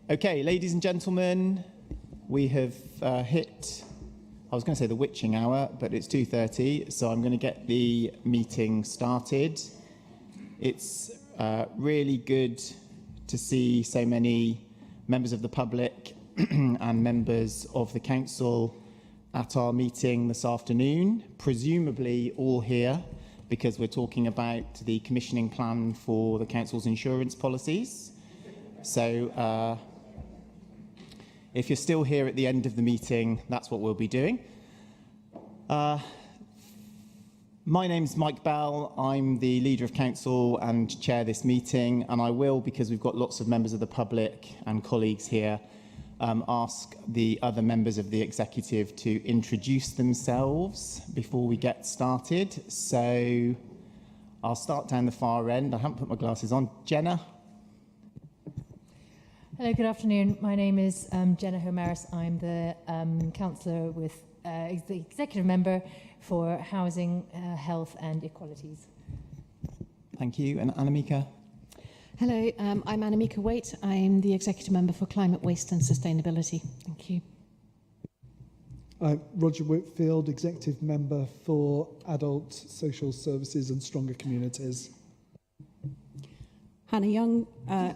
Okay, ladies and gentlemen, we have hit, I was going to say the witching hour, but it's 2:30, so I'm going to get the meeting started. It's really good to see so many members of the public and members of the council at our meeting this afternoon, presumably all here because we're talking about the commissioning plan for the council's insurance policies. So if you're still here at the end of the meeting, that's what we'll be doing. My name's Mike Bell. I'm the leader of council and chair this meeting, and I will, because we've got lots of members of the public and colleagues here, ask the other members of the executive to introduce themselves before we get started. So I'll start down the far end. I haven't put my glasses on. Jenna? Hello, good afternoon. My name is Jenna Homeris. I'm the councillor with the executive member for Housing, Health and Equalities. Thank you. And Annemieke? Hello, I'm Annemieke Waite. I'm the executive member for Climate, Waste and Sustainability. Thank you. Roger Whitfield, executive member for Adult Social Services and Stronger Communities. Hannah Young,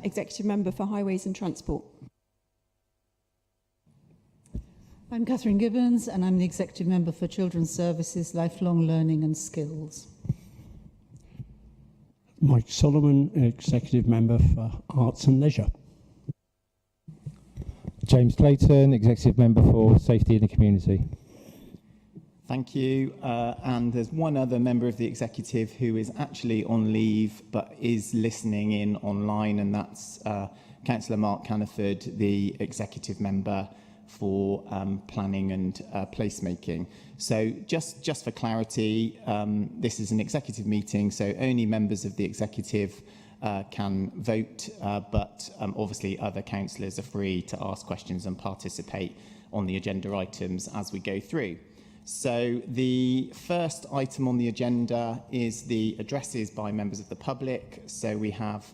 executive member for Highways and Transport. I'm Catherine Gibbons, and I'm the executive member for Children's Services, Lifelong Learning and Skills. Mike Solomon, executive member for Arts and Leisure. James Clayton, executive member for Safety in the Community. Thank you. And there's one other member of the executive who is actually on leave but is listening in online, and that's Councillor Mark Caniford, the executive member for planning and placemaking. So just for clarity, this is an executive meeting, so only members of the executive can vote, but obviously other councillors are free to ask questions and participate on the agenda items as we go through. So the first item on the agenda is the addresses by members of the public. So we have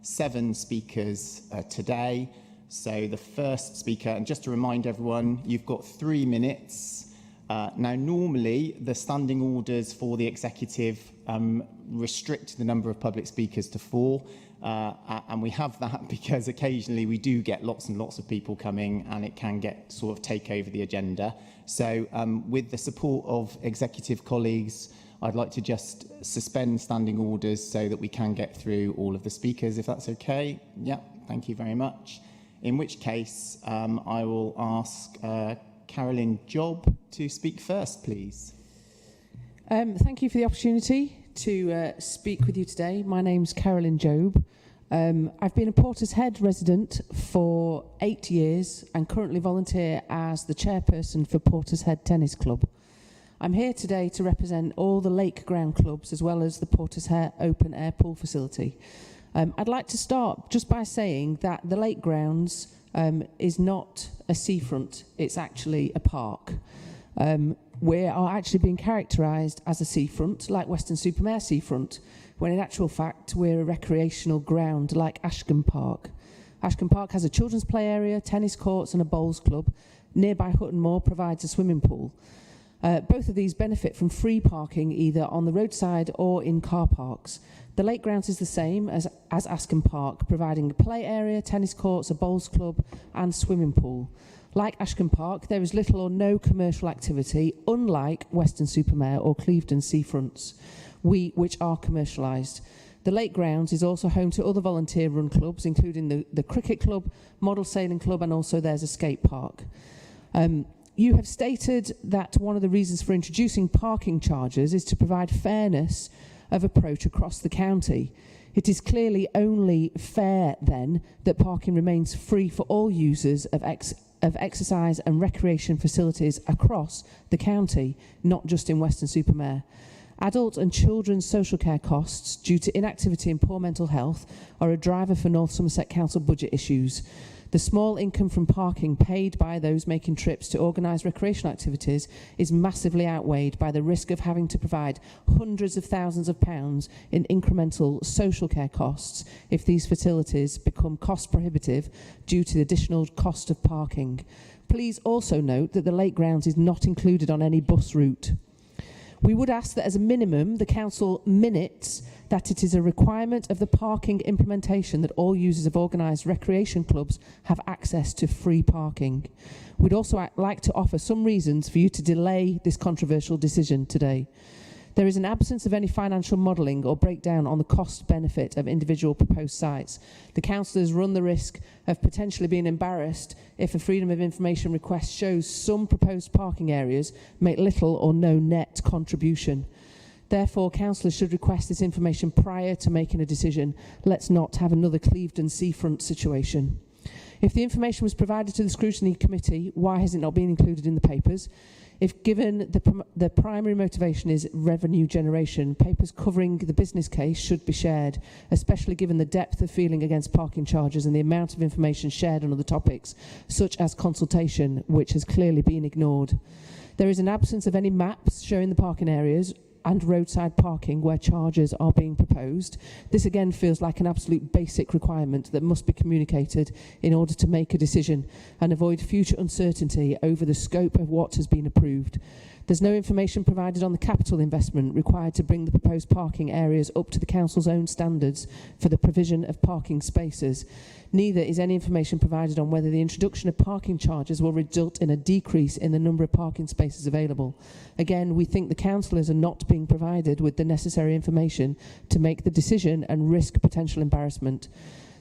7 speakers today. So the first speaker, and just to remind everyone, you've got 3 minutes. Now, normally, the standing orders for the executive restrict the number of public speakers to 4. And we have that because occasionally we do get lots and lots of people coming and it can get sort of take over the agenda. So with the support of executive colleagues, I'd like to just suspend standing orders so that we can get through all of the speakers, if that's okay. Yeah, thank you very much. In which case, I will ask Carolyn Job to speak first, please. Thank you for the opportunity to speak with you today. My name's Carolyn Job. I've been a Portishead resident for 8 years and currently volunteer as the chairperson for Portishead Tennis Club. I'm here today to represent all the lake ground clubs as well as the Portishead open air pool facility. I'd like to start just by saying that the lake grounds is not a seafront, it's actually a park. We are actually being characterised as a seafront, like Weston-super-Mare seafront, when in actual fact we're a recreational ground like Ashcombe Park. Ashcombe Park has a children's play area, tennis courts and a bowls club. Nearby Hutton Moor provides a swimming pool. Both of these benefit from free parking either on the roadside or in car parks. The lake grounds is the same as Ashcombe Park, providing a play area, tennis courts, a bowls club and swimming pool. Like Ashcombe Park, there is little or no commercial activity, unlike Weston-super-Mare or Clevedon seafronts, which are commercialised. The lake grounds is also home to other volunteer-run clubs, including the cricket club, model sailing club, and also there's a skate park. You have stated that one of the reasons for introducing parking charges is to provide fairness of approach across the county. It is clearly only fair, then, that parking remains free for all users of exercise and recreation facilities across the county, not just in Weston-super-Mare. Adult and children's social care costs due to inactivity and poor mental health are a driver for North Somerset Council budget issues. The small income from parking paid by those making trips to organised recreational activities is massively outweighed by the risk of having to provide hundreds of thousands of pounds in incremental social care costs if these facilities become cost prohibitive due to the additional cost of parking. Please also note that the Lake Grounds is not included on any bus route. We would ask that as a minimum, the council minutes that it is a requirement of the parking implementation that all users of organised recreation clubs have access to free parking. We'd also like to offer some reasons for you to delay this controversial decision today. There is an absence of any financial modelling or breakdown on the cost benefit of individual proposed sites. The councillors run the risk of potentially being embarrassed if a freedom of information request shows some proposed parking areas make little or no net contribution. Therefore, councillors should request this information prior to making a decision. Let's not have another Clevedon seafront situation. If the information was provided to the scrutiny committee, why has it not been included in the papers? If given the primary motivation is revenue generation, papers covering the business case should be shared, especially given the depth of feeling against parking charges and the amount of information shared on other topics, such as consultation, which has clearly been ignored. There is an absence of any maps showing the parking areas and roadside parking where charges are being proposed. This again feels like an absolute basic requirement that must be communicated in order to make a decision and avoid future uncertainty over the scope of what has been approved. There's no information provided on the capital investment required to bring the proposed parking areas up to the council's own standards for the provision of parking spaces. Neither is any information provided on whether the introduction of parking charges will result in a decrease in the number of parking spaces available. Again, we think the councillors are not being provided with the necessary information to make the decision and risk potential embarrassment.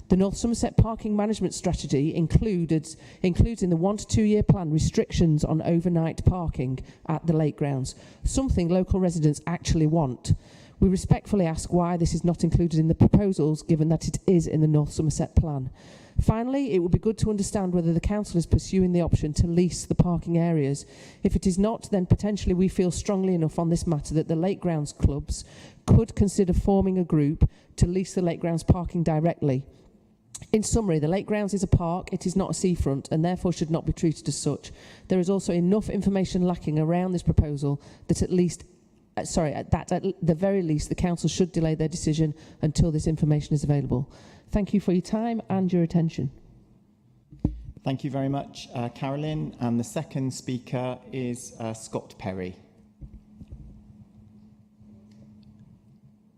The North Somerset Parking Management Strategy includes in the 1 to 2 year plan restrictions on overnight parking at the Lake Grounds, something local residents actually want. We respectfully ask why this is not included in the proposals, given that it is in the North Somerset plan. Finally, it would be good to understand whether the council is pursuing the option to lease the parking areas. If it is not, then potentially we feel strongly enough on this matter that the Lake Grounds clubs could consider forming a group to lease the Lake Grounds parking directly. In summary, the Lake Grounds is a park, it is not a seafront, and therefore should not be treated as such. There is also enough information lacking around this proposal that at the very least, the council should delay their decision until this information is available. Thank you for your time and your attention. Thank you very much, Carolyn. And the second speaker is Scott Perry.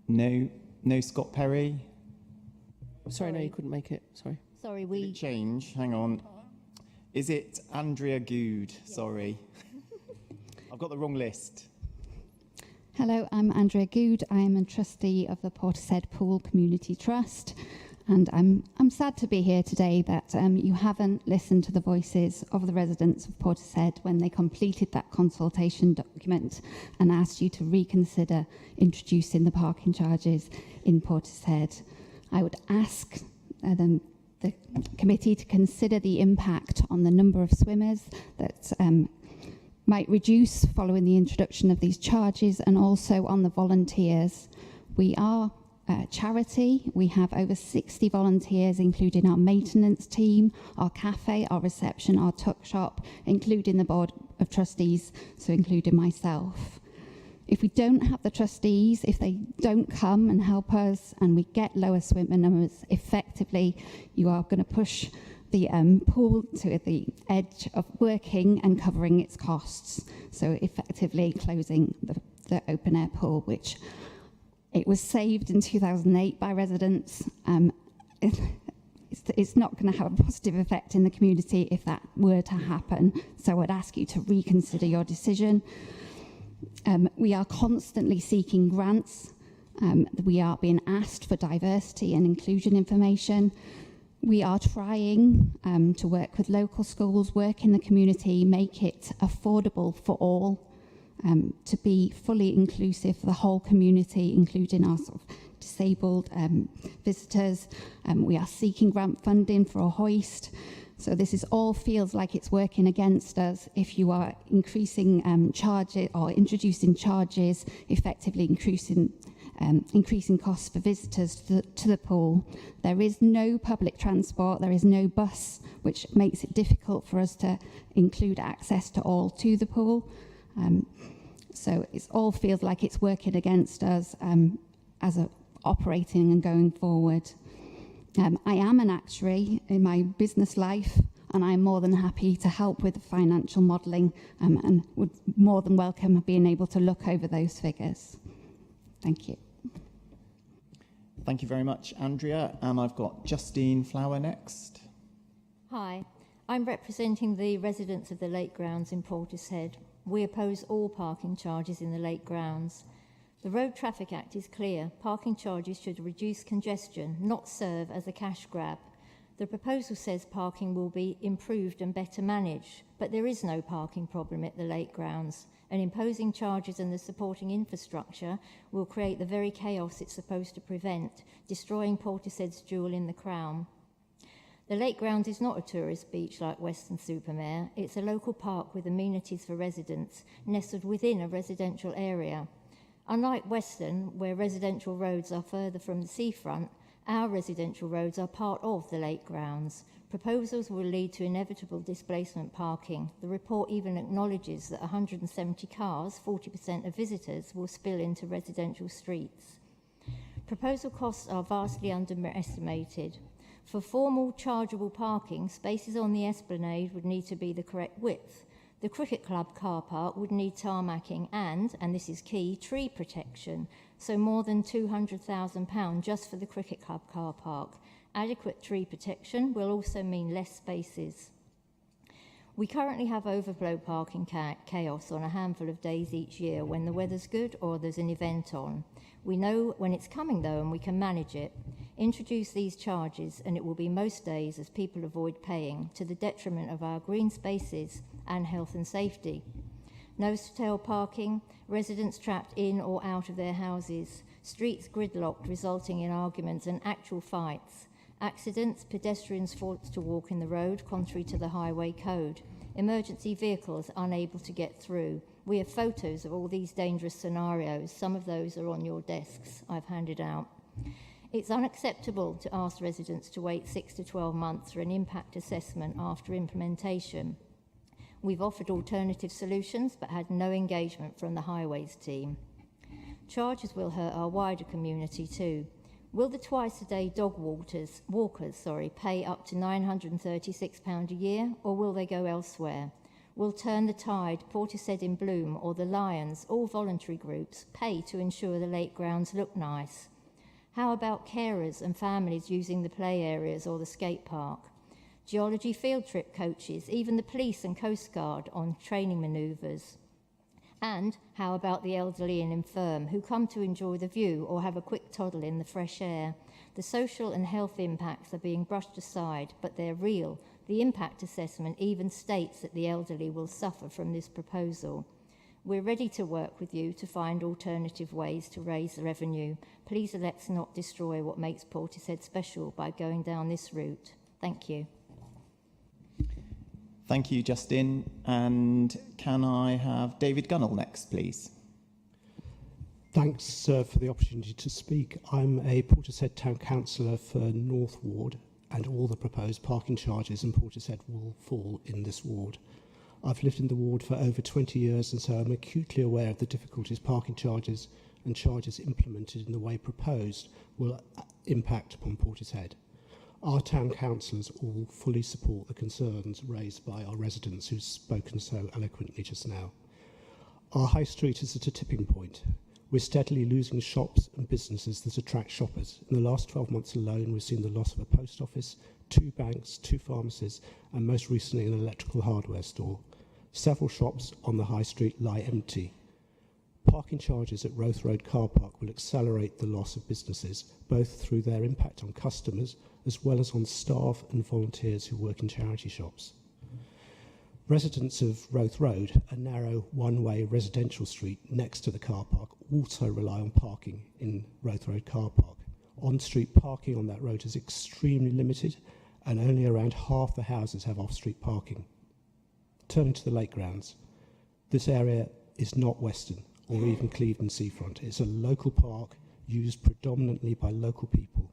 No Scott Perry. Sorry, no, you couldn't make it. Sorry. Sorry, Did it change? Hang on. Is it Andrea Good? Yes. Sorry. I've got the wrong list. Hello, I'm Andrea Good. I am a trustee of the Portishead Pool Community Trust, and I'm sad to be here today that you haven't listened to the voices of the residents of Portishead when they completed that consultation document and asked you to reconsider introducing the parking charges in Portishead. I would ask the committee to consider the impact on the number of swimmers that might reduce following the introduction of these charges, and also on the volunteers. We are a charity. We have over 60 volunteers, including our maintenance team, our cafe, our reception, our tuck shop, including the board of trustees, so including myself. If we don't have the trustees, if they don't come and help us and we get lower swimmer numbers, effectively you are going to push the pool to the edge of working and covering its costs. So effectively closing the open air pool, which it was saved in 2008 by residents. It's not going to have a positive effect in the community if that were to happen. So I would ask you to reconsider your decision. We are constantly seeking grants. We are being asked for diversity and inclusion information. We are trying to work with local schools, work in the community, make it affordable for all, to be fully inclusive for the whole community, including our sort of disabled visitors. We are seeking grant funding for a hoist. So this is all feels like it's working against us if you are increasing charges or introducing charges, effectively increasing increasing costs for visitors to the pool. There is no public transport, there is no bus, which makes it difficult for us to include access to all to the pool. So it all feels like it's working against us as a operating and going forward. I am an actuary in my business life, and I'm more than happy to help with the financial modelling and would more than welcome being able to look over those figures. Thank you. Thank you very much, Andrea. And I've got Justine Flower next. Hi, I'm representing the residents of the Lake Grounds in Portishead. We oppose all parking charges in the Lake Grounds. The Road Traffic Act is clear. Parking charges should reduce congestion, not serve as a cash grab. The proposal says parking will be improved and better managed, but there is no parking problem at the Lake Grounds, and imposing charges and the supporting infrastructure will create the very chaos it's supposed to prevent, destroying Portishead's jewel in the crown. The Lake Grounds is not a tourist beach like Weston-super-Mare. It's a local park with amenities for residents, nestled within a residential area. Unlike Weston, where residential roads are further from the seafront, our residential roads are part of the Lake Grounds. Proposals will lead to inevitable displacement parking. The report even acknowledges that 170 cars, 40% of visitors, will spill into residential streets. Proposal costs are vastly underestimated. For formal chargeable parking, spaces on the esplanade would need to be the correct width. The cricket club car park would need tarmacking and this is key, tree protection. So more than £200,000 just for the cricket club car park. Adequate tree protection will also mean less spaces. We currently have overflow parking chaos on a handful of days each year when the weather's good or there's an event on. We know when it's coming though, and we can manage it. Introduce these charges and it will be most days as people avoid paying, to the detriment of our green spaces and health and safety. Nose-to-tail parking, residents trapped in or out of their houses, streets gridlocked resulting in arguments and actual fights, accidents, pedestrians forced to walk in the road contrary to the highway code, emergency vehicles unable to get through. We have photos of all these dangerous scenarios. Some of those are on your desks I've handed out. It's unacceptable to ask residents to wait 6 to 12 months for an impact assessment after implementation. We've offered alternative solutions but had no engagement from the highways team. Charges will hurt our wider community too. Will the twice-a-day dog walkers pay up to £936 a year, or will they go elsewhere? Will Turn the Tide, Portishead in Bloom or the Lions, all voluntary groups, pay to ensure the Lake Grounds look nice? How about carers and families using the play areas or the skate park? Geology field trip coaches, even the police and Coast Guard on training manoeuvres. And how about the elderly and infirm who come to enjoy the view or have a quick toddle in the fresh air? The social and health impacts are being brushed aside, but they're real. The impact assessment even states that the elderly will suffer from this proposal. We're ready to work with you to find alternative ways to raise the revenue. Please let's not destroy what makes Portishead special by going down this route. Thank you. Thank you, Justin. And can I have David Gunnell next, please? Thanks for the opportunity to speak. I'm a Portishead Town Councillor for North Ward, and all the proposed parking charges in Portishead will fall in this ward. I've lived in the ward for over 20 years, and so I'm acutely aware of the difficulties parking charges and charges implemented in the way proposed will impact upon Portishead. Our town councillors all fully support the concerns raised by our residents who've spoken so eloquently just now. Our high street is at a tipping point. We're steadily losing shops and businesses that attract shoppers. In the last 12 months alone, we've seen the loss of a post office, 2 banks, 2 pharmacies, and most recently an electrical hardware store. Several shops on the high street lie empty. Parking charges at Roath Road car park will accelerate the loss of businesses, both through their impact on customers as well as on staff and volunteers who work in charity shops. Residents of Roath Road, a narrow one-way residential street next to the car park, also rely on parking in Roath Road car park. On-street parking on that road is extremely limited, and only around half the houses have off-street parking. Turning to the Lake Grounds, this area is not Weston or even Clevedon Seafront. It's a local park used predominantly by local people.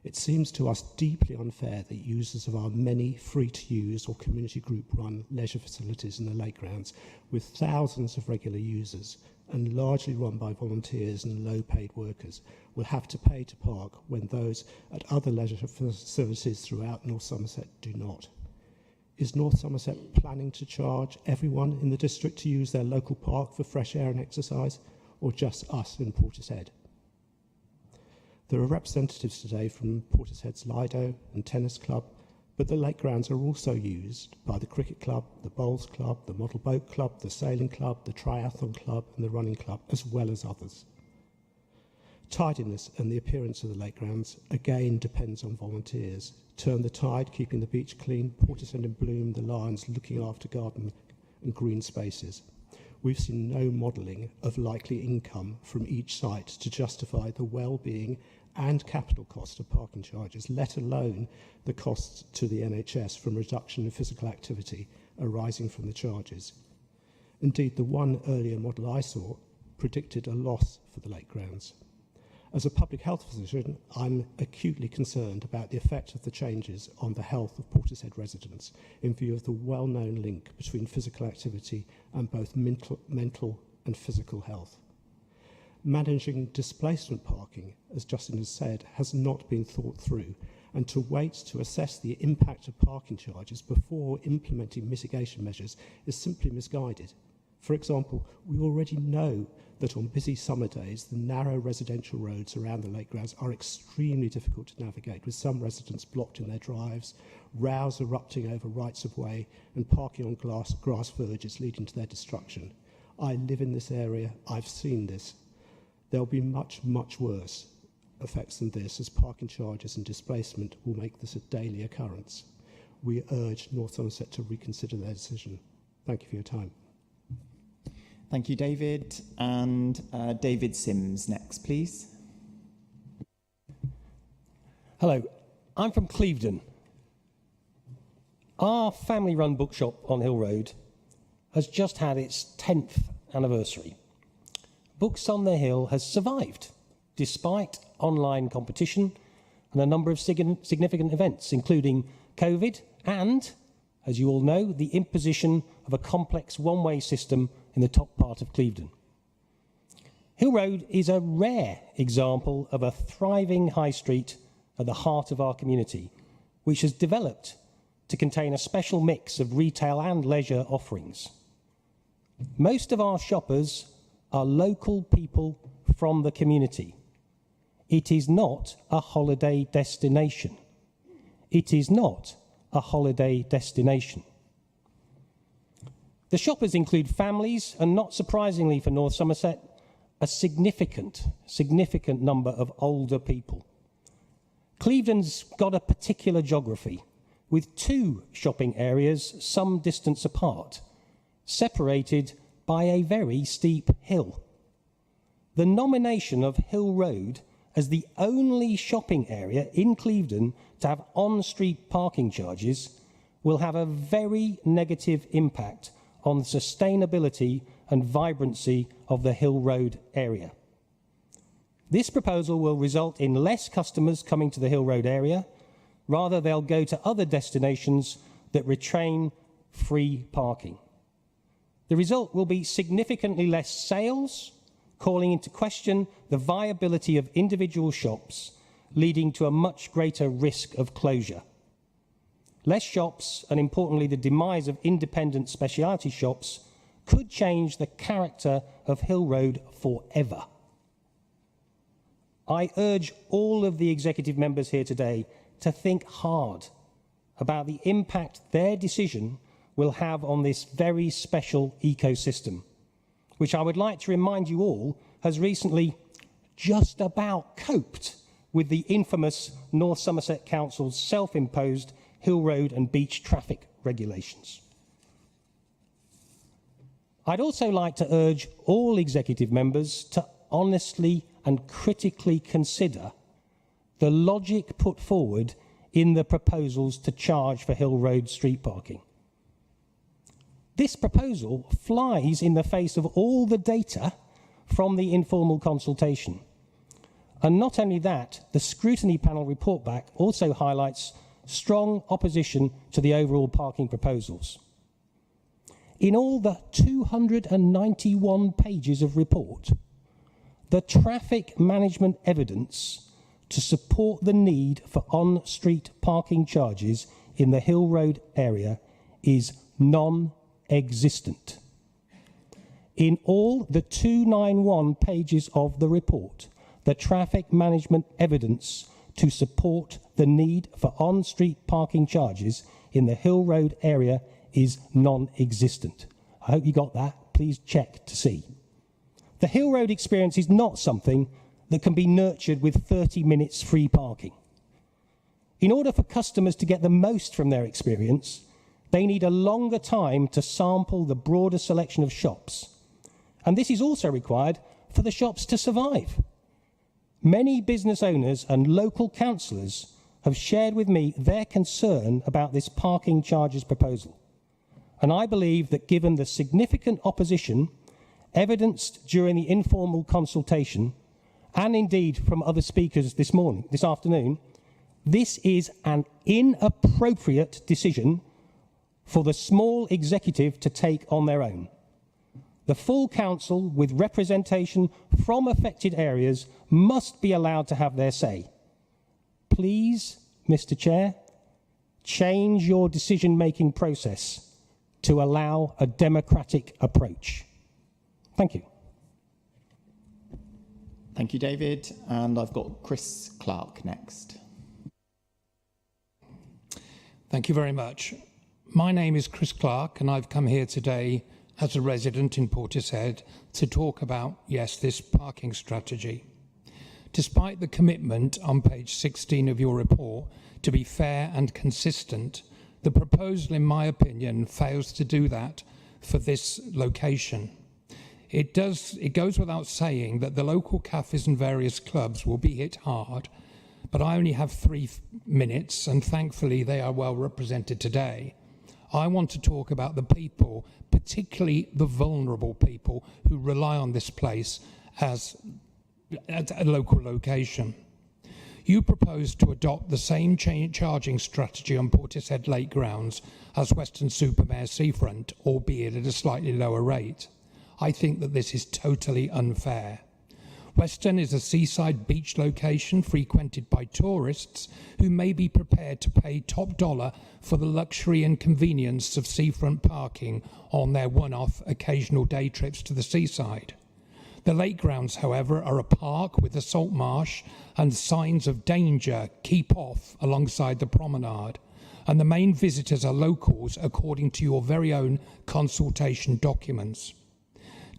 It seems to us deeply unfair that users of our many free-to-use or community group-run leisure facilities in the lake grounds, with thousands of regular users and largely run by volunteers and low-paid workers, will have to pay to park when those at other leisure facilities throughout North Somerset do not. Is North Somerset planning to charge everyone in the district to use their local park for fresh air and exercise, or just us in Portishead? There are representatives today from Portishead's Lido and Tennis Club, but the lake grounds are also used by the Cricket Club, the Bowls Club, the Model Boat Club, the Sailing Club, the Triathlon Club and the Running Club, as well as others. Tidiness and the appearance of the lake grounds again depends on volunteers. Turn the Tide, keeping the beach clean, Portishead in Bloom, the Lions looking after garden and green spaces. We've seen no modelling of likely income from each site to justify the well-being and capital cost of parking charges, let alone the costs to the NHS from reduction in physical activity arising from the charges. Indeed, the one earlier model I saw predicted a loss for the lake grounds. As a public health physician, I'm acutely concerned about the effect of the changes on the health of Portishead residents in view of the well-known link between physical activity and both mental and physical health. Managing displacement parking, as Justin has said, has not been thought through, and to wait to assess the impact of parking charges before implementing mitigation measures is simply misguided. For example, we already know that on busy summer days, the narrow residential roads around the lake grounds are extremely difficult to navigate, with some residents blocked in their drives, rows erupting over rights of way, and parking on grass verges leading to their destruction. I live in this area, I've seen this. There'll be much, much worse effects than this, as parking charges and displacement will make this a daily occurrence. We urge North Somerset to reconsider their decision. Thank you for your time. Thank you, David. And David Sims next, please. Hello, I'm from Clevedon. Our family-run bookshop on Hill Road has just had its 10th anniversary. Books on the Hill has survived, despite online competition and a number of significant events, including COVID and, as you all know, the imposition of a complex one-way system in the top part of Clevedon. Hill Road is a rare example of a thriving high street at the heart of our community, which has developed to contain a special mix of retail and leisure offerings. Most of our shoppers are local people from the community. It is not a holiday destination. It is not a holiday destination. The shoppers include families and, not surprisingly for North Somerset, a significant number of older people. Clevedon's got a particular geography, with two shopping areas some distance apart, separated by a very steep hill. The nomination of Hill Road as the only shopping area in Clevedon to have on-street parking charges will have a very negative impact on the sustainability and vibrancy of the Hill Road area. This proposal will result in less customers coming to the Hill Road area. Rather, they'll go to other destinations that retain free parking. The result will be significantly less sales, calling into question the viability of individual shops, leading to a much greater risk of closure. Less shops, and importantly the demise of independent specialty shops, could change the character of Hill Road forever. I urge all of the executive members here today to think hard about the impact their decision will have on this very special ecosystem, which I would like to remind you all has recently just about coped with the infamous North Somerset Council's self-imposed Hill Road and beach traffic regulations. I'd also like to urge all executive members to honestly and critically consider the logic put forward in the proposals to charge for Hill Road street parking. This proposal flies in the face of all the data from the informal consultation. And not only that, the scrutiny panel report back also highlights strong opposition to the overall parking proposals. In all the 291 pages of report, the traffic management evidence to support the need for on-street parking charges in the Hill Road area is non-existent. In all the 291 pages of the report, the traffic management evidence to support the need for on-street parking charges in the Hill Road area is non-existent. I hope you got that. Please check to see. The Hill Road experience is not something that can be nurtured with 30 minutes free parking. In order for customers to get the most from their experience, they need a longer time to sample the broader selection of shops. And this is also required for the shops to survive. Many business owners and local councillors have shared with me their concern about this parking charges proposal. And I believe that given the significant opposition evidenced during the informal consultation, and indeed from other speakers this afternoon, this is an inappropriate decision for the small executive to take on their own. The full council, with representation from affected areas, must be allowed to have their say. Please, Mr. Chair, change your decision-making process to allow a democratic approach. Thank you. Thank you, David. And I've got Chris Clark next. Thank you very much. My name is Chris Clark, and I've come here today as a resident in Portishead to talk about, yes, this parking strategy. Despite the commitment on page 16 of your report to be fair and consistent, the proposal, in my opinion, fails to do that for this location. It goes without saying that the local cafes and various clubs will be hit hard, but I only have 3 minutes, and thankfully they are well represented today. I want to talk about the people, particularly the vulnerable people who rely on this place as a local location. You propose to adopt the same charging strategy on Portishead Lake grounds as Weston-super-Mare Seafront, albeit at a slightly lower rate. I think that this is totally unfair. Weston is a seaside beach location frequented by tourists who may be prepared to pay top dollar for the luxury and convenience of seafront parking on their one-off occasional day trips to the seaside. The lake grounds, however, are a park with a salt marsh and signs of danger, keep off, alongside the promenade. And the main visitors are locals, according to your very own consultation documents.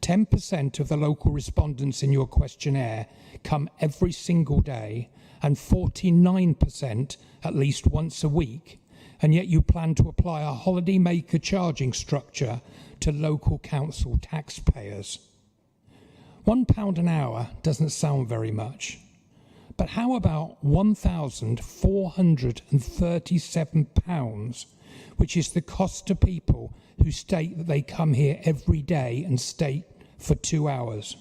10% of the local respondents in your questionnaire come every single day, and 49% at least once a week, and yet you plan to apply a holidaymaker charging structure to local council taxpayers. £1 an hour doesn't sound very much, but how about £1,437, which is the cost to people who state that they come here every day and stay for 2 hours?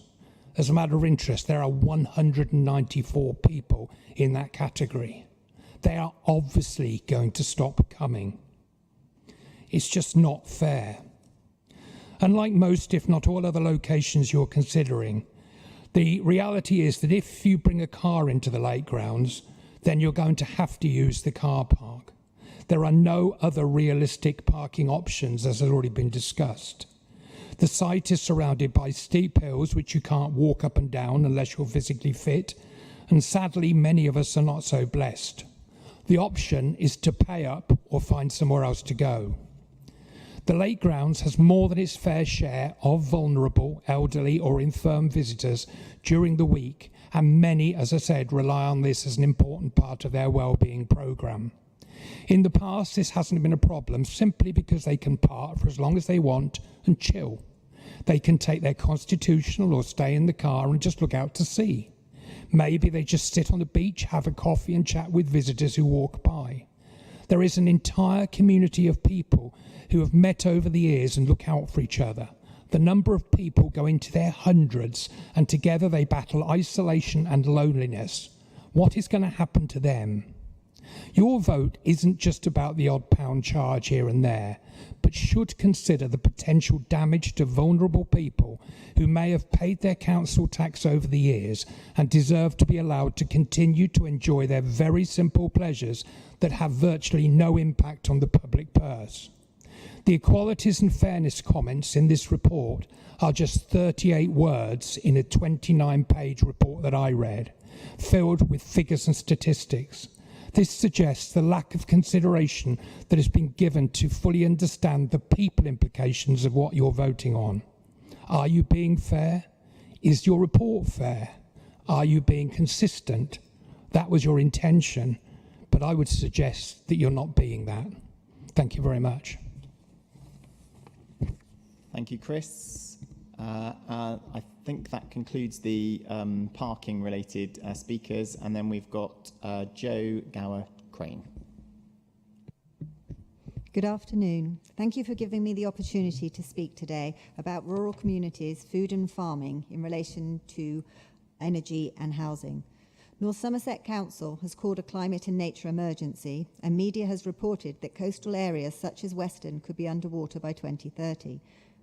As a matter of interest, there are 194 people in that category. They are obviously going to stop coming. It's just not fair. Unlike most, if not all, other locations you're considering, the reality is that if you bring a car into the lake grounds, then you're going to have to use the car park. There are no other realistic parking options, as has already been discussed. The site is surrounded by steep hills which you can't walk up and down unless you're physically fit, and sadly many of us are not so blessed. The option is to pay up or find somewhere else to go. The lake grounds has more than its fair share of vulnerable, elderly or infirm visitors during the week, and many, as I said, rely on this as an important part of their well-being programme. In the past, this hasn't been a problem simply because they can park for as long as they want and chill. They can take their constitutional or stay in the car and just look out to sea. Maybe they just sit on the beach, have a coffee and chat with visitors who walk by. There is an entire community of people who have met over the years and look out for each other. The number of people go into their hundreds, and together they battle isolation and loneliness. What is going to happen to them? Your vote isn't just about the odd pound charge here and there, but should consider the potential damage to vulnerable people who may have paid their council tax over the years and deserve to be allowed to continue to enjoy their very simple pleasures that have virtually no impact on the public purse. The equalities and fairness comments in this report are just 38 words in a 29-page report that I read, filled with figures and statistics. This suggests the lack of consideration that has been given to fully understand the people implications of what you're voting on. Are you being fair? Is your report fair? Are you being consistent? That was your intention, but I would suggest that you're not being that. Thank you very much. Thank you, Chris. I think that concludes the parking-related speakers, and then we've got Joe Gower-Crane. Good afternoon. Thank you for giving me the opportunity to speak today about rural communities, food and farming in relation to energy and housing. North Somerset Council has called a climate and nature emergency, and media has reported that coastal areas such as Weston could be underwater by 2030.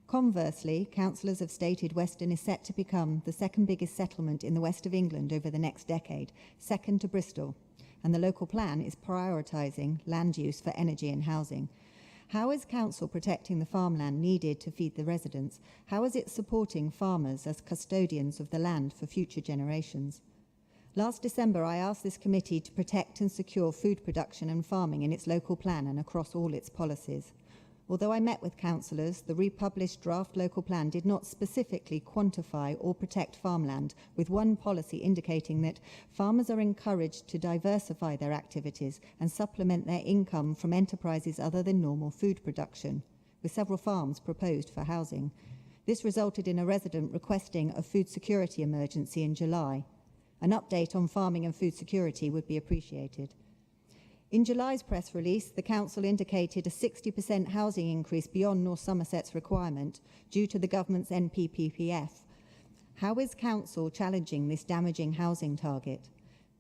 Conversely, councillors have stated Weston is set to become the second biggest settlement in the west of England over the next decade, second to Bristol, and the local plan is prioritising land use for energy and housing. How is council protecting the farmland needed to feed the residents? How is it supporting farmers as custodians of the land for future generations? Last December, I asked this committee to protect and secure food production and farming in its local plan and across all its policies. Although I met with councillors, the republished draft local plan did not specifically quantify or protect farmland, with one policy indicating that farmers are encouraged to diversify their activities and supplement their income from enterprises other than normal food production, with several farms proposed for housing. This resulted in a resident requesting a food security emergency in July. An update on farming and food security would be appreciated. In July's press release, the council indicated a 60% housing increase beyond North Somerset's requirement due to the government's NPPF. How is council challenging this damaging housing target?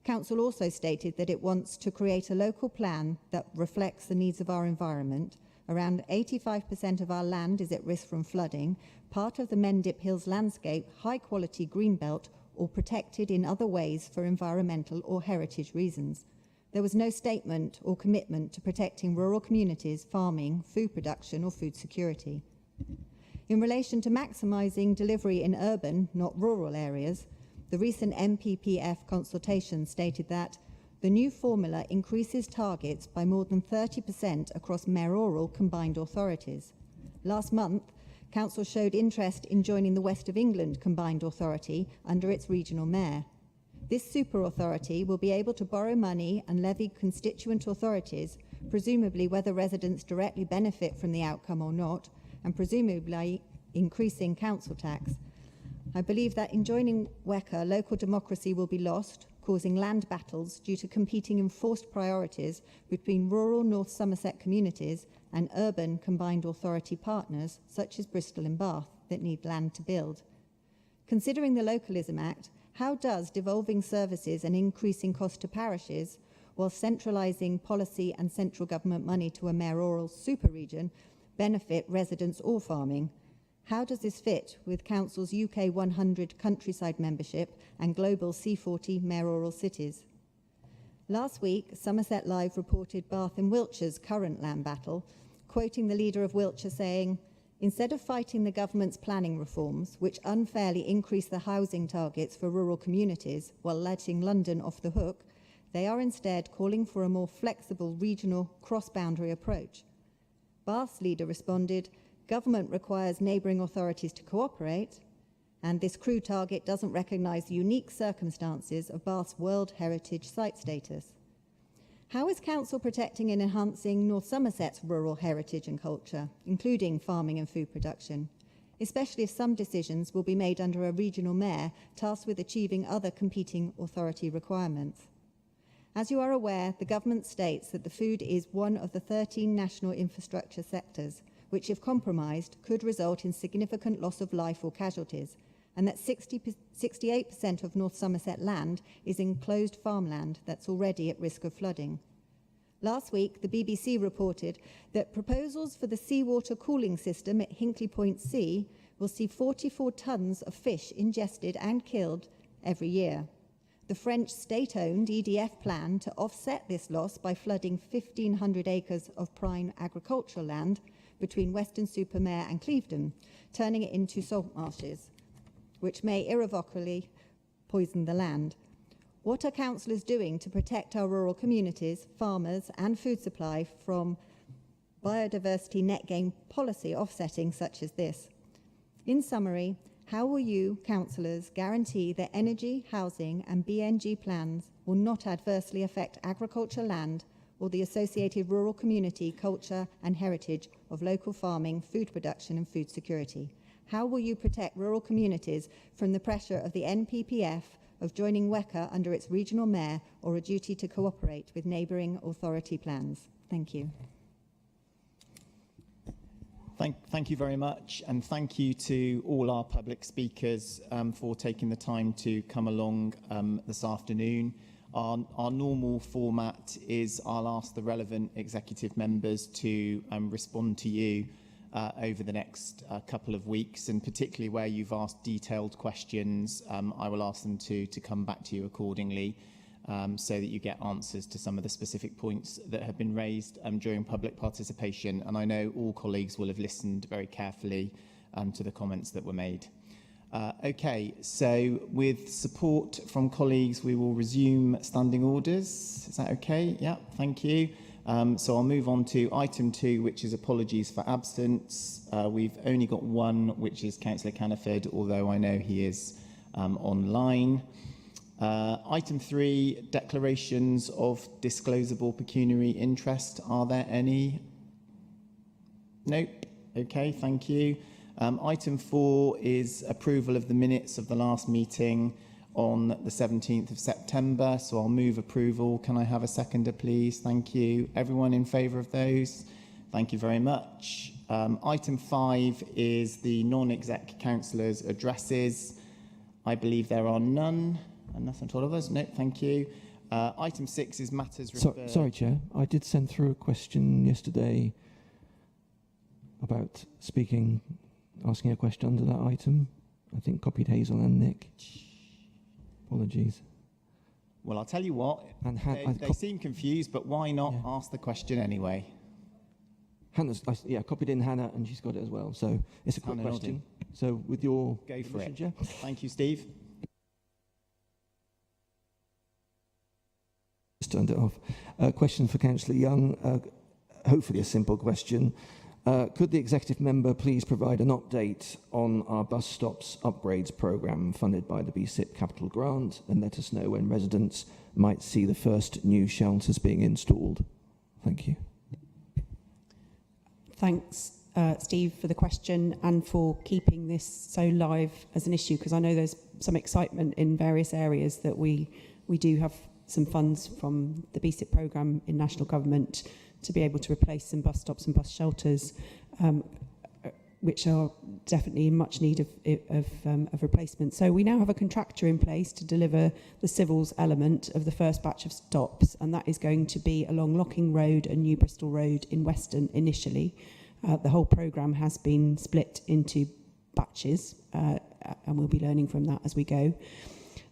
Council also stated that it wants to create a local plan that reflects the needs of our environment. Around 85% of our land is at risk from flooding, part of the Mendip Hills landscape, high-quality greenbelt, or protected in other ways for environmental or heritage reasons. There was no statement or commitment to protecting rural communities, farming, food production or food security. In relation to maximising delivery in urban, not rural areas, the recent NPPF consultation stated that the new formula increases targets by more than 30% across mayoral combined authorities. Last month, Council showed interest in joining the West of England Combined Authority under its regional mayor. This super authority will be able to borrow money and levy constituent authorities, presumably whether residents directly benefit from the outcome or not, and presumably increasing council tax. I believe that in joining WECA, local democracy will be lost, causing land battles due to competing enforced priorities between rural North Somerset communities and urban combined authority partners, such as Bristol and Bath, that need land to build. Considering the Localism Act, how does devolving services and increasing cost to parishes, while centralising policy and central government money to a mayoral super region, benefit residents or farming? How does this fit with Council's UK 100 countryside membership and global C40 mayoral cities? Last week, Somerset Live reported Bath and Wiltshire's current land battle, quoting the leader of Wiltshire saying, "Instead of fighting the government's planning reforms, which unfairly increase the housing targets for rural communities while letting London off the hook, they are instead calling for a more flexible regional cross-boundary approach." Bath's leader responded, "Government requires neighbouring authorities to cooperate, and this crew target doesn't recognise the unique circumstances of Bath's World Heritage Site status." How is Council protecting and enhancing North Somerset's rural heritage and culture, including farming and food production, especially if some decisions will be made under a regional mayor tasked with achieving other competing authority requirements? As you are aware, the government states that the food is one of the 13 national infrastructure sectors, which, if compromised, could result in significant loss of life or casualties, and that 68% of North Somerset land is enclosed farmland that's already at risk of flooding. Last week, the BBC reported that proposals for the seawater cooling system at Hinkley Point C will see 44 tonnes of fish ingested and killed every year. The French state-owned EDF plan to offset this loss by flooding 1,500 acres of prime agricultural land between Weston-super-Mare and Clevedon, turning it into salt marshes, which may irrevocably poison the land. What are councillors doing to protect our rural communities, farmers and food supply from biodiversity net gain policy offsetting such as this? In summary, how will you, councillors, guarantee that energy, housing and BNG plans will not adversely affect agriculture land or the associated rural community, culture and heritage of local farming, food production and food security? How will you protect rural communities from the pressure of the NPPF of joining WECA under its regional mayor or a duty to cooperate with neighbouring authority plans? Thank you. Thank you very much, and thank you to all our public speakers for taking the time to come along this afternoon. Our normal format is I'll ask the relevant executive members to respond to you over the next couple of weeks, and particularly where you've asked detailed questions, I will ask them to come back to you accordingly, so that you get answers to some of the specific points that have been raised during public participation. And I know all colleagues will have listened very carefully to the comments that were made. Okay, so with support from colleagues, we will resume standing orders. Is that okay? Yeah, thank you. So I'll move on to item 2, which is apologies for absence. We've only got one, which is Councillor Caniford, although I know he is online. Item 3, declarations of disclosable pecuniary interest. Are there any? Nope. Okay, thank you. Item 4 is approval of the minutes of the last meeting on the 17th of September. So I'll move approval. Can I have a seconder, please? Thank you. Everyone in favour of those? Thank you very much. Item 5 is the non-exec councillors' addresses. I believe there are none. Unless I'm told of us. No, thank you. Item 6 is matters referred... Sorry, Chair. I did send through a question yesterday about asking a question under that item. I think copied Hazel and Nick. Apologies. Well, I'll tell you what. And they seem confused, but why not ask the question anyway? Hannah's, copied in Hannah, and she's got it as well. So it's a quick question. So with your go for it. Chair. Thank you, Steve. Just turned it off. Question for Councillor Young, hopefully a simple question. Could the executive member please provide an update on our bus stops upgrades programme funded by the BSIP Capital Grant, and let us know when residents might see the first new shelters being installed? Thank you. Thanks, Steve, for the question and for keeping this so live as an issue, because I know there's some excitement in various areas that we do have some funds from the BSIP programme in national government to be able to replace some bus stops and bus shelters, which are definitely in much need of replacement. So we now have a contractor in place to deliver the civils element of the first batch of stops, and that is going to be along Locking Road and New Bristol Road in Weston initially. The whole programme has been split into batches, and we'll be learning from that as we go.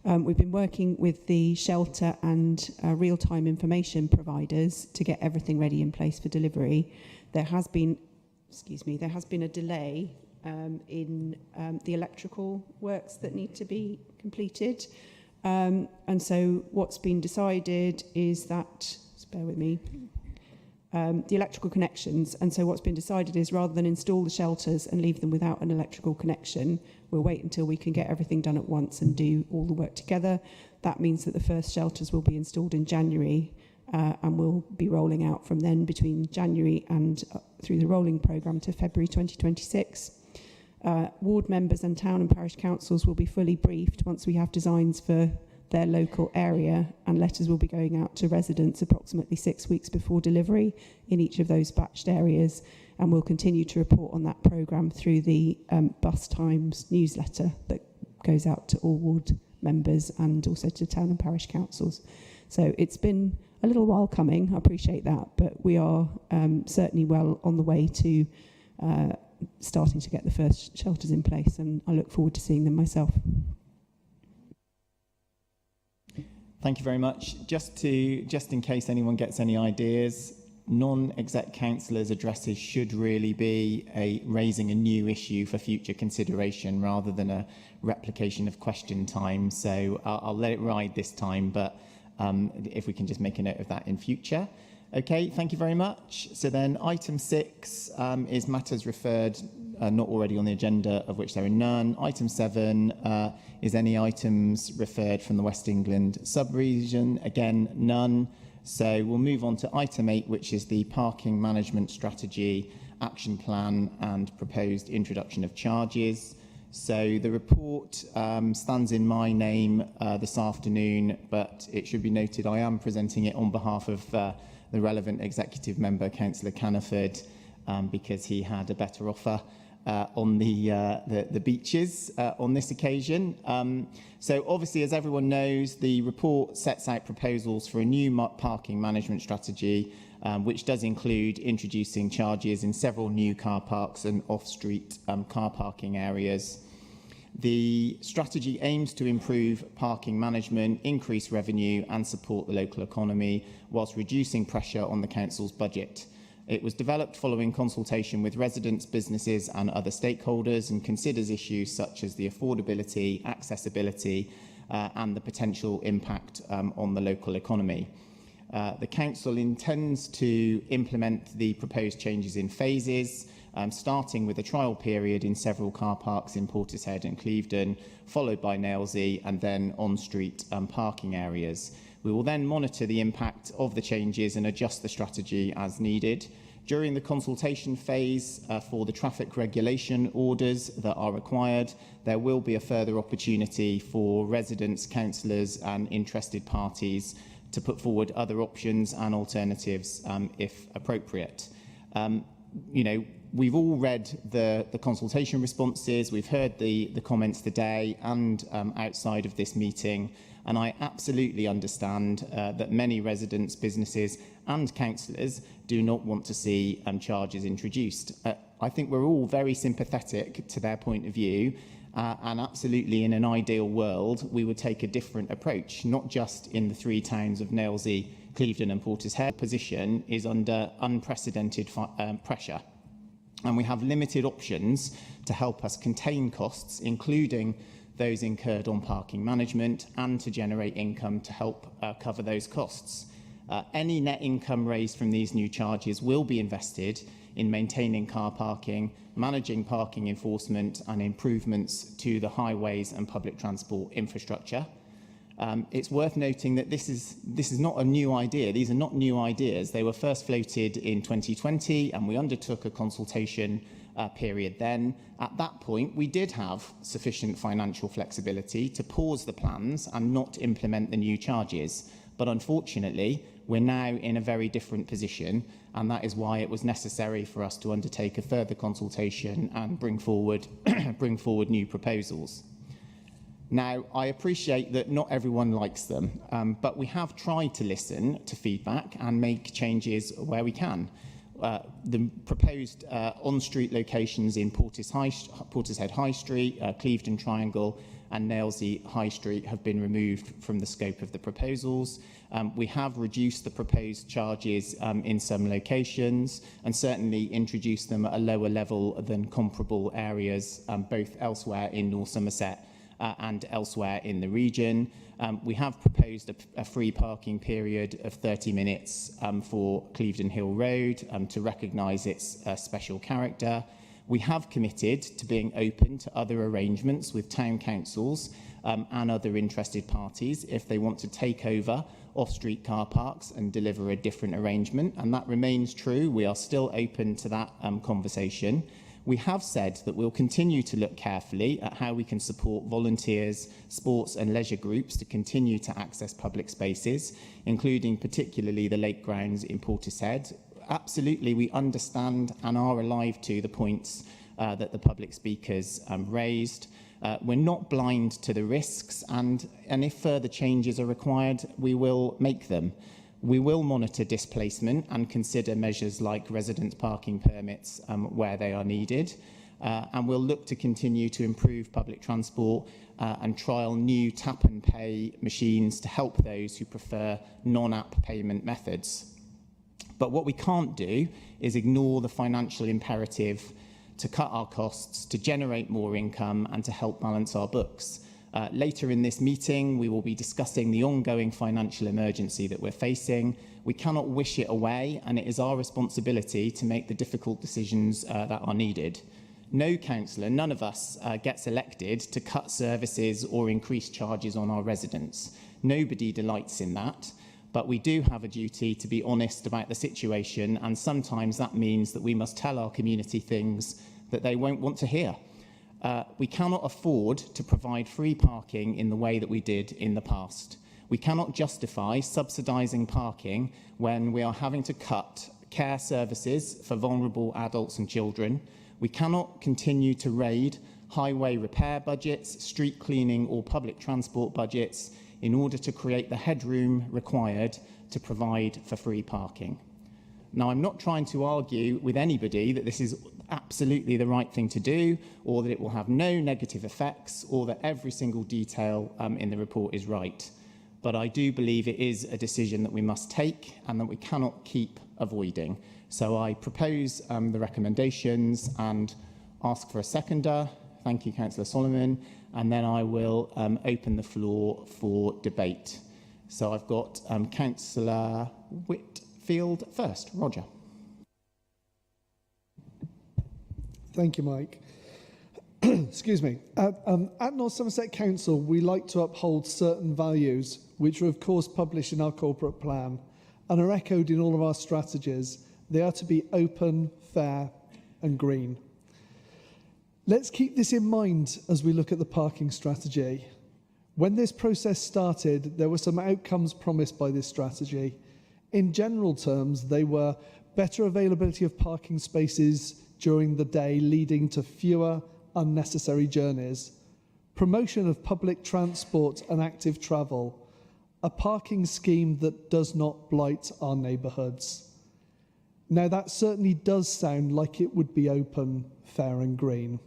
We've been working with the shelter and real-time information providers to get everything ready in place for delivery. There has been a delay in the electrical works that need to be completed. And so what's been decided is that, just bear with me, the electrical connections. And so what's been decided is rather than install the shelters and leave them without an electrical connection, we'll wait until we can get everything done at once and do all the work together. That means that the first shelters will be installed in January, and we'll be rolling out from then between January and through the rolling programme to February 2026. Ward members and town and parish councils will be fully briefed once we have designs for their local area, and letters will be going out to residents approximately 6 weeks before delivery in each of those batched areas, and we'll continue to report on that programme through the Bus Times newsletter that goes out to all ward members and also to town and parish councils. So it's been a little while coming, I appreciate that, but we are certainly well on the way to starting to get the first shelters in place, and I look forward to seeing them myself. Thank you very much. Just in case anyone gets any ideas, non-exec councillors' addresses should really be raising a new issue for future consideration rather than a replication of question time. So I'll let it ride this time, but if we can just make a note of that in future. Okay, thank you very much. So then item 6 is matters referred not already on the agenda, of which there are none. Item 7 is any items referred from the West England sub-region. Again, none. So we'll move on to item 8, which is the parking management strategy, action plan and proposed introduction of charges. So the report stands in my name this afternoon, but it should be noted I am presenting it on behalf of the relevant executive member, Councillor Caniford, because he had a better offer on the beaches on this occasion. So obviously, as everyone knows, the report sets out proposals for a new parking management strategy, which does include introducing charges in several new car parks and off-street car parking areas. The strategy aims to improve parking management, increase revenue and support the local economy whilst reducing pressure on the council's budget. It was developed following consultation with residents, businesses and other stakeholders, and considers issues such as the affordability, accessibility and the potential impact on the local economy. The council intends to implement the proposed changes in phases, starting with a trial period in several car parks in Portishead and Clevedon, followed by Nailsea and then on-street parking areas. We will then monitor the impact of the changes and adjust the strategy as needed. During the consultation phase for the traffic regulation orders that are required, there will be a further opportunity for residents, councillors and interested parties to put forward other options and alternatives if appropriate. We've all read the consultation responses, we've heard the comments today and outside of this meeting, and I absolutely understand that many residents, businesses and councillors do not want to see charges introduced. I think we're all very sympathetic to their point of view, and absolutely in an ideal world we would take a different approach, not just in the 3 towns of Nailsea, Clevedon and Portishead. Position is under unprecedented pressure, and we have limited options to help us contain costs, including those incurred on parking management, and to generate income to help cover those costs. Any net income raised from these new charges will be invested in maintaining car parking, managing parking enforcement and improvements to the highways and public transport infrastructure. It's worth noting that this is not a new idea. These are not new ideas. They were first floated in 2020 and we undertook a consultation period then. At that point, we did have sufficient financial flexibility to pause the plans and not implement the new charges. But unfortunately, we're now in a very different position, and that is why it was necessary for us to undertake a further consultation and bring forward new proposals. Now, I appreciate that not everyone likes them, but we have tried to listen to feedback and make changes where we can. The proposed on-street locations in Portishead High Street, Clevedon Triangle and Nailsea High Street have been removed from the scope of the proposals. We have reduced the proposed charges in some locations and certainly introduced them at a lower level than comparable areas, both elsewhere in North Somerset and elsewhere in the region. We have proposed a free parking period of 30 minutes for Clevedon Hill Road to recognise its special character. We have committed to being open to other arrangements with town councils and other interested parties if they want to take over off-street car parks and deliver a different arrangement, and that remains true. We are still open to that conversation. We have said that we'll continue to look carefully at how we can support volunteers, sports and leisure groups to continue to access public spaces, including particularly the lake grounds in Portishead. Absolutely, we understand and are alive to the points that the public speakers raised. We're not blind to the risks, and if further changes are required, we will make them. We will monitor displacement and consider measures like residence parking permits where they are needed. And we'll look to continue to improve public transport and trial new tap and pay machines to help those who prefer non-app payment methods. But what we can't do is ignore the financial imperative to cut our costs, to generate more income and to help balance our books. Later in this meeting, we will be discussing the ongoing financial emergency that we're facing. We cannot wish it away, and it is our responsibility to make the difficult decisions that are needed. No councillor, none of us gets elected to cut services or increase charges on our residents. Nobody delights in that, but we do have a duty to be honest about the situation, and sometimes that means that we must tell our community things that they won't want to hear. We cannot afford to provide free parking in the way that we did in the past. We cannot justify subsidising parking when we are having to cut care services for vulnerable adults and children. We cannot continue to raid highway repair budgets, street cleaning or public transport budgets in order to create the headroom required to provide for free parking. Now, I'm not trying to argue with anybody that this is absolutely the right thing to do, or that it will have no negative effects, or that every single detail in the report is right. But I do believe it is a decision that we must take and that we cannot keep avoiding. So I propose the recommendations and ask for a seconder. Thank you, Councillor Solomon. And then I will open the floor for debate. So I've got Councillor Whitfield first. Roger. Thank you, Mike. Excuse me. At North Somerset Council, we like to uphold certain values, which are of course published in our corporate plan and are echoed in all of our strategies. They are to be open, fair and green. Let's keep this in mind as we look at the parking strategy. When this process started, there were some outcomes promised by this strategy. In general terms, they were better availability of parking spaces during the day, leading to fewer unnecessary journeys, promotion of public transport and active travel, a parking scheme that does not blight our neighbourhoods. Now, that certainly does sound like it would be open, fair and green.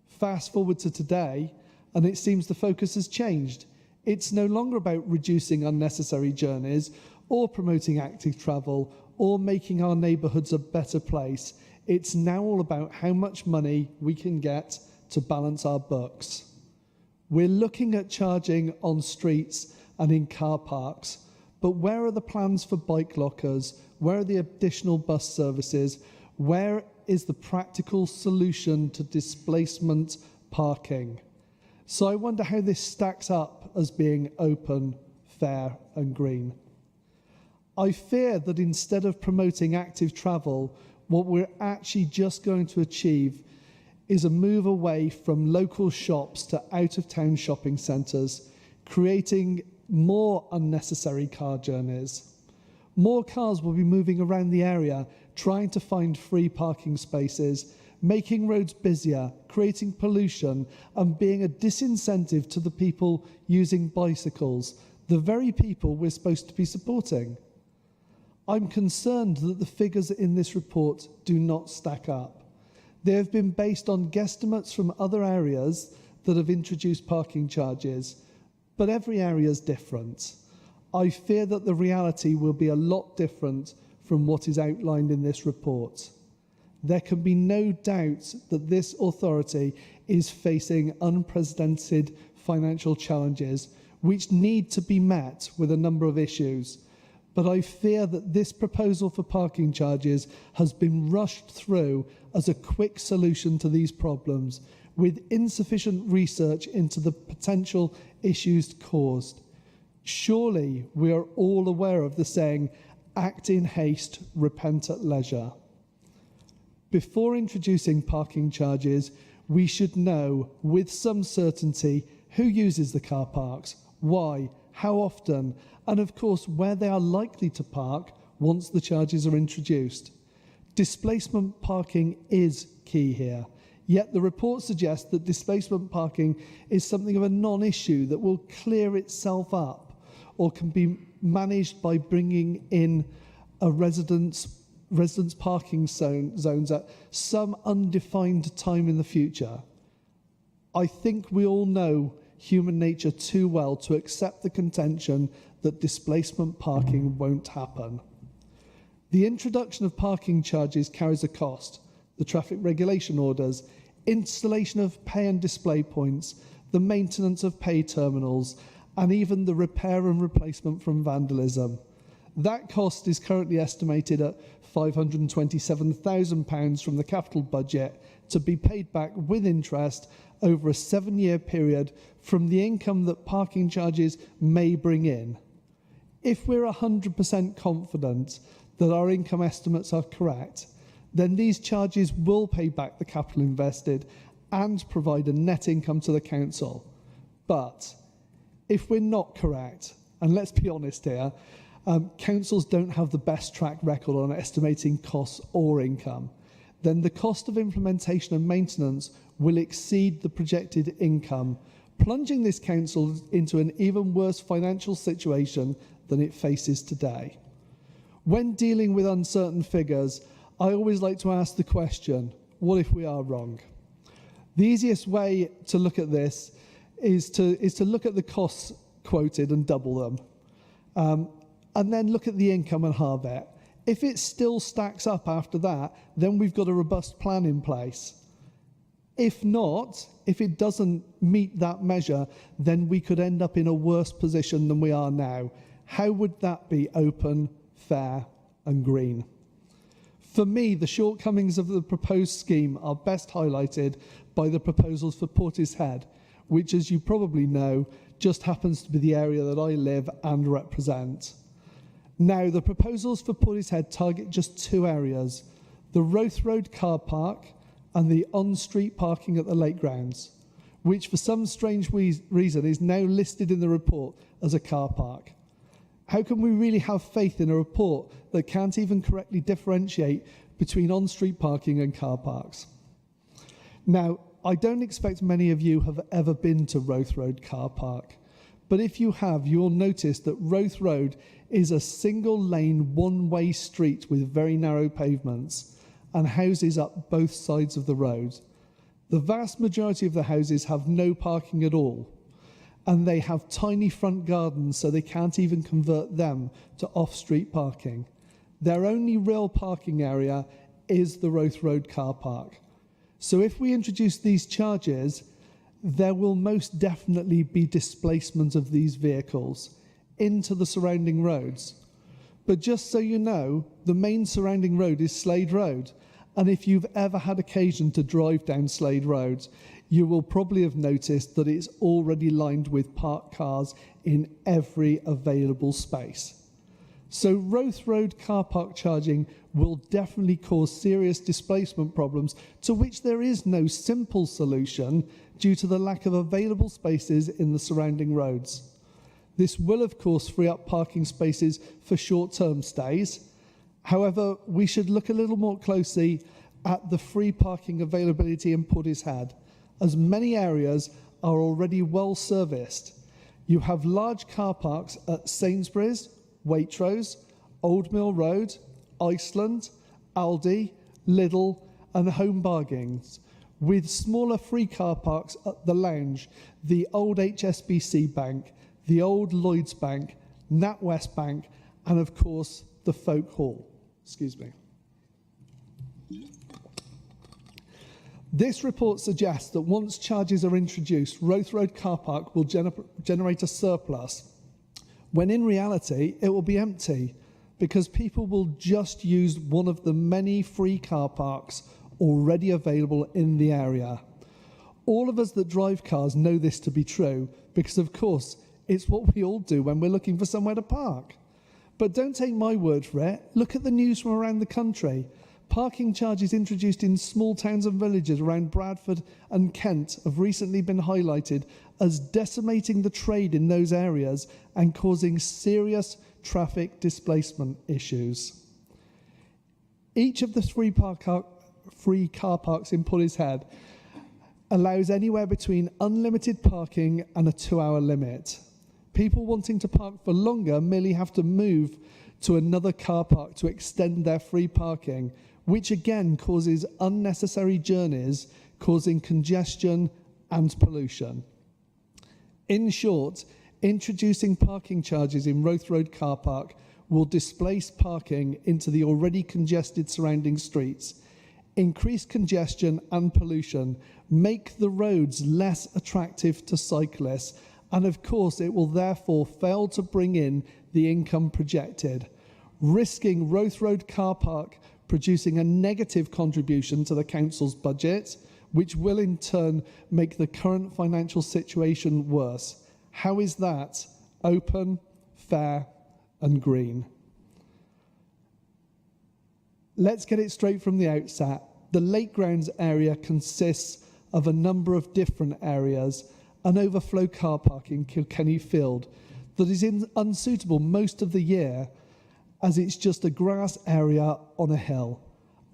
Fast forward to today, and it seems the focus has changed. It's no longer about reducing unnecessary journeys or promoting active travel or making our neighbourhoods a better place. It's now all about how much money we can get to balance our books. We're looking at charging on streets and in car parks, but where are the plans for bike lockers? Where are the additional bus services? Where is the practical solution to displacement parking? So I wonder how this stacks up as being open, fair and green. I fear that instead of promoting active travel, what we're actually just going to achieve is a move away from local shops to out-of-town shopping centres, creating more unnecessary car journeys. More cars will be moving around the area, trying to find free parking spaces, making roads busier, creating pollution, and being a disincentive to the people using bicycles, the very people we're supposed to be supporting. I'm concerned that the figures in this report do not stack up. They have been based on guesstimates from other areas that have introduced parking charges, but every area is different. I fear that the reality will be a lot different from what is outlined in this report. There can be no doubt that this authority is facing unprecedented financial challenges which need to be met with a number of issues. But I fear that this proposal for parking charges has been rushed through as a quick solution to these problems, with insufficient research into the potential issues caused. Surely we are all aware of the saying, act in haste, repent at leisure. Before introducing parking charges, we should know with some certainty who uses the car parks, why, how often, and of course where they are likely to park once the charges are introduced. Displacement parking is key here, yet the report suggests that displacement parking is something of a non-issue that will clear itself up or can be managed by bringing in a residence parking zones at some undefined time in the future. I think we all know human nature too well to accept the contention that displacement parking won't happen. The introduction of parking charges carries a cost. The traffic regulation orders, installation of pay and display points, the maintenance of pay terminals, and even the repair and replacement from vandalism. That cost is currently estimated at £527,000 from the capital budget to be paid back with interest over a 7-year period from the income that parking charges may bring in. If we're 100% confident that our income estimates are correct, then these charges will pay back the capital invested and provide a net income to the council. But if we're not correct, and let's be honest here, councils don't have the best track record on estimating costs or income, then the cost of implementation and maintenance will exceed the projected income, plunging this council into an even worse financial situation than it faces today. When dealing with uncertain figures, I always like to ask the question, what if we are wrong? The easiest way to look at this is to look at the costs quoted and double them. And then look at the income and halve it. If it still stacks up after that, then we've got a robust plan in place. If not, if it doesn't meet that measure, then we could end up in a worse position than we are now. How would that be open, fair, and green? For me, the shortcomings of the proposed scheme are best highlighted by the proposals for Portishead, which, as you probably know, just happens to be the area that I live and represent. Now, the proposals for Portishead target just 2 areas, the Roath Road car park and the on-street parking at the lake grounds, which for some strange reason is now listed in the report as a car park. How can we really have faith in a report that can't even correctly differentiate between on-street parking and car parks? Now, I don't expect many of you have ever been to Roath Road car park, but if you have, you'll notice that Roath Road is a single-lane, one-way street with very narrow pavements and houses up both sides of the road. The vast majority of the houses have no parking at all, and they have tiny front gardens, so they can't even convert them to off-street parking. Their only real parking area is the Roath Road car park. So if we introduce these charges, there will most definitely be displacement of these vehicles into the surrounding roads. But just so you know, the main surrounding road is Slade Road. And if you've ever had occasion to drive down Slade Road, you will probably have noticed that it's already lined with parked cars in every available space. So Roath Road car park charging will definitely cause serious displacement problems to which there is no simple solution due to the lack of available spaces in the surrounding roads. This will, of course, free up parking spaces for short-term stays. However, we should look a little more closely at the free parking availability in Portishead, as many areas are already well serviced. You have large car parks at Sainsbury's, Waitrose, Old Mill Road, Iceland, Aldi, Lidl and Home Bargains, with smaller free car parks at the Lounge, the old HSBC Bank, the old Lloyds Bank, NatWest Bank, and of course the Folk Hall. Excuse me. This report suggests that once charges are introduced, Roath Road car park will generate a surplus, when in reality it will be empty, because people will just use one of the many free car parks already available in the area. All of us that drive cars know this to be true, because of course it's what we all do when we're looking for somewhere to park. But don't take my word for it. Look at the news from around the country. Parking charges introduced in small towns and villages around Bradford and Kent have recently been highlighted as decimating the trade in those areas and causing serious traffic displacement issues. Each of the free car parks in Portishead allows anywhere between unlimited parking and a 2-hour limit. People wanting to park for longer merely have to move to another car park to extend their free parking, which again causes unnecessary journeys, causing congestion and pollution. In short, introducing parking charges in Roath Road car park will displace parking into the already congested surrounding streets, increase congestion and pollution, make the roads less attractive to cyclists, and of course it will therefore fail to bring in the income projected, risking Roath Road car park producing a negative contribution to the council's budget, which will in turn make the current financial situation worse. How is that open, fair and green? Let's get it straight from the outset. The Lake Grounds area consists of a number of different areas. An overflow car park in Kilkenny Field that is unsuitable most of the year as it's just a grass area on a hill.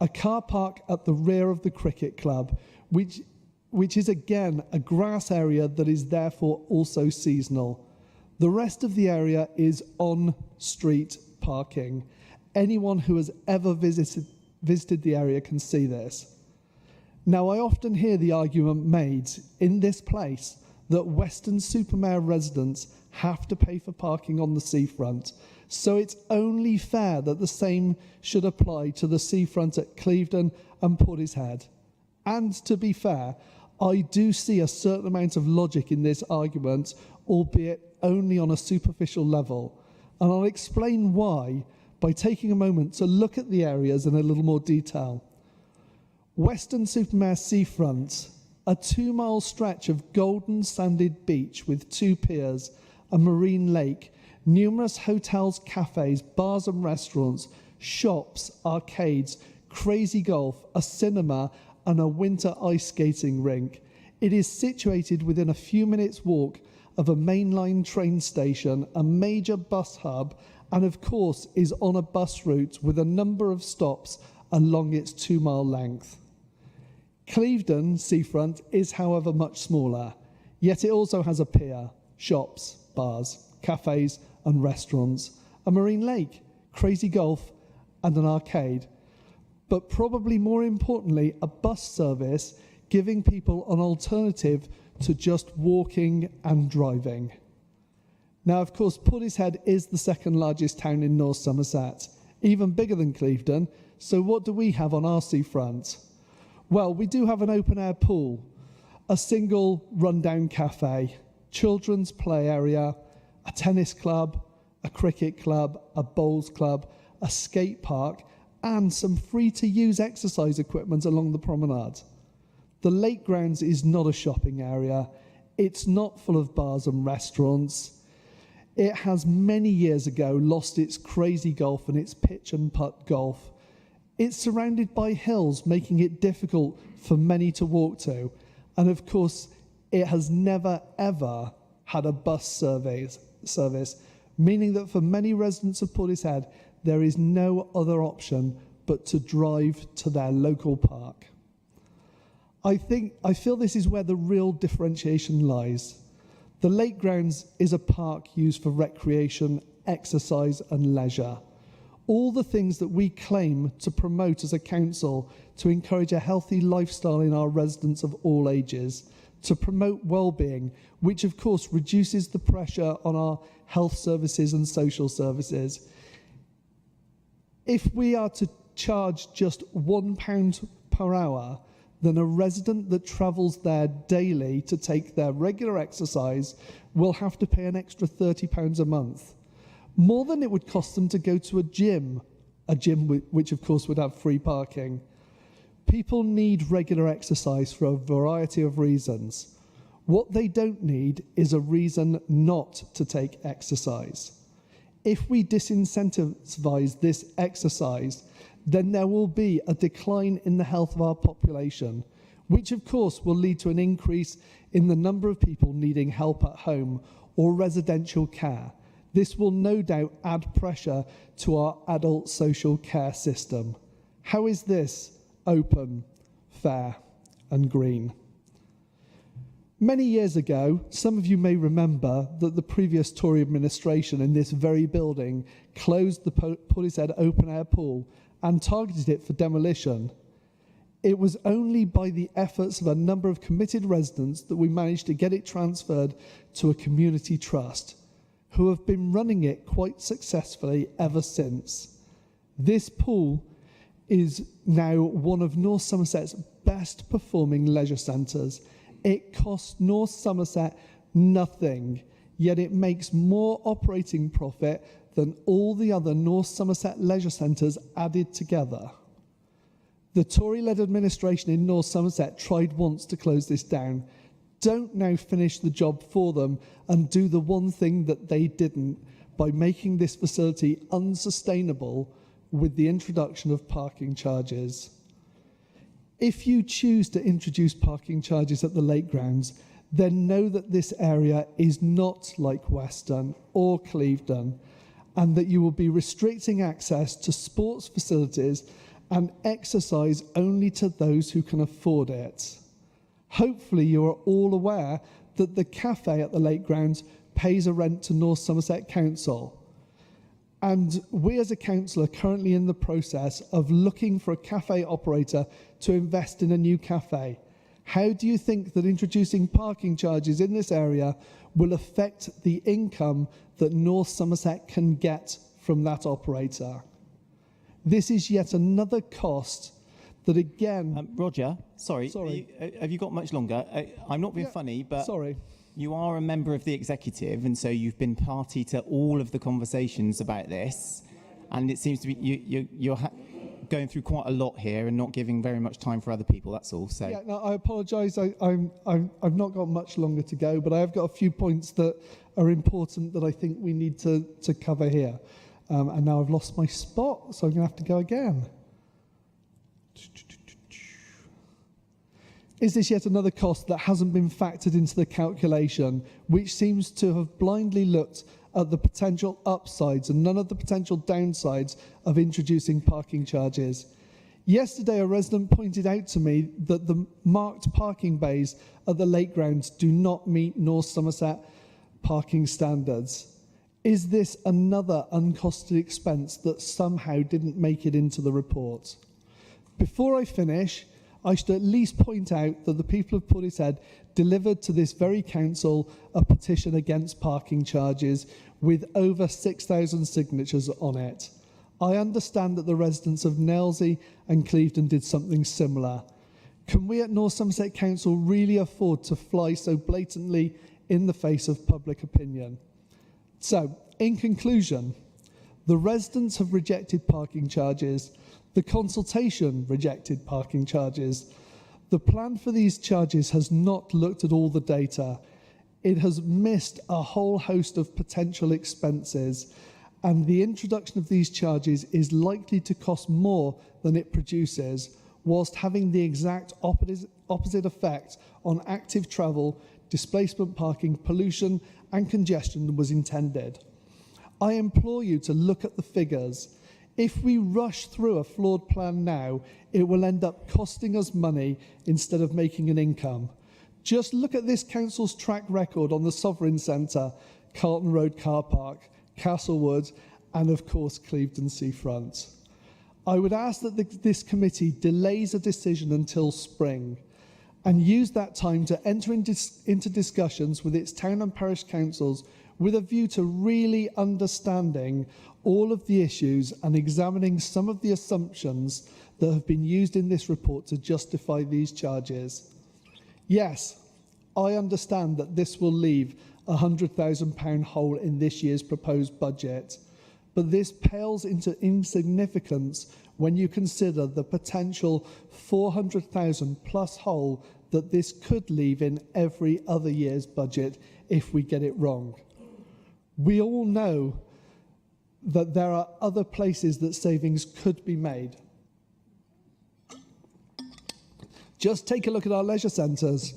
A car park at the rear of the cricket club, which is again a grass area that is therefore also seasonal. The rest of the area is on-street parking. Anyone who has ever visited the area can see this. Now, I often hear the argument made in this place that Weston-super-Mare residents have to pay for parking on the seafront, so it's only fair that the same should apply to the seafront at Clevedon and Portishead. And to be fair, I do see a certain amount of logic in this argument, albeit only on a superficial level. And I'll explain why by taking a moment to look at the areas in a little more detail. Weston-super-Mare seafront, a 2-mile stretch of golden sanded beach with 2 piers, a marine lake, numerous hotels, cafes, bars and restaurants, shops, arcades, crazy golf, a cinema and a winter ice skating rink. It is situated within a few minutes' walk of a mainline train station, a major bus hub, and of course is on a bus route with a number of stops along its 2-mile length. Clevedon seafront is, however, much smaller, yet it also has a pier, shops, bars, cafes and restaurants, a marine lake, crazy golf and an arcade. But probably more importantly, a bus service giving people an alternative to just walking and driving. Now, of course, Portishead is the second largest town in North Somerset, even bigger than Clevedon. So what do we have on our seafront? Well, we do have an open-air pool, a single rundown cafe, children's play area, a tennis club, a cricket club, a bowls club, a skate park, and some free-to-use exercise equipment along the promenade. The Lake Grounds is not a shopping area. It's not full of bars and restaurants. It has many years ago lost its crazy golf and its pitch and putt golf. It's surrounded by hills, making it difficult for many to walk to. And of course, it has never, ever had a bus service, meaning that for many residents of Portishead, there is no other option but to drive to their local park. I feel this is where the real differentiation lies. The Lake Grounds is a park used for recreation, exercise and leisure. All the things that we claim to promote as a council to encourage a healthy lifestyle in our residents of all ages, to promote well-being, which of course reduces the pressure on our health services and social services. If we are to charge just £1 per hour, then a resident that travels there daily to take their regular exercise will have to pay an extra £30 a month. More than it would cost them to go to a gym which of course would have free parking. People need regular exercise for a variety of reasons. What they don't need is a reason not to take exercise. If we disincentivize this exercise, then there will be a decline in the health of our population, which of course will lead to an increase in the number of people needing help at home or residential care. This will no doubt add pressure to our adult social care system. How is this open, fair and green? Many years ago, some of you may remember that the previous Tory administration in this very building closed the Portishead open-air pool and targeted it for demolition. It was only by the efforts of a number of committed residents that we managed to get it transferred to a community trust, who have been running it quite successfully ever since. This pool is now one of North Somerset's best performing leisure centres. It costs North Somerset nothing, yet it makes more operating profit than all the other North Somerset leisure centres added together. The Tory-led administration in North Somerset tried once to close this down. Don't now finish the job for them and do the one thing that they didn't by making this facility unsustainable with the introduction of parking charges. If you choose to introduce parking charges at the lake grounds, then know that this area is not like Weston or Clevedon, and that you will be restricting access to sports facilities and exercise only to those who can afford it. Hopefully you are all aware that the cafe at the lake grounds pays a rent to North Somerset Council. And we as a council are currently in the process of looking for a cafe operator to invest in a new cafe. How do you think that introducing parking charges in this area will affect the income that North Somerset can get from that operator? This is yet another cost that again... Roger, sorry. Have you got much longer? I'm not being funny, but... Sorry. You are a member of the executive, and so you've been party to all of the conversations about this, and it seems to be you're going through quite a lot here and not giving very much time for other people. That's all. So yeah, no, I apologise. I've not got much longer to go, but I have got a few points that are important that I think we need to cover here. And now I've lost my spot, so I'm going to have to go again. Is this yet another cost that hasn't been factored into the calculation, which seems to have blindly looked at the potential upsides and none of the potential downsides of introducing parking charges? Yesterday, a resident pointed out to me that the marked parking bays at the lake grounds do not meet North Somerset parking standards. Is this another uncosted expense that somehow didn't make it into the report? Before I finish, I should at least point out that the people of Portishead delivered to this very council a petition against parking charges with over 6,000 signatures on it. I understand that the residents of Nailsea and Clevedon did something similar. Can we at North Somerset Council really afford to fly so blatantly in the face of public opinion? So, in conclusion, the residents have rejected parking charges. The consultation rejected parking charges. The plan for these charges has not looked at all the data. It has missed a whole host of potential expenses, and the introduction of these charges is likely to cost more than it produces, whilst having the exact opposite effect on active travel, displacement parking, pollution and congestion than was intended. I implore you to look at the figures. If we rush through a flawed plan now, it will end up costing us money instead of making an income. Just look at this council's track record on the Sovereign Centre, Carlton Road Car Park, Castlewood, and of course Clevedon Seafront. I would ask that this committee delays a decision until spring and use that time to enter into discussions with its town and parish councils with a view to really understanding all of the issues and examining some of the assumptions that have been used in this report to justify these charges. Yes, I understand that this will leave a £100,000 hole in this year's proposed budget, but this pales into insignificance when you consider the potential £400,000 plus hole that this could leave in every other year's budget if we get it wrong. We all know that there are other places that savings could be made. Just take a look at our leisure centres.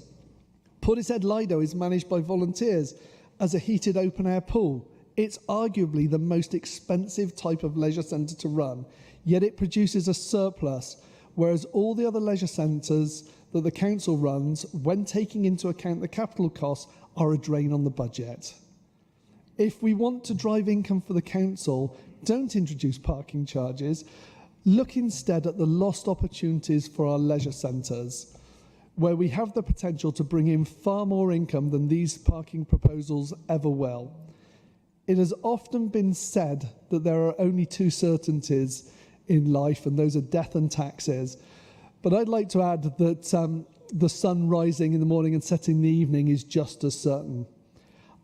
Portishead Lido is managed by volunteers as a heated open-air pool. It's arguably the most expensive type of leisure centre to run, yet it produces a surplus, whereas all the other leisure centres that the council runs, when taking into account the capital costs, are a drain on the budget. If we want to drive income for the council, don't introduce parking charges. Look instead at the lost opportunities for our leisure centres, where we have the potential to bring in far more income than these parking proposals ever will. It has often been said that there are only two certainties in life, and those are death and taxes. But I'd like to add that the sun rising in the morning and setting in the evening is just as certain.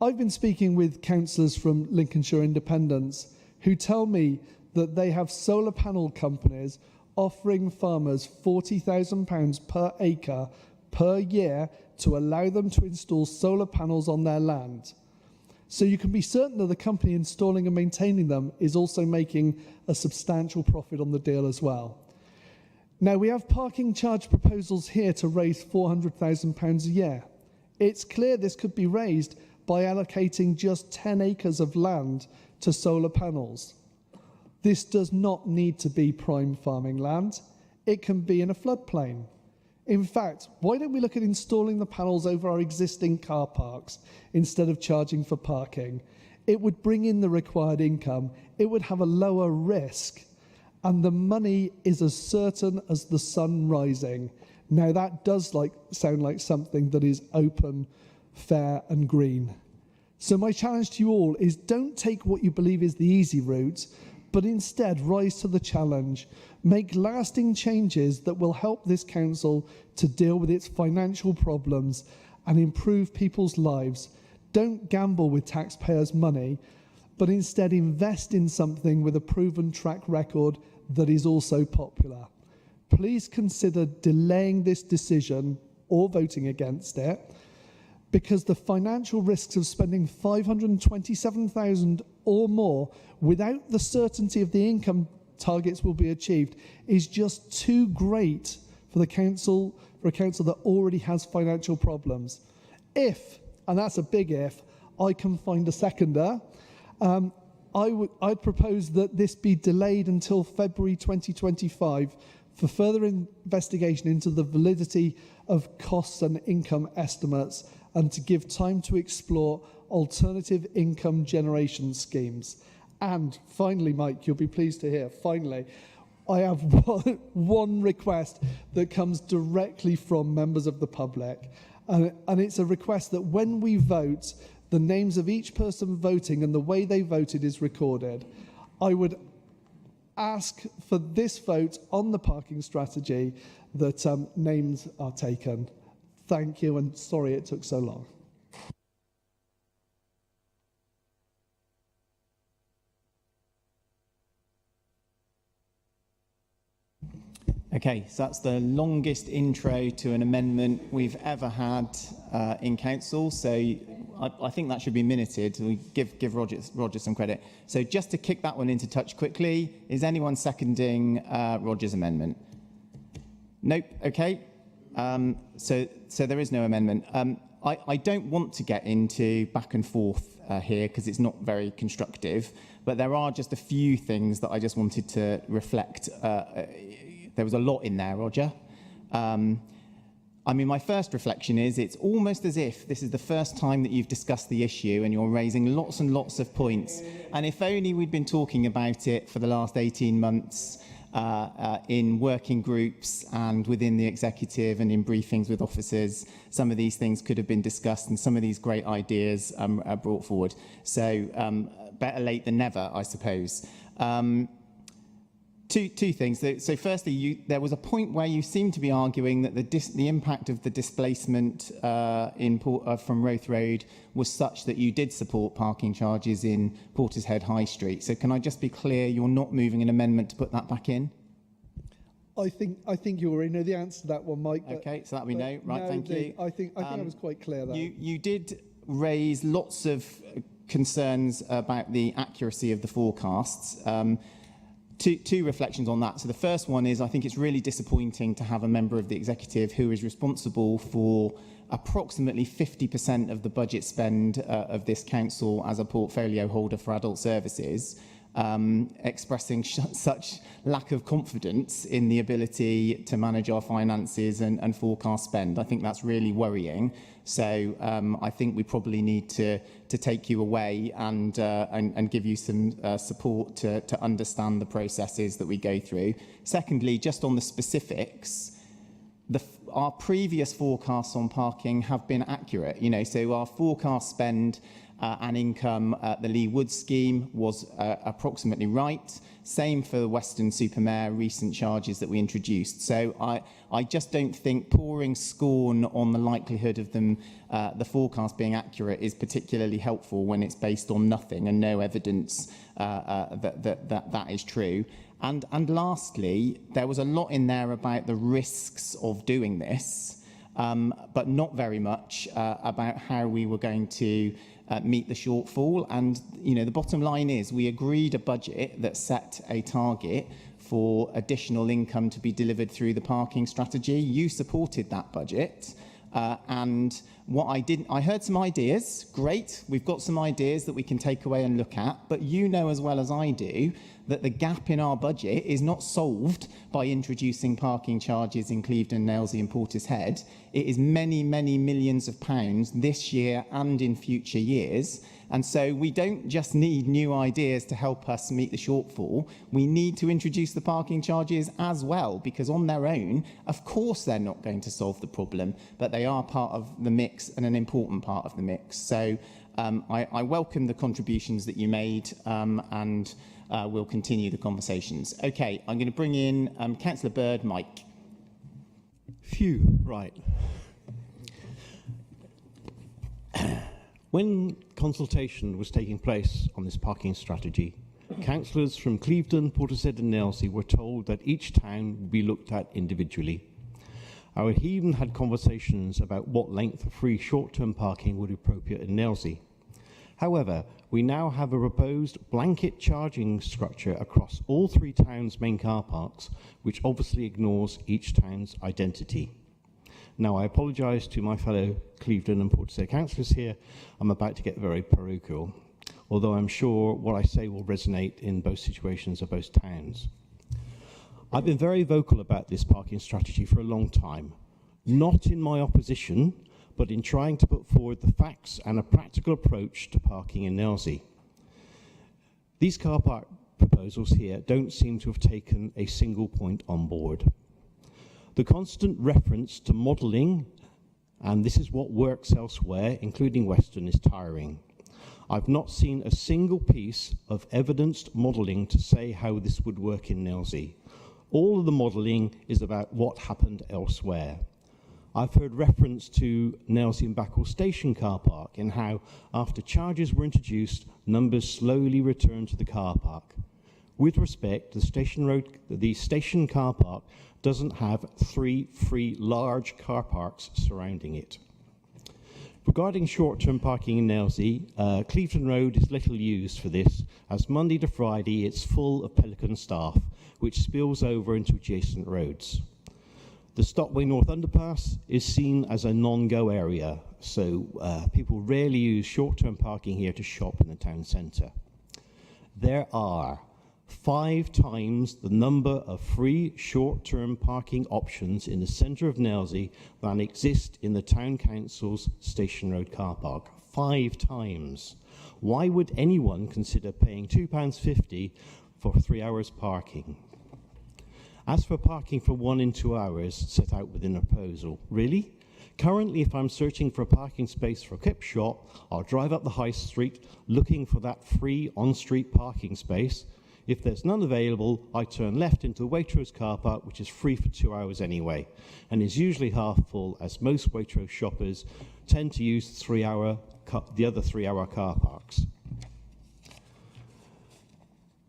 I've been speaking with councillors from Lincolnshire Independents who tell me that they have solar panel companies offering farmers £40,000 per acre per year to allow them to install solar panels on their land. So you can be certain that the company installing and maintaining them is also making a substantial profit on the deal as well. Now, we have parking charge proposals here to raise £400,000 a year. It's clear this could be raised by allocating just 10 acres of land to solar panels. This does not need to be prime farming land. It can be in a floodplain. In fact, why don't we look at installing the panels over our existing car parks instead of charging for parking? It would bring in the required income, it would have a lower risk, and the money is as certain as the sun rising. Now that does sound like something that is open, fair and green. So my challenge to you all is don't take what you believe is the easy route, but instead rise to the challenge. Make lasting changes that will help this council to deal with its financial problems and improve people's lives. Don't gamble with taxpayers' money, but instead invest in something with a proven track record that is also popular. Please consider delaying this decision or voting against it, because the financial risks of spending $527,000 or more without the certainty of the income targets will be achieved is just too great for a council that already has financial problems. If, and that's a big if, I can find a seconder, I'd propose that this be delayed until February 2025 for further investigation into the validity of costs and income estimates, and to give time to explore alternative income generation schemes. And finally, Mike, you'll be pleased to hear, finally, I have one request that comes directly from members of the public. And it's a request that when we vote, the names of each person voting and the way they voted is recorded. I would ask for this vote on the parking strategy that names are taken. Thank you, and sorry it took so long. Okay, so that's the longest intro to an amendment we've ever had in council. So I think that should be minuted. We give Roger some credit. So just to kick that one into touch quickly, is anyone seconding Roger's amendment? Nope. Okay. So there is no amendment. I don't want to get into back and forth here because it's not very constructive, but there are just a few things that I just wanted to reflect. There was a lot in there, Roger. I mean, my first reflection is it's almost as if this is the first time that you've discussed the issue and you're raising lots and lots of points. And if only we'd been talking about it for the last 18 months in working groups and within the executive and in briefings with officers, some of these things could have been discussed and some of these great ideas are brought forward. So better late than never, I suppose. Two things. So firstly, there was a point where you seemed to be arguing that the impact of the displacement from Roath Road was such that you did support parking charges in Portishead High Street. So can I just be clear, you're not moving an amendment to put that back in? I think you already know the answer to that one, Mike. Okay, so that we know. Right, no, thank you. I think I was quite clear there. You did raise lots of concerns about the accuracy of the forecasts. Two reflections on that. So the first one is I think it's really disappointing to have a member of the executive who is responsible for approximately 50% of the budget spend of this council as a portfolio holder for adult services, expressing such lack of confidence in the ability to manage our finances and forecast spend. I think that's really worrying. So I think we probably need to take you away and give you some support to understand the processes that we go through. Secondly, just on the specifics, our previous forecasts on parking have been accurate. So our forecast spend and income at the Lee Wood scheme was approximately right. Same for the Weston-super-Mare recent charges that we introduced. So I just don't think pouring scorn on the likelihood of them, the forecast being accurate, is particularly helpful when it's based on nothing and no evidence that is true. And lastly, there was a lot in there about the risks of doing this, but not very much about how we were going to meet the shortfall. And, the bottom line is we agreed a budget that set a target for additional income to be delivered through the parking strategy. You supported that budget. And what I heard some ideas. Great, we've got some ideas that we can take away and look at. But you know as well as I do that the gap in our budget is not solved by introducing parking charges in Clevedon, Nailsea and Portishead. It is many, many millions of pounds this year and in future years. And so we don't just need new ideas to help us meet the shortfall. We need to introduce the parking charges as well, because on their own, of course, they're not going to solve the problem, but they are part of the mix and an important part of the mix. So I welcome the contributions that you made and we'll continue the conversations. Okay, I'm going to bring in Councillor Bird, Mike. Phew, right. When consultation was taking place on this parking strategy, councillors from Clevedon, Portishead and Nailsea were told that each town would be looked at individually. I even had conversations about what length of free short-term parking would be appropriate in Nailsea. However, we now have a proposed blanket charging structure across all three towns' main car parks, which obviously ignores each town's identity. Now, I apologise to my fellow Clevedon and Portishead councillors here. I'm about to get very parochial, although I'm sure what I say will resonate in both situations of both towns. I've been very vocal about this parking strategy for a long time, not in my opposition, but in trying to put forward the facts and a practical approach to parking in Nailsea. These car park proposals here don't seem to have taken a single point on board. The constant reference to modelling, and this is what works elsewhere, including Western, is tiring. I've not seen a single piece of evidenced modelling to say how this would work in Nailsea. All of the modelling is about what happened elsewhere. I've heard reference to Nailsea and Backwell Station car park and how, after charges were introduced, numbers slowly returned to the car park. With respect, the station car park doesn't have 3 free large car parks surrounding it. Regarding short-term parking in Nailsea, Clevedon Road is little used for this, as Monday to Friday it's full of Pelican staff, which spills over into adjacent roads. The Stockway North Underpass is seen as a non-go area, so people rarely use short-term parking here to shop in the town centre. There are 5 times the number of free short-term parking options in the centre of Nailsea than exist in the Town Council's Station Road car park. 5 times. Why would anyone consider paying £2.50 for 3 hours parking? As for parking for 1 and 2 hours set out within a proposal, really? Currently, if I'm searching for a parking space for a clip shop, I'll drive up the high street looking for that free on-street parking space. If there's none available, I turn left into the Waitrose car park, which is free for 2 hours anyway, and is usually half full, as most Waitrose shoppers tend to use the other 3-hour car parks.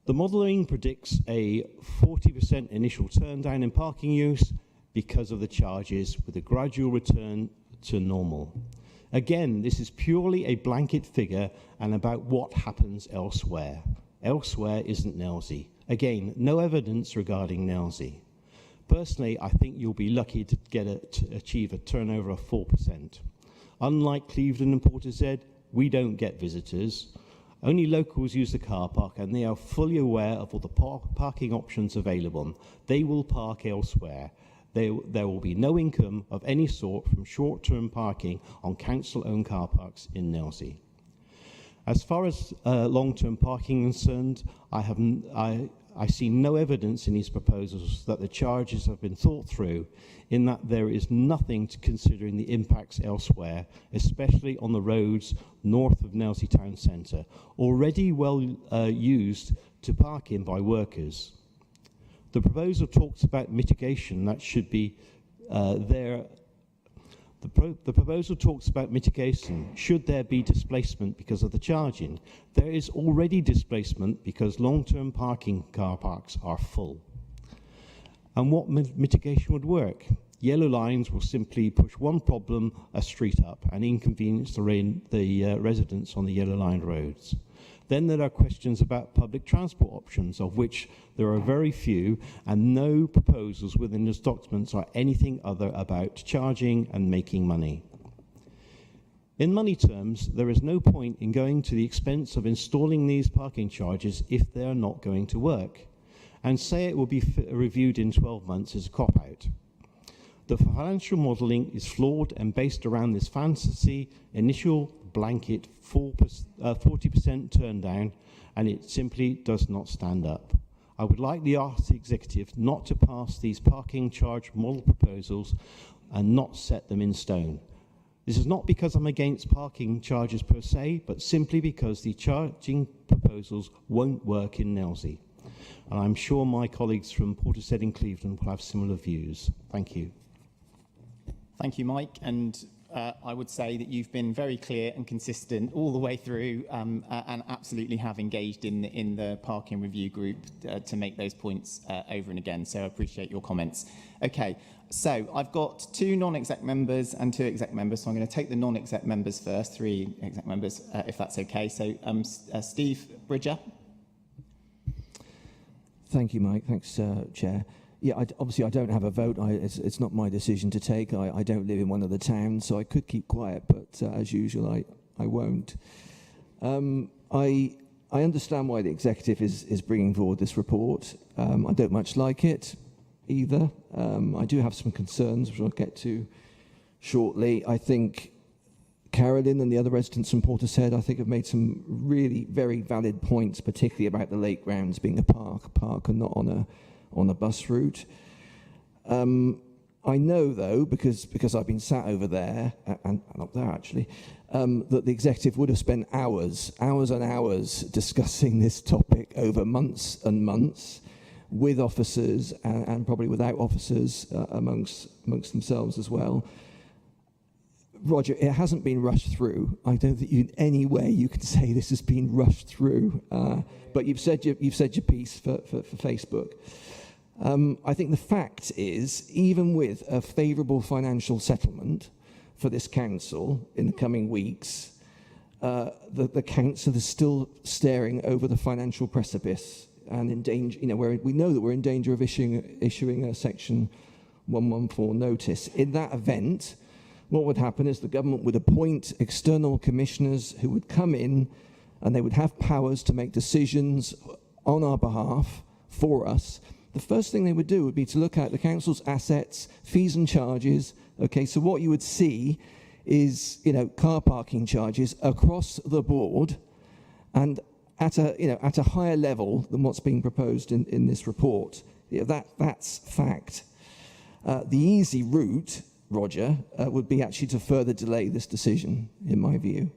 The modelling predicts a 40% initial turn down in parking use because of the charges, with a gradual return to normal. Again, this is purely a blanket figure and about what happens elsewhere. Elsewhere isn't Nailsea, Again, no evidence regarding Nailsea. Personally, I think you'll be lucky to achieve a turnover of 4%. Unlike Clevedon and Portishead, we don't get visitors. Only locals use the car park and they are fully aware of all the parking options available. They will park elsewhere. There will be no income of any sort from short-term parking on council-owned car parks in Nailsea. As far as long-term parking is concerned, I see no evidence in these proposals that the charges have been thought through, in that there is nothing to considering the impacts elsewhere, especially on the roads north of Nailsea Town Centre, already well used to park in by workers. The proposal talks about mitigation that should be there. The proposal talks about mitigation should there be displacement because of the charging. There is already displacement because long-term parking car parks are full. And what mitigation would work? Yellow lines will simply push one problem a street up and inconvenience the residents on the yellow line roads. Then there are questions about public transport options, of which there are very few, and no proposals within those documents are anything other about charging and making money. In money terms, there is no point in going to the expense of installing these parking charges if they are not going to work. And say it will be reviewed in 12 months is a cop-out. The financial modelling is flawed and based around this fantasy initial blanket 40% turn down, and it simply does not stand up. I would like the Arts Executive not to pass these parking charge model proposals and not set them in stone. This is not because I'm against parking charges per se, but simply because the charging proposals won't work in Nailsea. And I'm sure my colleagues from Portishead and Clevedon will have similar views. Thank you. Thank you, Mike. And I would say that you've been very clear and consistent all the way through and absolutely have engaged in the parking review group to make those points over and again. So I appreciate your comments. Okay, so I've got 2 non-exec members and 2 exec members. So I'm going to take the non-exec members first, 3 exec members, if that's okay. So Steve Bridger. Thank you, Mike. Thanks, Chair. Yeah, obviously I don't have a vote. It's not my decision to take. I don't live in one of the towns, so I could keep quiet, but as usual, I won't. I understand why the executive is bringing forward this report. I don't much like it either. I do have some concerns, which I'll get to shortly. I think Carolyn and the other residents from Portishead, I think, have made some really very valid points, particularly about the lake grounds being a park and not on a bus route. I know, though, because I've been sat over there, and up there actually, that the executive would have spent hours and hours discussing this topic over months and months with officers and probably without officers amongst themselves as well. Roger, it hasn't been rushed through. I don't think in any way you can say this has been rushed through. But you've said your piece for Facebook. I think the fact is, even with a favourable financial settlement for this council in the coming weeks, the council is still staring over the financial precipice and in danger. Where we know that we're in danger of issuing a Section 114 notice. In that event, what would happen is the government would appoint external commissioners who would come in and they would have powers to make decisions on our behalf for us. The first thing they would do would be to look at the council's assets, fees and charges. Okay, so what you would see is, car parking charges across the board and at a higher level than what's being proposed in this report. That's fact. The easy route, Roger, would be actually to further delay this decision, in my view.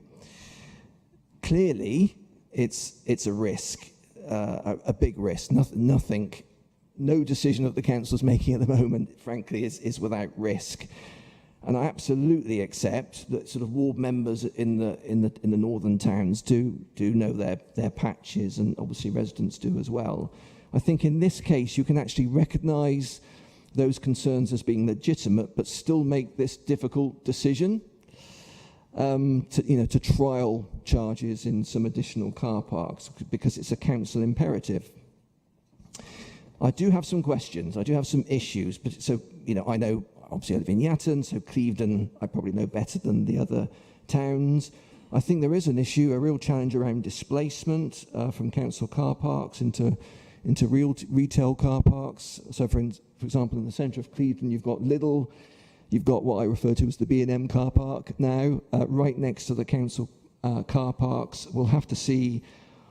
Clearly, it's a risk, a big risk. No decision that the council's making at the moment, frankly, is without risk. And I absolutely accept that sort of ward members in the northern towns do know their patches, and obviously residents do as well. I think in this case you can actually recognise those concerns as being legitimate, but still make this difficult decision to trial charges in some additional car parks because it's a council imperative. I do have some questions. I do have some issues. But so, I know, obviously I live in Yatton, so Clevedon I probably know better than the other towns. I think there is an issue, a real challenge around displacement from council car parks into real retail car parks. So, for example, in the centre of Clevedon, you've got Lidl, you've got what I refer to as the B&M car park now, right next to the council car parks. We'll have to see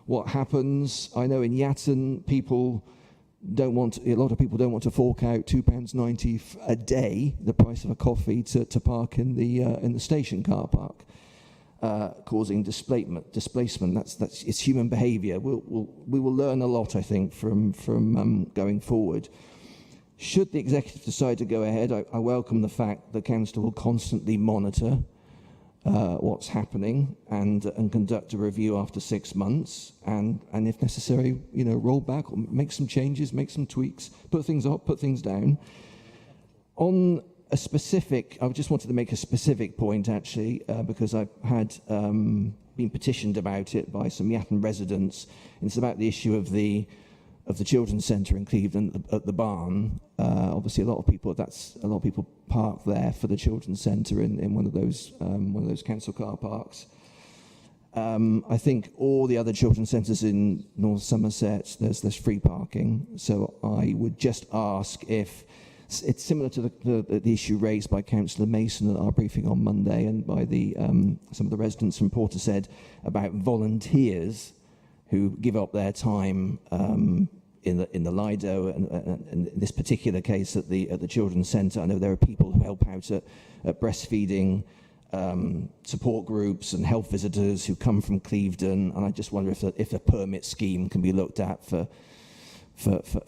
what happens. I know in Yatton, a lot of people don't want to fork out £2.90 a day, the price of a coffee, to park in the station car park, causing displacement. It's human behaviour. We will learn a lot, I think, from going forward. Should the executive decide to go ahead, I welcome the fact the council will constantly monitor what's happening and conduct a review after 6 months, and if necessary, roll back or make some changes, make some tweaks, put things up, put things down. On a specific, I just wanted to make a specific point actually, because I've had been petitioned about it by some Yatton residents. And it's about the issue of the children's centre in Clevedon at the barn. Obviously, a lot of people park there for the children's centre in one of those council car parks. I think all the other children's centres in North Somerset, there's free parking. So I would just ask if it's similar to the issue raised by Councillor Mason at our briefing on Monday and by some of the residents from Portishead about volunteers who give up their time in the Lido, and in this particular case at the children's centre. I know there are people who help out at breastfeeding support groups and health visitors who come from Clevedon, and I just wonder if a permit scheme can be looked at for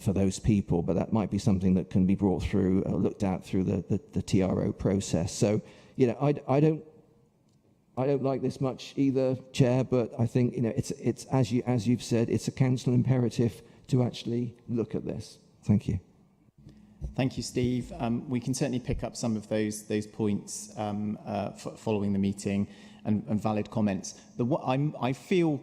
those people. But that might be something that can be brought through, looked at through the TRO process. So, I don't like this much either, Chair, but I think it's as you've said, it's a council imperative to actually look at this. Thank you. Thank you, Steve. We can certainly pick up some of those points following the meeting and valid comments. I feel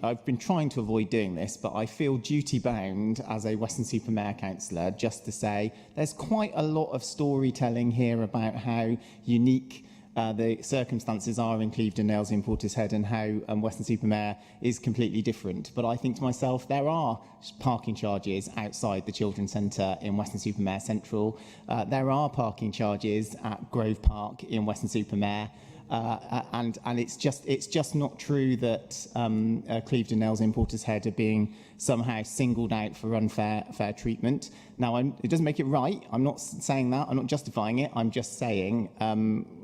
I've been trying to avoid doing this, but I feel duty-bound as a Weston-super-Mare councillor just to say there's quite a lot of storytelling here about how unique the circumstances are in Clevedon, Nailsea and Portishead, and how Weston-super-Mare is completely different. But I think to myself, there are parking charges outside the Children's Centre in Weston-super-Mare Central. There are parking charges at Grove Park in Weston-super-Mare. And it's just not true that Clevedon, Nailsea and Portishead are being somehow singled out for fair treatment. Now, it doesn't make it right. I'm not saying that. I'm not justifying it. I'm just saying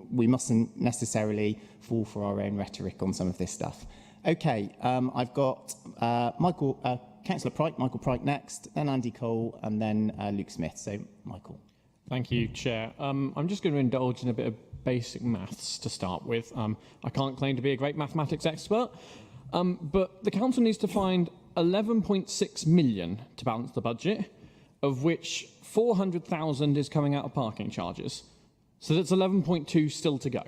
we mustn't necessarily fall for our own rhetoric on some of this stuff. Okay, I've got Councillor Pryke, Michael Pryke next, then Andy Cole, and then Luke Smith. So, Michael. Thank you, Chair. I'm just going to indulge in a bit of basic maths to start with. I can't claim to be a great mathematics expert, but the council needs to find 11.6 million to balance the budget, of which 400,000 is coming out of parking charges. So that's 11.2 still to go,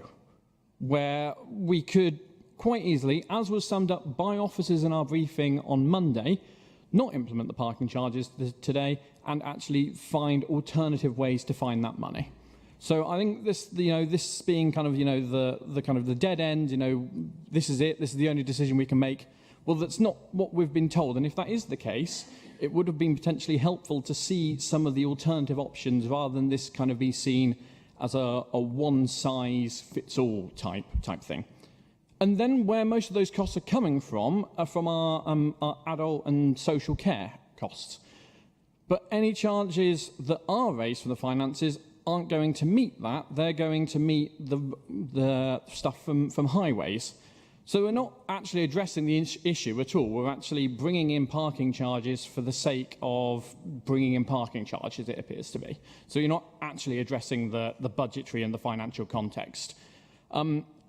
where we could quite easily, as was summed up by officers in our briefing on Monday, not implement the parking charges today and actually find alternative ways to find that money. So I think this being kind of, the dead end, this is it, this is the only decision we can make. Well, that's not what we've been told. And if that is the case, it would have been potentially helpful to see some of the alternative options rather than this kind of be seen as a one-size-fits-all type thing. And then where most of those costs are coming from are from our adult and social care costs. But any charges that are raised from the finances aren't going to meet that. They're going to meet the stuff from highways. So we're not actually addressing the issue at all. We're actually bringing in parking charges for the sake of bringing in parking charges, it appears to be. So you're not actually addressing the budgetary and the financial context.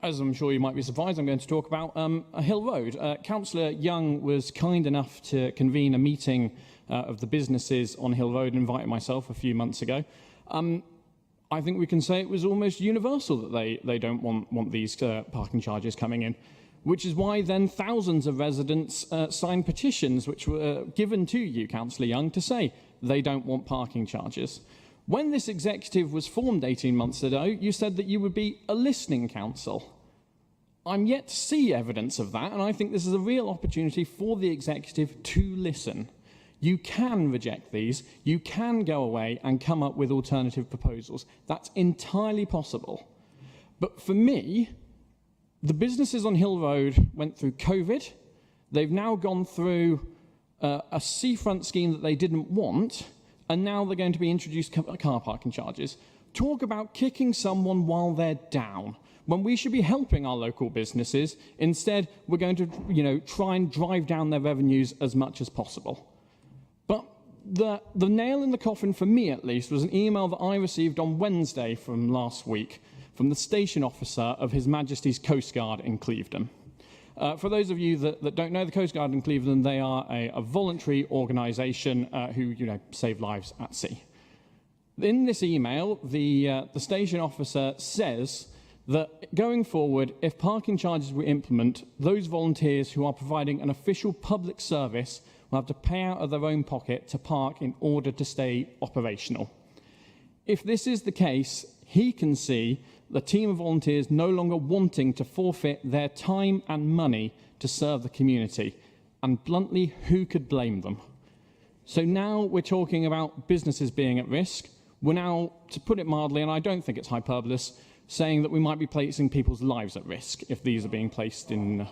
As I'm sure you might be surprised, I'm going to talk about Hill Road. Councillor Young was kind enough to convene a meeting of the businesses on Hill Road and invited myself a few months ago. I think we can say it was almost universal that they don't want these parking charges coming in. which is why then thousands of residents signed petitions which were given to you, Councillor Young, to say they don't want parking charges. When this executive was formed 18 months ago, you said that you would be a listening council. I'm yet to see evidence of that, and I think this is a real opportunity for the executive to listen. You can reject these, you can go away and come up with alternative proposals. That's entirely possible. But for me, the businesses on Hill Road went through COVID. They've now gone through a seafront scheme that they didn't want, and now they're going to be introduced car parking charges. Talk about kicking someone while they're down. When we should be helping our local businesses, instead we're going to try and drive down their revenues as much as possible. But the nail in the coffin, for me at least, was an email that I received on Wednesday from last week from the station officer of His Majesty's Coast Guard in Clevedon. For those of you that don't know the Coast Guard in Clevedon, they are a voluntary organisation who save lives at sea. In this email, the station officer says that going forward, if parking charges were implemented, those volunteers who are providing an official public service will have to pay out of their own pocket to park in order to stay operational. If this is the case, he can see the team of volunteers no longer wanting to forfeit their time and money to serve the community. And bluntly, who could blame them? So now we're talking about businesses being at risk. We're now, to put it mildly, and I don't think it's hyperbole, saying that we might be placing people's lives at risk if these are being placed in.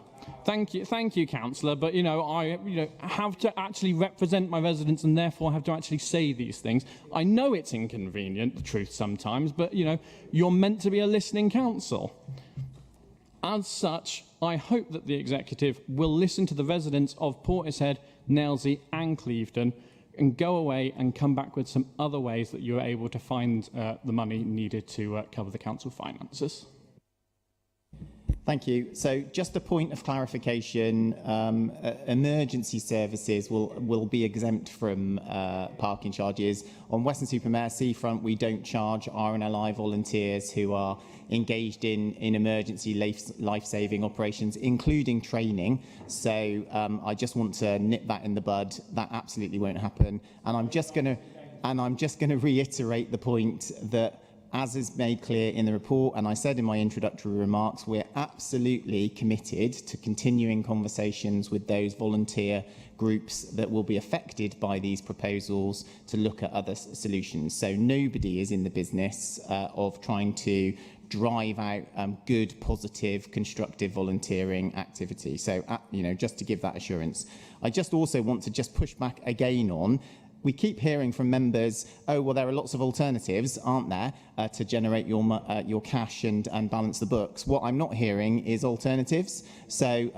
Thank you, Councillor. But I have to actually represent my residents, and therefore have to actually say these things. I know it's inconvenient, the truth sometimes, but you're meant to be a listening council. As such, I hope that the executive will listen to the residents of Portishead, Nailsea, and Clevedon, and go away and come back with some other ways that you're able to find the money needed to cover the council finances. Thank you. So just a point of clarification, emergency services will be exempt from parking charges. On Weston-super-Mare Seafront, we don't charge RNLI volunteers who are engaged in emergency life-saving operations, including training. So I just want to nip that in the bud. That absolutely won't happen. And I'm just going to reiterate the point that, as is made clear in the report, and I said in my introductory remarks, we're absolutely committed to continuing conversations with those volunteer groups that will be affected by these proposals to look at other solutions. So nobody is in the business of trying to drive out good, positive, constructive volunteering activity. So, just to give that assurance. I just also want to just push back again on, we keep hearing from members, oh, well, there are lots of alternatives, aren't there, to generate your cash and balance the books. What I'm not hearing is alternatives. So,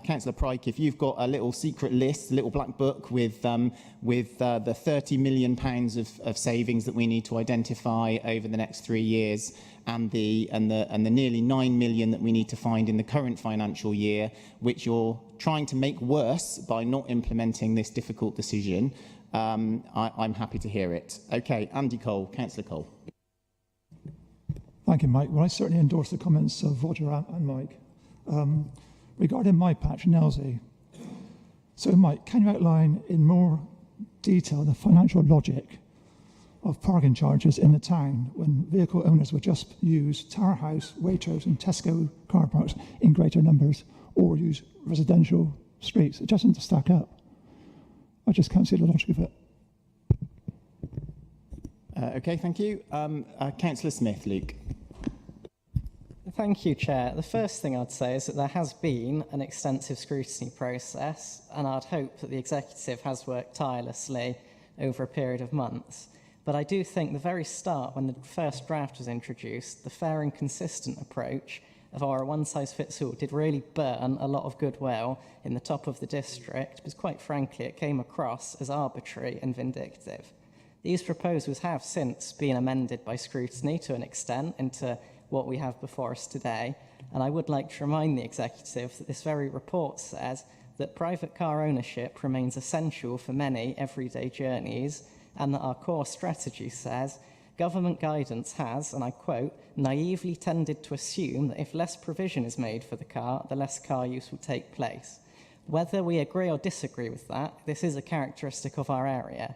Councillor Pryke, if you've got a little secret list, a little black book with the £30 million of savings that we need to identify over the next 3 years, and the nearly 9 million that we need to find in the current financial year, which you're trying to make worse by not implementing this difficult decision, I'm happy to hear it. Okay, Andy Cole, Councillor Cole. Thank you, Mike. Well, I certainly endorse the comments of Roger and Mike. Regarding my patch in Nailsea, so Mike, can you outline in more detail the financial logic of parking charges in the town when vehicle owners would just use Tower House, Waitrose and Tesco car parks in greater numbers, or use residential streets? It just doesn't stack up. I just can't see the logic of it. Okay, thank you. Councillor Smith, Luke. Thank you, Chair. The first thing I'd say is that there has been an extensive scrutiny process, and I'd hope that the executive has worked tirelessly over a period of months. But I do think the very start, when the first draft was introduced, the fair and consistent approach of our one-size-fits-all did really burn a lot of goodwill in the top of the district, because quite frankly it came across as arbitrary and vindictive. These proposals have since been amended by scrutiny to an extent into what we have before us today, and I would like to remind the executive that this very report says that private car ownership remains essential for many everyday journeys, and that our core strategy says government guidance has, and I quote, naively tended to assume that if less provision is made for the car, the less car use will take place. Whether we agree or disagree with that, this is a characteristic of our area.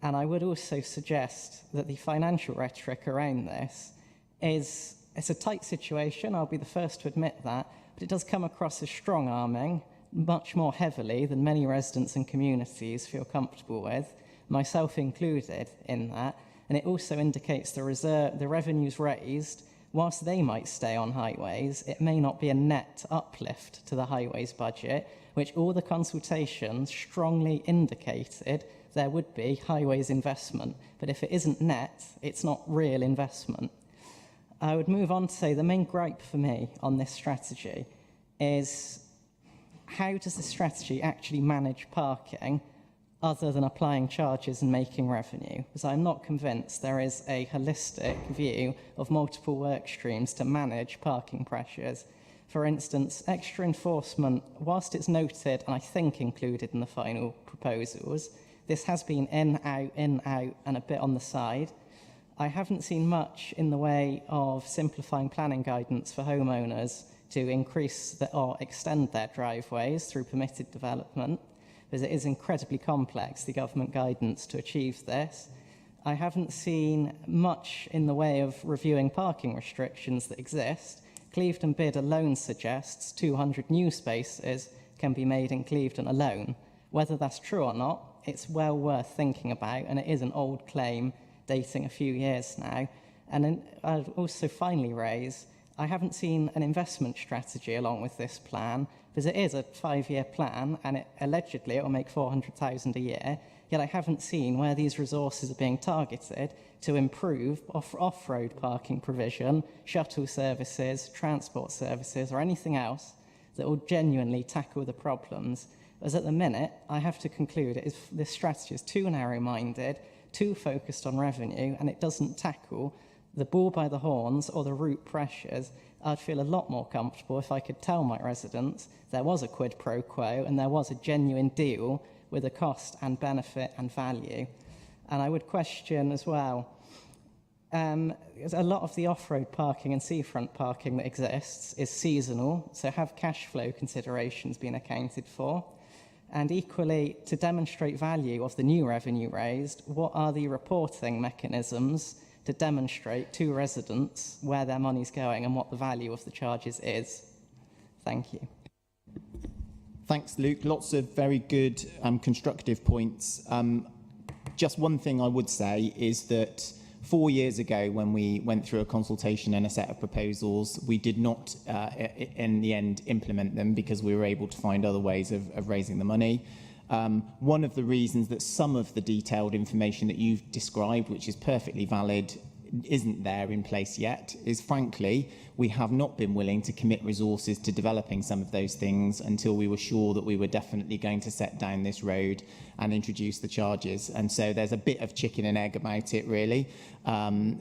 And I would also suggest that the financial rhetoric around this it's a tight situation, I'll be the first to admit that, but it does come across as strong-arming, much more heavily than many residents and communities feel comfortable with, myself included in that, and it also indicates the revenues raised, whilst they might stay on highways, it may not be a net uplift to the highways budget, which all the consultations strongly indicated there would be highways investment. But if it isn't net, it's not real investment. I would move on to say the main gripe for me on this strategy is how does the strategy actually manage parking other than applying charges and making revenue? Because I'm not convinced there is a holistic view of multiple work streams to manage parking pressures. For instance, extra enforcement, whilst it's noted and I think included in the final proposals, this has been in, out, and a bit on the side. I haven't seen much in the way of simplifying planning guidance for homeowners to increase or extend their driveways through permitted development, because it is incredibly complex, the government guidance to achieve this. I haven't seen much in the way of reviewing parking restrictions that exist. Clevedon bid alone suggests 200 new spaces can be made in Clevedon alone. Whether that's true or not, it's well worth thinking about, and it is an old claim dating a few years now. And then I'd also finally raise, I haven't seen an investment strategy along with this plan, because it is a 5-year plan, and allegedly it will make 400,000 a year, yet I haven't seen where these resources are being targeted to improve off-road parking provision, shuttle services, transport services, or anything else that will genuinely tackle the problems. As at the minute, I have to conclude this strategy is too narrow-minded, too focused on revenue, and it doesn't tackle the bull by the horns or the root pressures. I'd feel a lot more comfortable if I could tell my residents there was a quid pro quo and there was a genuine deal with a cost and benefit and value. And I would question as well, a lot of the off-road parking and seafront parking that exists is seasonal, so have cash flow considerations been accounted for? And equally, to demonstrate value of the new revenue raised, what are the reporting mechanisms to demonstrate to residents where their money's going and what the value of the charges is? Thank you. Thanks, Luke. Lots of very good constructive points. Just one thing I would say is that 4 years ago, when we went through a consultation and a set of proposals, we did not, in the end, implement them because we were able to find other ways of raising the money. One of the reasons that some of the detailed information that you've described, which is perfectly valid, isn't there in place yet, is frankly, we have not been willing to commit resources to developing some of those things until we were sure that we were definitely going to set down this road and introduce the charges. And so there's a bit of chicken and egg about it, really.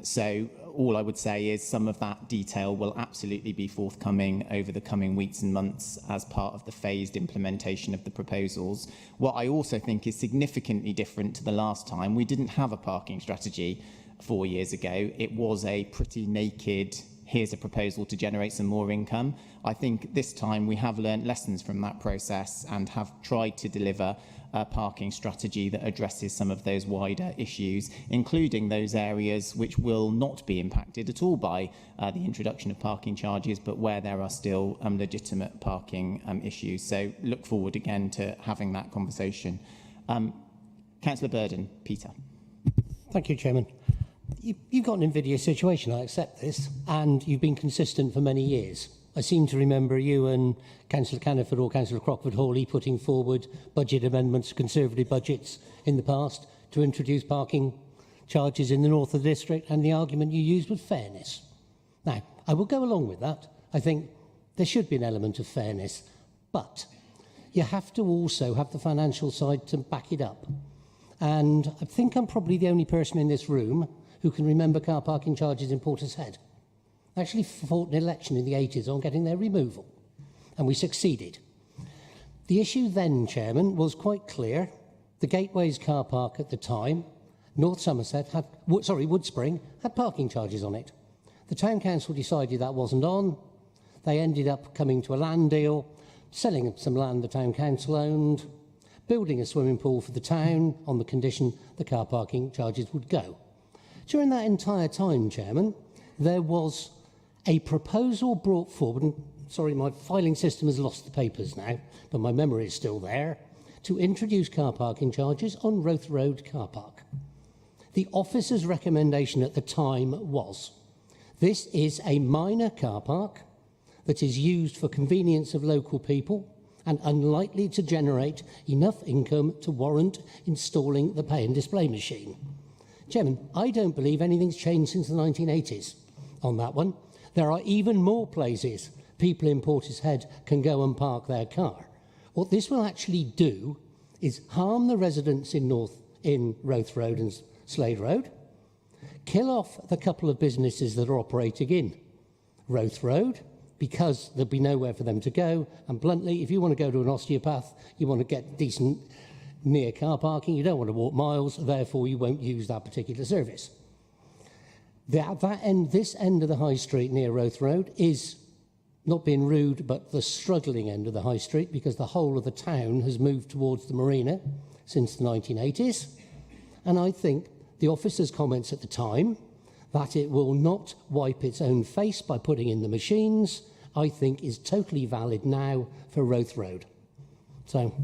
So all I would say is some of that detail will absolutely be forthcoming over the coming weeks and months as part of the phased implementation of the proposals. What I also think is significantly different to the last time, we didn't have a parking strategy 4 years ago. It was a pretty naked, here's a proposal to generate some more income. I think this time we have learnt lessons from that process and have tried to deliver a parking strategy that addresses some of those wider issues, including those areas which will not be impacted at all by the introduction of parking charges, but where there are still legitimate parking issues. So look forward again to having that conversation. Councillor Burden, Peter. Thank you, Chairman. You've got an invidious situation, I accept this, and you've been consistent for many years. I seem to remember you and Councillor Caniford or Councillor Crockford-Hawley putting forward budget amendments, conservative budgets in the past to introduce parking charges in the north of the district, and the argument you used was fairness. Now, I will go along with that. I think there should be an element of fairness, but you have to also have the financial side to back it up. And I think I'm probably the only person in this room who can remember car parking charges in Portishead. I actually fought an election in the 80s on getting their removal, and we succeeded. The issue then, Chairman, was quite clear. The Gateways car park at the time, North Somerset had, Woodspring had parking charges on it. The town council decided that wasn't on. They ended up coming to a land deal, selling some land the town council owned, building a swimming pool for the town on the condition the car parking charges would go. During that entire time, Chairman, there was a proposal brought forward, and sorry, my filing system has lost the papers now, but my memory is still there, to introduce car parking charges on Roth Road car park. The officer's recommendation at the time was, this is a minor car park that is used for convenience of local people and unlikely to generate enough income to warrant installing the pay and display machine. Chairman, I don't believe anything's changed since the 1980s on that one. There are even more places people in Portishead can go and park their car. What this will actually do is harm the residents in Roth Road and Slade Road, kill off the couple of businesses that are operating in Roth Road, because there'll be nowhere for them to go. And bluntly, if you want to go to an osteopath, you want to get decent near car parking, you don't want to walk miles, therefore you won't use that particular service. This end of the high street near Roth Road is, not being rude, but the struggling end of the high street, because the whole of the town has moved towards the marina since the 1980s. And I think the officer's comments at the time, that it will not wipe its own face by putting in the machines, I think is totally valid now for Roth Road. So...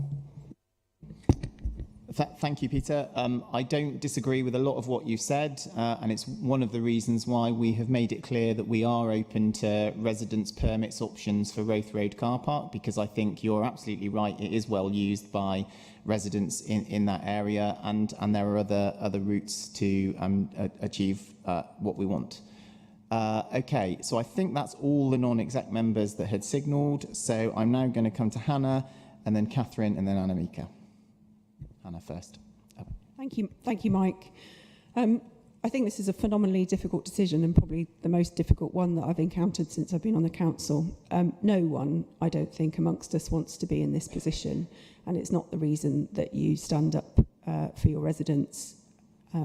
Thank you, Peter. I don't disagree with a lot of what you said, and it's one of the reasons why we have made it clear that we are open to residence permits options for Roth Road car park, because I think you're absolutely right. It is well used by residents in that area, and there are other routes to achieve what we want. Okay, so I think that's all the non-exec members that had signalled. So I'm now going to come to Hannah, and then Catherine, and then Annemieke. Hannah first. Thank you, Mike. I think this is a phenomenally difficult decision, and probably the most difficult one that I've encountered since I've been on the council. No one, I don't think, amongst us wants to be in this position, and it's not the reason that you stand up for your residents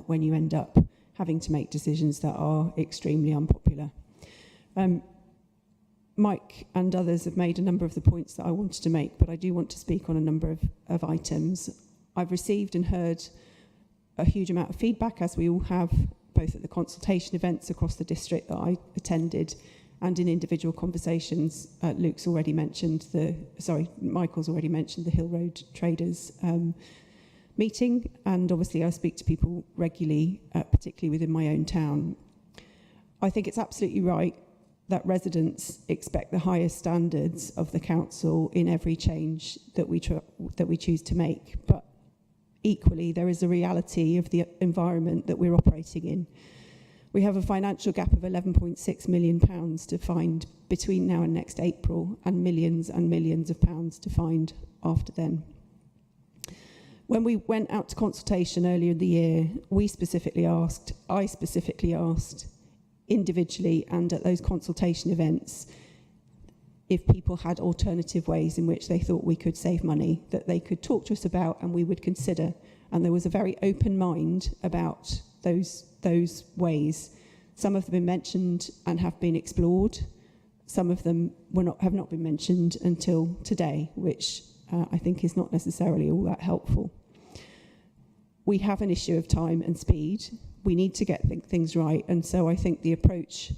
when you end up having to make decisions that are extremely unpopular. Mike and others have made a number of the points that I wanted to make, but I do want to speak on a number of items. I've received and heard a huge amount of feedback, as we all have, both at the consultation events across the district that I attended and in individual conversations. Michael's already mentioned the Hill Road Traders meeting, and obviously I speak to people regularly, particularly within my own town. I think it's absolutely right that residents expect the highest standards of the council in every change that we choose to make, but equally, there is a reality of the environment that we're operating in. We have a financial gap of £11.6 million to find between now and next April, and millions of pounds to find after then. When we went out to consultation earlier in the year, I specifically asked individually and at those consultation events if people had alternative ways in which they thought we could save money that they could talk to us about and we would consider. And there was a very open mind about those ways. Some of them have been mentioned and have been explored. Some of them have not been mentioned until today, which I think is not necessarily all that helpful. We have an issue of time and speed. We need to get things right. And so I think the approach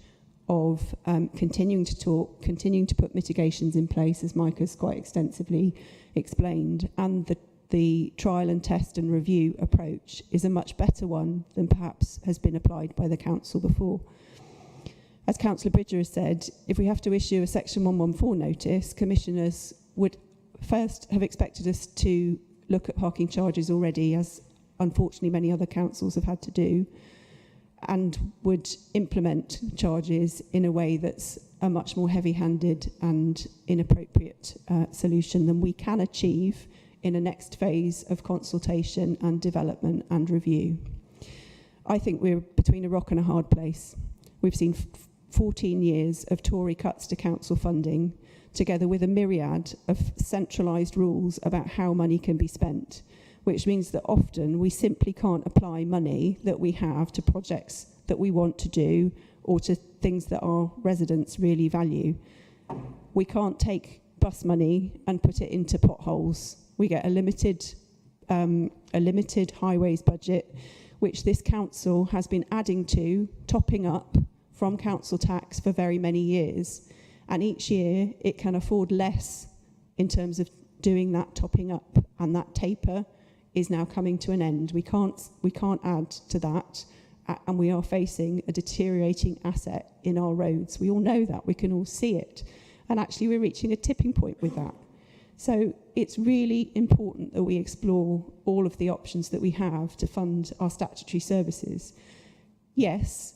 of continuing to talk, continuing to put mitigations in place, as Mike has quite extensively explained, and the trial and test and review approach is a much better one than perhaps has been applied by the council before. As Councillor Bridger has said, if we have to issue a Section 114 notice, commissioners would first have expected us to look at parking charges already, as unfortunately many other councils have had to do, and would implement charges in a way that's a much more heavy-handed and inappropriate solution than we can achieve in a next phase of consultation and development and review. I think we're between a rock and a hard place. We've seen 14 years of Tory cuts to council funding, together with a myriad of centralised rules about how money can be spent, which means that often we simply can't apply money that we have to projects that we want to do or to things that our residents really value. We can't take bus money and put it into potholes. We get a limited highways budget, which this council has been adding to, topping up from council tax for very many years. And each year it can afford less in terms of doing that topping up, and that taper is now coming to an end. We can't add to that, and we are facing a deteriorating asset in our roads. We all know that, we can all see it. And actually we're reaching a tipping point with that. So it's really important that we explore all of the options that we have to fund our statutory services. Yes,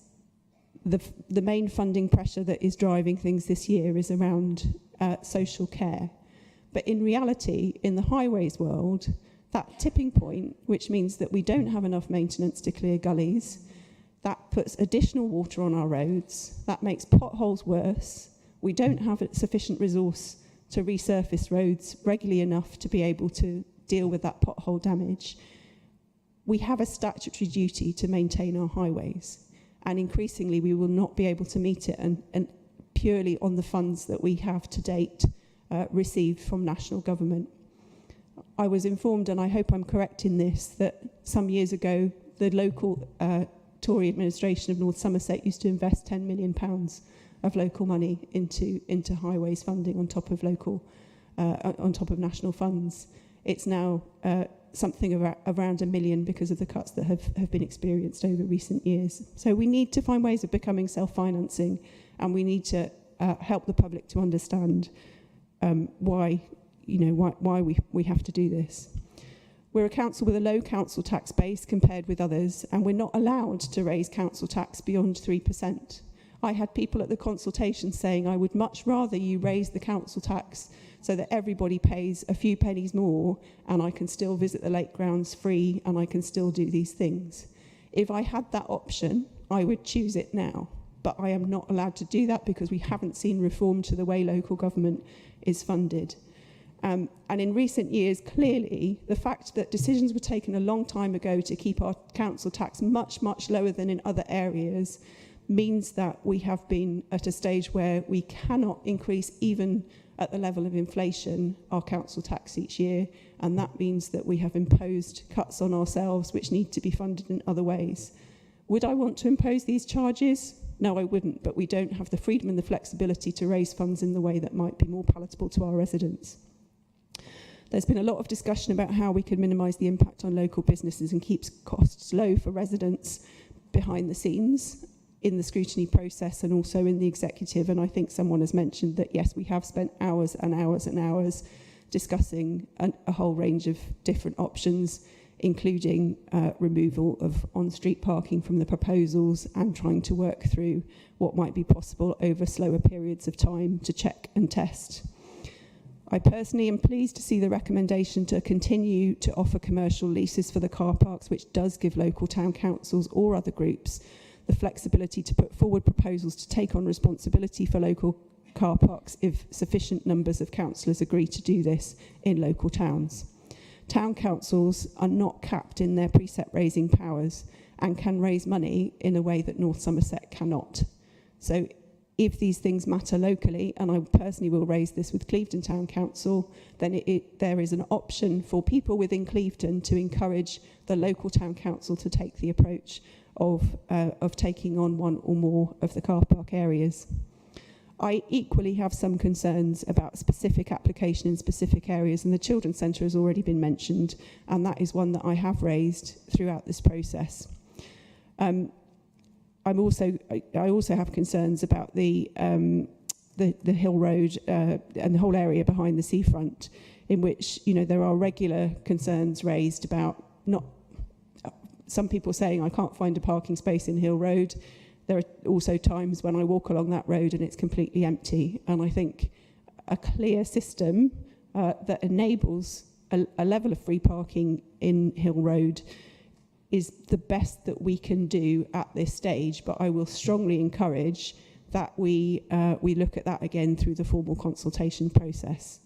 the main funding pressure that is driving things this year is around social care. But in reality, in the highways world, that tipping point, which means that we don't have enough maintenance to clear gullies, that puts additional water on our roads, that makes potholes worse. We don't have sufficient resource to resurface roads regularly enough to be able to deal with that pothole damage. We have a statutory duty to maintain our highways, and increasingly we will not be able to meet it and purely on the funds that we have to date received from national government. I was informed, and I hope I'm correct in this, that some years ago the local Tory administration of North Somerset used to invest £10 million of local money into highways funding on top of national funds. It's now something around £1 million because of the cuts that have been experienced over recent years. So we need to find ways of becoming self-financing, and we need to help the public to understand why we have to do this. We're a council with a low council tax base compared with others, and we're not allowed to raise council tax beyond 3%. I had people at the consultation saying, I would much rather you raise the council tax so that everybody pays a few pennies more and I can still visit the lake grounds free and I can still do these things. If I had that option, I would choose it now. But I am not allowed to do that because we haven't seen reform to the way local government is funded. And in recent years, clearly, the fact that decisions were taken a long time ago to keep our council tax much, much lower than in other areas means that we have been at a stage where we cannot increase, even at the level of inflation, our council tax each year. And that means that we have imposed cuts on ourselves which need to be funded in other ways. Would I want to impose these charges? No, I wouldn't, but we don't have the freedom and the flexibility to raise funds in the way that might be more palatable to our residents. There's been a lot of discussion about how we can minimise the impact on local businesses and keep costs low for residents behind the scenes in the scrutiny process and also in the executive. And I think someone has mentioned that, yes, we have spent hours and hours and hours discussing a whole range of different options, including removal of on-street parking from the proposals and trying to work through what might be possible over slower periods of time to check and test. I personally am pleased to see the recommendation to continue to offer commercial leases for the car parks, which does give local town councils or other groups the flexibility to put forward proposals to take on responsibility for local car parks if sufficient numbers of councillors agree to do this in local towns. Town councils are not capped in their precept raising powers and can raise money in a way that North Somerset cannot. So if these things matter locally, and I personally will raise this with Clevedon Town Council, then there is an option for people within Clevedon to encourage the local town council to take the approach of taking on one or more of the car park areas. I equally have some concerns about specific application in specific areas, and the Children's Centre has already been mentioned, and that is one that I have raised throughout this process. I also have concerns about the Hill Road and the whole area behind the seafront, in which there are regular concerns raised about some people saying I can't find a parking space in Hill Road. There are also times when I walk along that road and it's completely empty. And I think a clear system that enables a level of free parking in Hill Road is the best that we can do at this stage. But I will strongly encourage that we look at that again through the formal consultation process.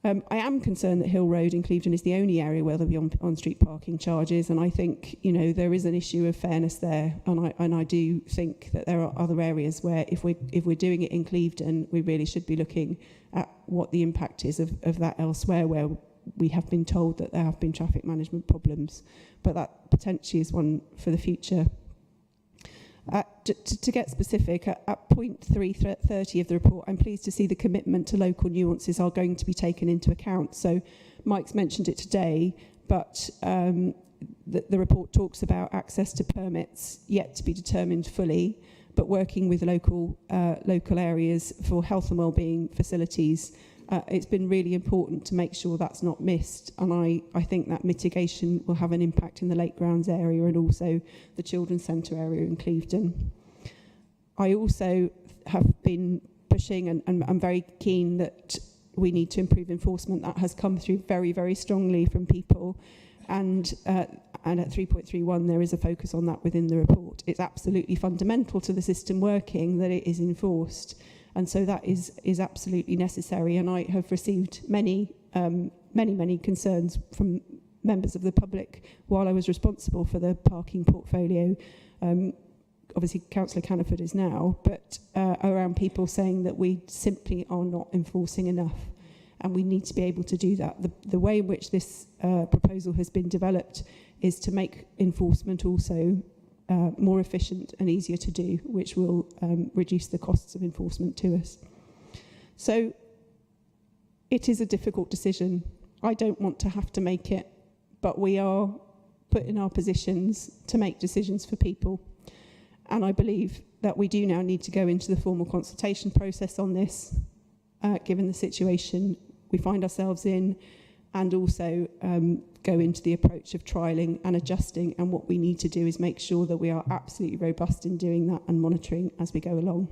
I am concerned that Hill Road in Clevedon is the only area where there'll be on-street parking charges, and I think, you know, there is an issue of fairness there, and I do think that there are other areas where if we're doing it in Clevedon, we really should be looking at what the impact is of that elsewhere, where we have been told that there have been traffic management problems, but that potentially is one for the future. To get specific, at point 330 of the report, I'm pleased to see the commitment to local nuances are going to be taken into account. So Mike's mentioned it today, but the report talks about access to permits yet to be determined fully, but working with local areas for health and wellbeing facilities. It's been really important to make sure that's not missed, and I think that mitigation will have an impact in the Lake Grounds area and also the Children's Centre area in Clevedon. I also have been pushing, and I'm very keen that we need to improve enforcement. That has come through very, very strongly from people, and at 3.31 there is a focus on that within the report. It's absolutely fundamental to the system working that it is enforced. And so that is absolutely necessary. And I have received many concerns from members of the public while I was responsible for the parking portfolio. Obviously, Councillor Caniford is now, but around people saying that we simply are not enforcing enough. And we need to be able to do that. The way in which this proposal has been developed is to make enforcement also more efficient and easier to do, which will reduce the costs of enforcement to us. So it is a difficult decision. I don't want to have to make it, but we are put in our positions to make decisions for people. And I believe that we do now need to go into the formal consultation process on this, given the situation we find ourselves in, and also go into the approach of trialling and adjusting. And what we need to do is make sure that we are absolutely robust in doing that and monitoring as we go along.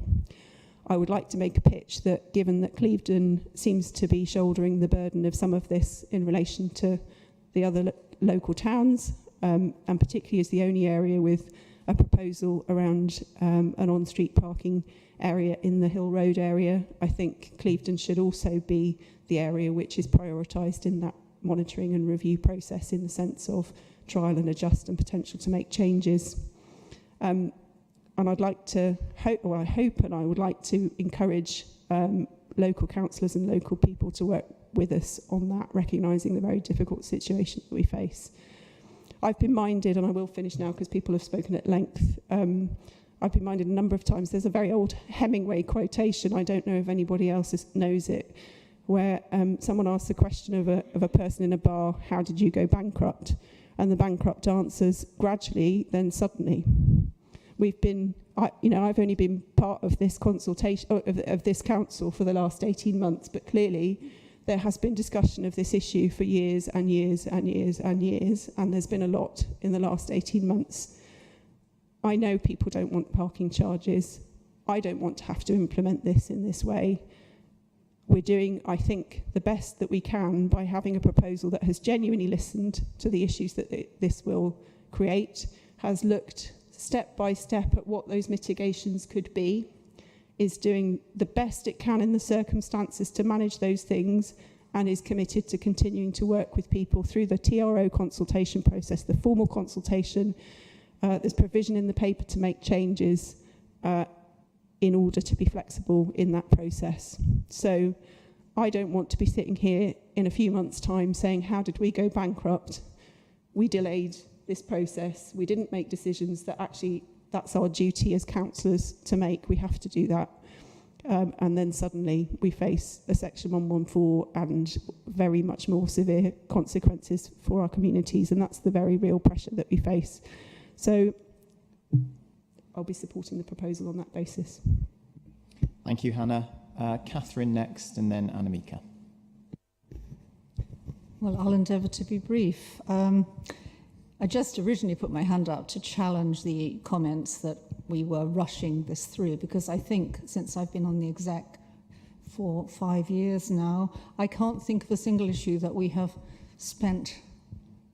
I would like to make a pitch that, given that Clevedon seems to be shouldering the burden of some of this in relation to the other local towns, and particularly as the only area with a proposal around an on-street parking area in the Hill Road area, I think Clevedon should also be the area which is prioritised in that monitoring and review process, in the sense of trial and adjust and potential to make changes. And I'd like to hope, or I hope, and I would like to encourage local councillors and local people to work with us on that, recognising the very difficult situation that we face. I've been minded, and I will finish now because people have spoken at length, I've been minded a number of times. There's a very old Hemingway quotation, I don't know if anybody else knows it, where someone asks the question of a person in a bar, how did you go bankrupt? And the bankrupt answers, gradually, then suddenly. We've been, I've only been part of this consultation, of this council for the last 18 months, but clearly there has been discussion of this issue for years and years and years and years, and there's been a lot in the last 18 months. I know people don't want parking charges. I don't want to have to implement this in this way. We're doing, I think, the best that we can by having a proposal that has genuinely listened to the issues that this will create, has looked step by step at what those mitigations could be, is doing the best it can in the circumstances to manage those things, and is committed to continuing to work with people through the TRO consultation process, the formal consultation. There's provision in the paper to make changes in order to be flexible in that process. So I don't want to be sitting here in a few months' time saying, how did we go bankrupt? We delayed this process. We didn't make decisions that actually, that's our duty as councillors to make. We have to do that. And then suddenly we face a Section 114 and very much more severe consequences for our communities. And that's the very real pressure that we face. So I'll be supporting the proposal on that basis. Thank you, Hannah. Catherine next, and then Annemieke. Well, I'll endeavour to be brief. I just originally put my hand up to challenge the comments that we were rushing this through, because I think since I've been on the exec for 5 years now, I can't think of a single issue that we have spent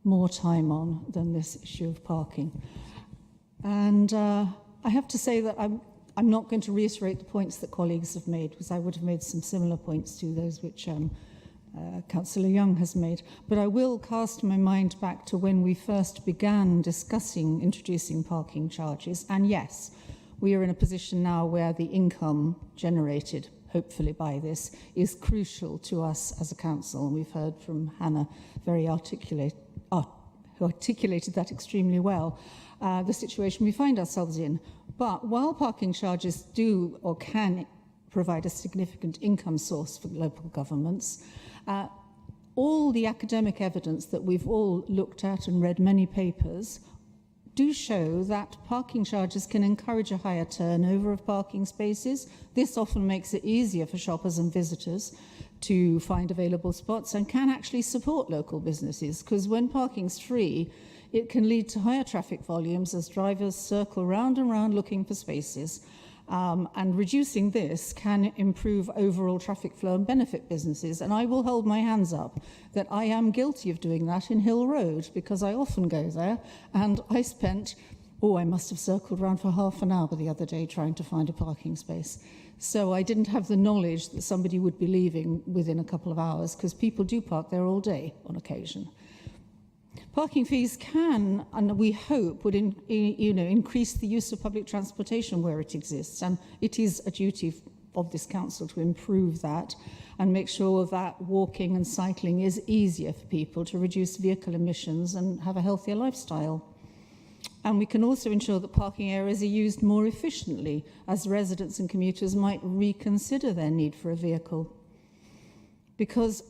more time on than this issue of parking. And I have to say that I'm not going to reiterate the points that colleagues have made, because I would have made some similar points to those which Councillor Young has made. But I will cast my mind back to when we first began discussing introducing parking charges. And yes, we are in a position now where the income generated, hopefully by this, is crucial to us as a council. And we've heard from Hannah very who articulated that extremely well, the situation we find ourselves in. But while parking charges do or can provide a significant income source for local governments, all the academic evidence that we've all looked at and read many papers do show that parking charges can encourage a higher turnover of parking spaces. This often makes it easier for shoppers and visitors to find available spots and can actually support local businesses, because when parking's free, it can lead to higher traffic volumes as drivers circle round and round looking for spaces. And reducing this can improve overall traffic flow and benefit businesses. And I will hold my hands up that I am guilty of doing that in Hill Road, because I often go there, and I spent, I must have circled around for half an hour the other day trying to find a parking space. So I didn't have the knowledge that somebody would be leaving within a couple of hours, because people do park there all day on occasion. Parking fees can, and we hope, would increase the use of public transportation where it exists, and it is a duty of this council to improve that and make sure that walking and cycling is easier for people, to reduce vehicle emissions and have a healthier lifestyle. And we can also ensure that parking areas are used more efficiently, as residents and commuters might reconsider their need for a vehicle. Because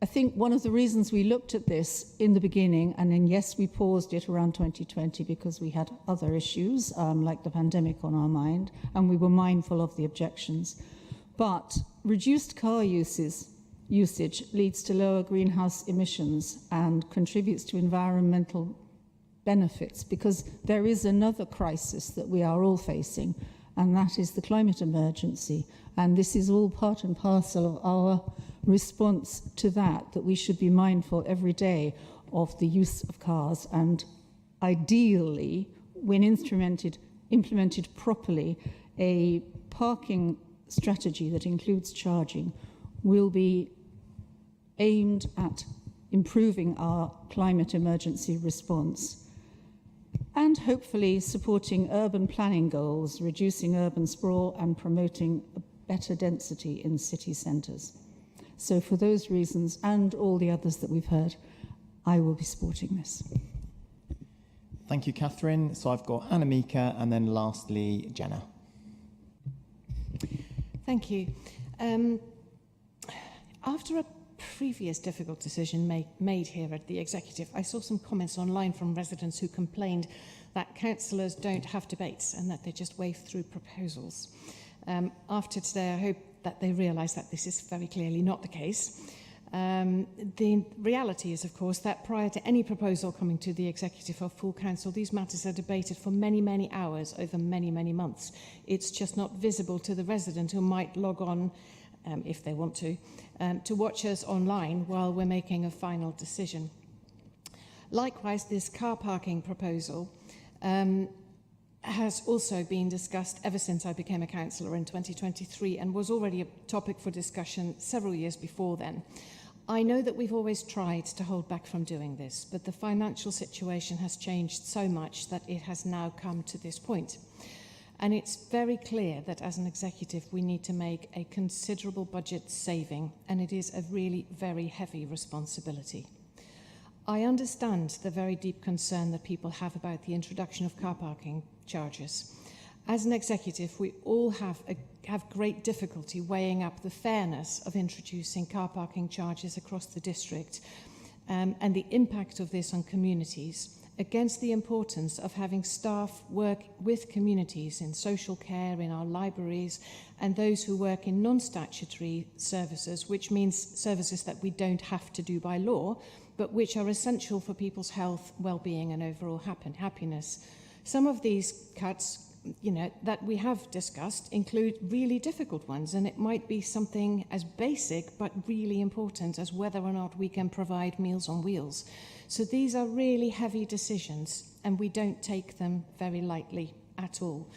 I think one of the reasons we looked at this in the beginning, and then yes, we paused it around 2020 because we had other issues like the pandemic on our mind, and we were mindful of the objections. But reduced car usage leads to lower greenhouse emissions and contributes to environmental benefits, because there is another crisis that we are all facing, and that is the climate emergency. And this is all part and parcel of our response to that we should be mindful every day of the use of cars. And ideally, when implemented properly, a parking strategy that includes charging will be aimed at improving our climate emergency response and hopefully supporting urban planning goals, reducing urban sprawl and promoting a better density in city centres. So for those reasons and all the others that we've heard, I will be supporting this. Thank you, Catherine. So I've got Annemieke and then lastly, Jenna. Thank you. After a previous difficult decision made here at the Executive, I saw some comments online from residents who complained that councillors don't have debates and that they just wave through proposals. After today, I hope that they realise that this is very clearly not the case. The reality is, of course, that prior to any proposal coming to the Executive or full Council, these matters are debated for many, many hours over many, many months. It's just not visible to the resident who might log on, if they want to watch us online while we're making a final decision. Likewise, this car parking proposal has also been discussed ever since I became a councillor in 2023 and was already a topic for discussion several years before then. I know that we've always tried to hold back from doing this, but the financial situation has changed so much that it has now come to this point. And it's very clear that as an executive, we need to make a considerable budget saving, and it is a really very heavy responsibility. I understand the very deep concern that people have about the introduction of car parking charges. As an executive, we all have great difficulty weighing up the fairness of introducing car parking charges across the district and the impact of this on communities against the importance of having staff work with communities in social care, in our libraries, and those who work in non-statutory services, which means services that we don't have to do by law, but which are essential for people's health, well-being, and overall happiness. Some of these cuts, that we have discussed include really difficult ones, and it might be something as basic but really important as whether or not we can provide Meals on Wheels. So these are really heavy decisions, and we don't take them very lightly at all.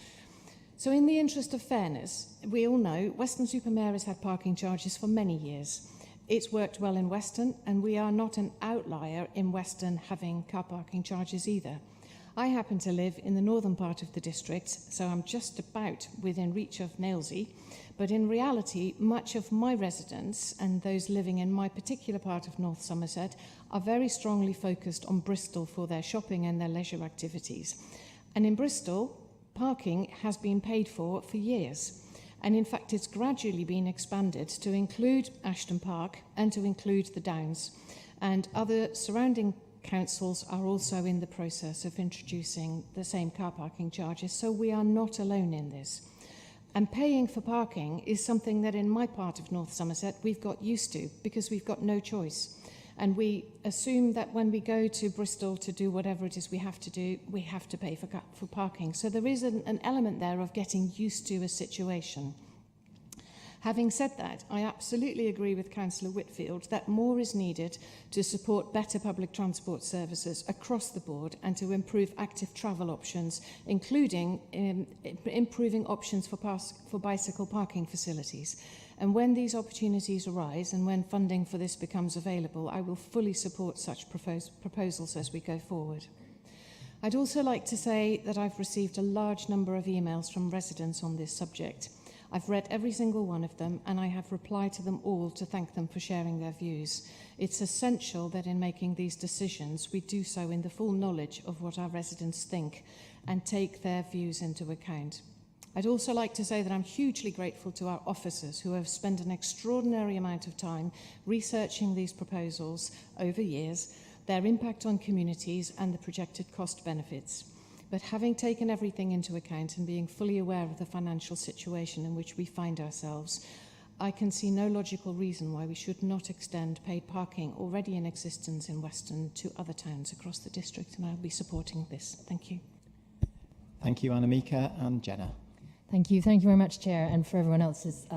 So in the interest of fairness, we all know Weston-super-Mare has had parking charges for many years. It's worked well in Weston, and we are not an outlier in Weston having car parking charges either. I happen to live in the northern part of the district, so I'm just about within reach of Nailsea, but in reality, much of my residents and those living in my particular part of North Somerset are very strongly focused on Bristol for their shopping and their leisure activities. And in Bristol, parking has been paid for years. And in fact, it's gradually been expanded to include Ashton Park and to include the Downs. And other surrounding councils are also in the process of introducing the same car parking charges, so we are not alone in this. And paying for parking is something that in my part of North Somerset we've got used to because we've got no choice. And we assume that when we go to Bristol to do whatever it is we have to do, we have to pay for parking. So there is an element there of getting used to a situation. Having said that, I absolutely agree with Councillor Whitfield that more is needed to support better public transport services across the board and to improve active travel options, including improving options for bicycle parking facilities. And when these opportunities arise and when funding for this becomes available, I will fully support such proposals as we go forward. I'd also like to say that I've received a large number of emails from residents on this subject. I've read every single one of them, and I have replied to them all to thank them for sharing their views. It's essential that in making these decisions, we do so in the full knowledge of what our residents think and take their views into account. I'd also like to say that I'm hugely grateful to our officers who have spent an extraordinary amount of time researching these proposals over years, their impact on communities and the projected cost benefits. But having taken everything into account and being fully aware of the financial situation in which we find ourselves, I can see no logical reason why we should not extend paid parking already in existence in Weston to other towns across the district, and I'll be supporting this. Thank you. Thank you, Annemieke, and Jenna. Thank you. Thank you very much, Chair, and for everyone else's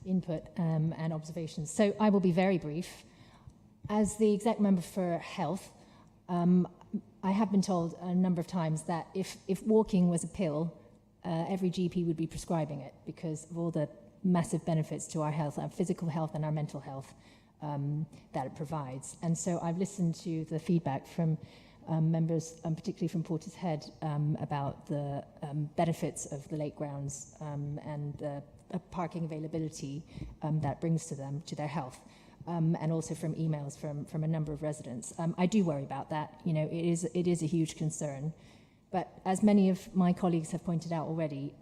input and observations. So I will be very brief. As the Exec Member for Health, I have been told a number of times that if walking was a pill, every GP would be prescribing it because of all the massive benefits to our health, our physical health and our mental health that it provides. And so I've listened to the feedback from members, particularly from Portishead, about the benefits of the lake grounds and parking availability that brings to them, to their health. And also from emails from a number of residents. I do worry about that. You know, it is a huge concern. But as many of my colleagues have pointed out already,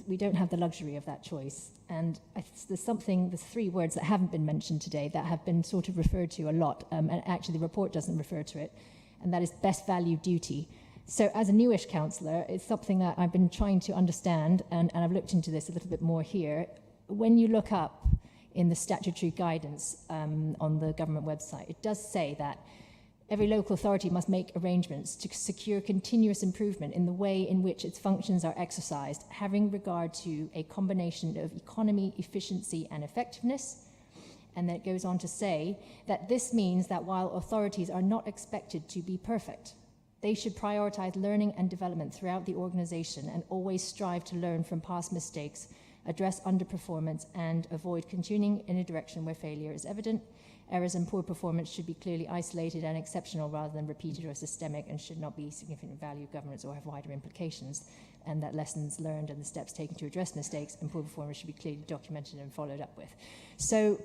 we don't have the luxury of that choice. And there's three words that haven't been mentioned today that have been sort of referred to a lot, and actually the report doesn't refer to it, and that is best value duty. So as a newish councillor, it's something that I've been trying to understand, and I've looked into this a little bit more here. When you look up in the statutory guidance on the government website, it does say that every local authority must make arrangements to secure continuous improvement in the way in which its functions are exercised, having regard to a combination of economy, efficiency, and effectiveness. And then it goes on to say that this means that while authorities are not expected to be perfect, they should prioritise learning and development throughout the organisation and always strive to learn from past mistakes, address underperformance, and avoid continuing in a direction where failure is evident. Errors and poor performance should be clearly isolated and exceptional rather than repeated or systemic, and should not be significant value of governance or have wider implications. And that lessons learned and the steps taken to address mistakes and poor performance should be clearly documented and followed up with. So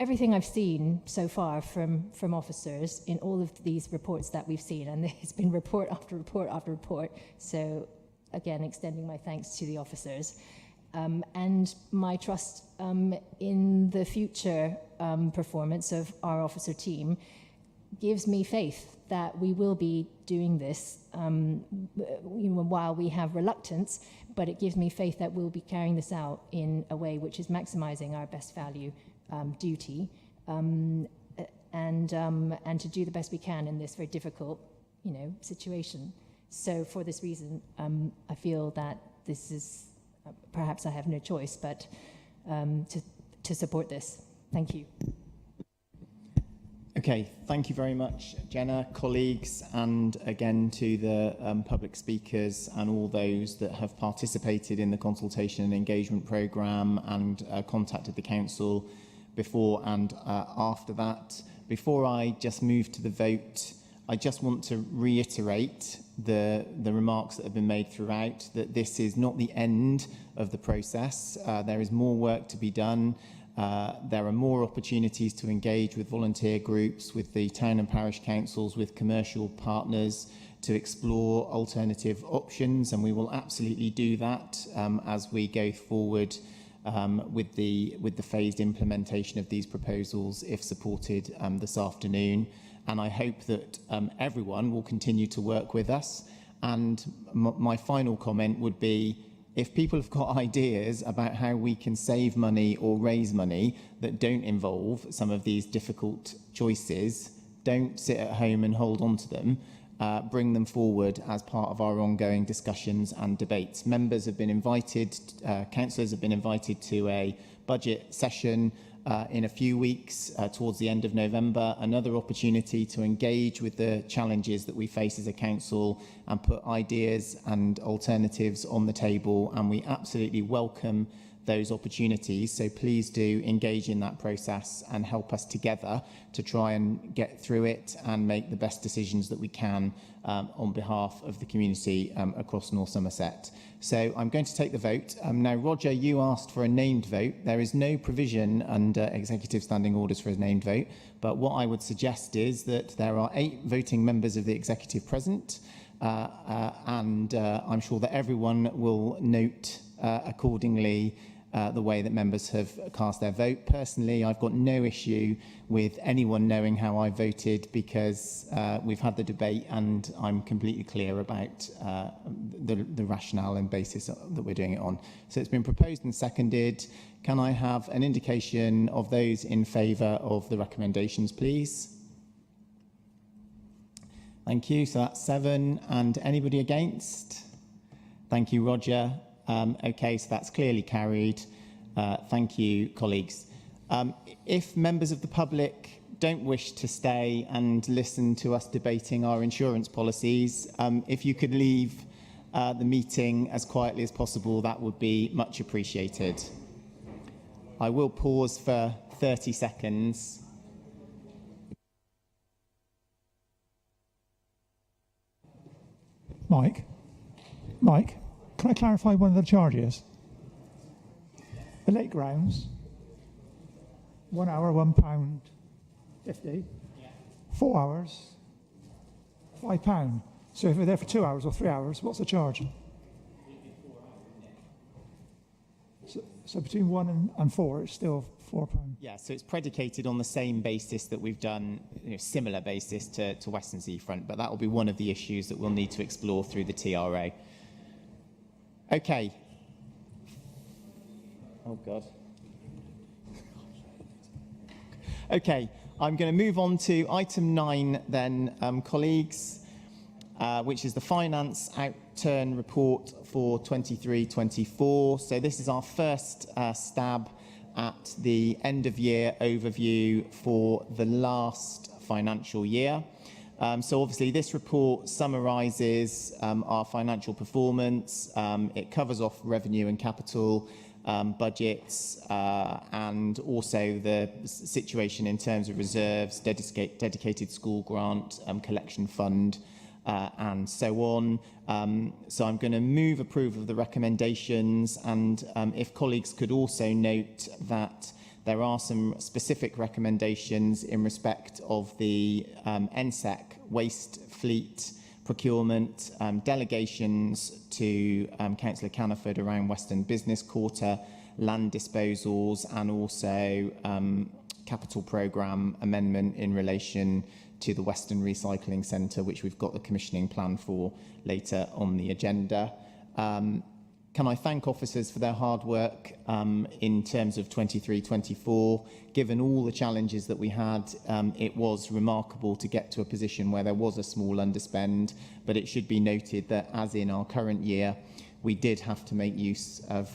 everything I've seen so far from officers in all of these reports that we've seen, and it's been report after report after report, so again, extending my thanks to the officers, and my trust in the future performance of our officer team gives me faith that we will be doing this while we have reluctance, but it gives me faith that we'll be carrying this out in a way which is maximising our best value duty and to do the best we can in this very difficult situation. So for this reason, I feel that this is perhaps I have no choice but to support this. Thank you. Okay, thank you very much, Jenna, colleagues, and again to the public speakers and all those that have participated in the consultation and engagement programme and contacted the council before and after that. Before I just move to the vote, I just want to reiterate the remarks that have been made throughout, that this is not the end of the process. There is more work to be done. There are more opportunities to engage with volunteer groups, with the town and parish councils, with commercial partners, to explore alternative options, and we will absolutely do that as we go forward with the phased implementation of these proposals, if supported this afternoon. And I hope that everyone will continue to work with us. And my final comment would be, if people have got ideas about how we can save money or raise money that don't involve some of these difficult choices, don't sit at home and hold on to them. Bring them forward as part of our ongoing discussions and debates. Members have been invited, councillors have been invited to a budget session in a few weeks towards the end of November, another opportunity to engage with the challenges that we face as a council and put ideas and alternatives on the table, and we absolutely welcome those opportunities. So please do engage in that process and help us together to try and get through it and make the best decisions that we can on behalf of the community across North Somerset. So I'm going to take the vote. Now, Roger, you asked for a named vote. There is no provision under executive standing orders for a named vote, but what I would suggest is that there are 8 voting members of the executive present, and I'm sure that everyone will note accordingly the way that members have cast their vote. Personally, I've got no issue with anyone knowing how I voted, because we've had the debate and I'm completely clear about the rationale and basis that we're doing it on. So it's been proposed and seconded. Can I have an indication of those in favour of the recommendations, please? Thank you. So that's 7. And anybody against? Thank you, Roger. Okay, so that's clearly carried. Thank you, colleagues. If members of the public don't wish to stay and listen to us debating our insurance policies, if you could leave the meeting as quietly as possible, that would be much appreciated. I will pause for 30 seconds. Mike, can I clarify one of the charges? The lake grounds, 1 hour, £1.50. 4 hours, £5. So if we're there for 2 hours or 3 hours, what's the charge? So between 1 and 4, it's still £4. Yeah, so it's predicated on the same basis that we've done, similar basis to Western Seafront, but that will be one of the issues that we'll need to explore through the TRA. Okay. Oh, God. Okay, I'm going to move on to item 9 then, colleagues, which is the Finance Outturn Report for 23-24. So this is our first stab at the end-of-year overview for the last financial year. So obviously this report summarises our financial performance. It covers off revenue and capital budgets and also the situation in terms of reserves, dedicated school grant, collection fund, and so on. So I'm going to move approval of the recommendations, and if colleagues could also note that there are some specific recommendations in respect of the NSEC waste fleet procurement, delegations to Councillor Caniford around Western Business Quarter, land disposals, and also capital programme amendment in relation to the Western Recycling Centre, which we've got the commissioning plan for later on the agenda. Can I thank officers for their hard work in terms of 23-24? Given all the challenges that we had, it was remarkable to get to a position where there was a small underspend, but it should be noted that as in our current year, we did have to make use of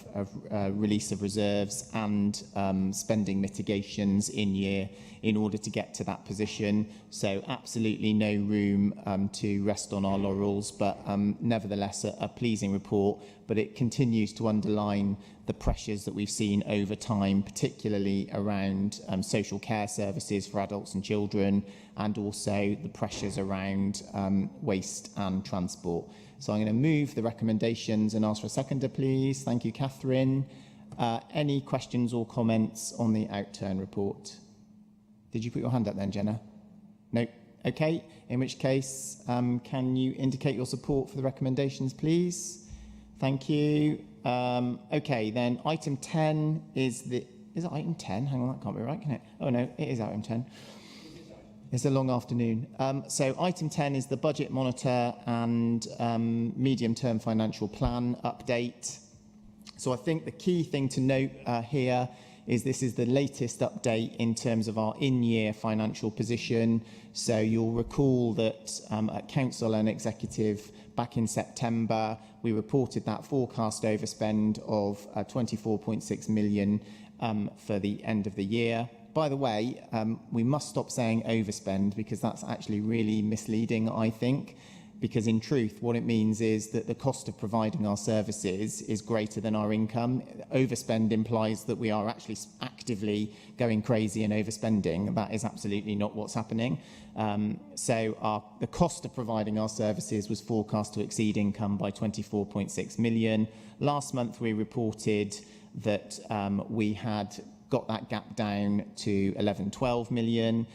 release of reserves and spending mitigations in year in order to get to that position. So absolutely no room to rest on our laurels, but nevertheless a pleasing report. But it continues to underline the pressures that we've seen over time, particularly around social care services for adults and children, and also the pressures around waste and transport. So I'm going to move the recommendations and ask for a seconder, please. Thank you, Catherine. Any questions or comments on the outturn report? Did you put your hand up then, Jenna? No. Okay. In which case, can you indicate your support for the recommendations, please? Thank you. Okay, then item 10 is the... Is it item 10? Hang on, that can't be right, can it? Oh, no, it is item 10. It's a long afternoon. So item 10 is the budget monitor and medium-term financial plan update. So I think the key thing to note here is this is the latest update in terms of our in-year financial position. So you'll recall that at Council and Executive back in September, we reported that forecast overspend of 24.6 million for the end of the year. By the way, we must stop saying overspend because that's actually really misleading, I think, because in truth, what it means is that the cost of providing our services is greater than our income. Overspend implies that we are actually actively going crazy and overspending. That is absolutely not what's happening. So the cost of providing our services was forecast to exceed income by 24.6 million. Last month, we reported that we had got that gap down to 11-12 million.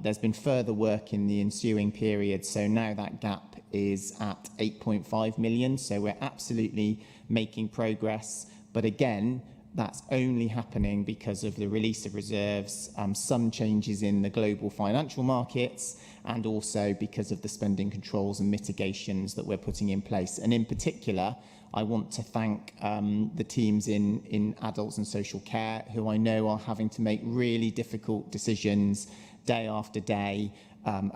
There's been further work in the ensuing period, so now that gap is at 8.5 million. So we're absolutely making progress. But again, that's only happening because of the release of reserves, some changes in the global financial markets, and also because of the spending controls and mitigations that we're putting in place. And in particular, I want to thank the teams in adults and social care, who I know are having to make really difficult decisions day after day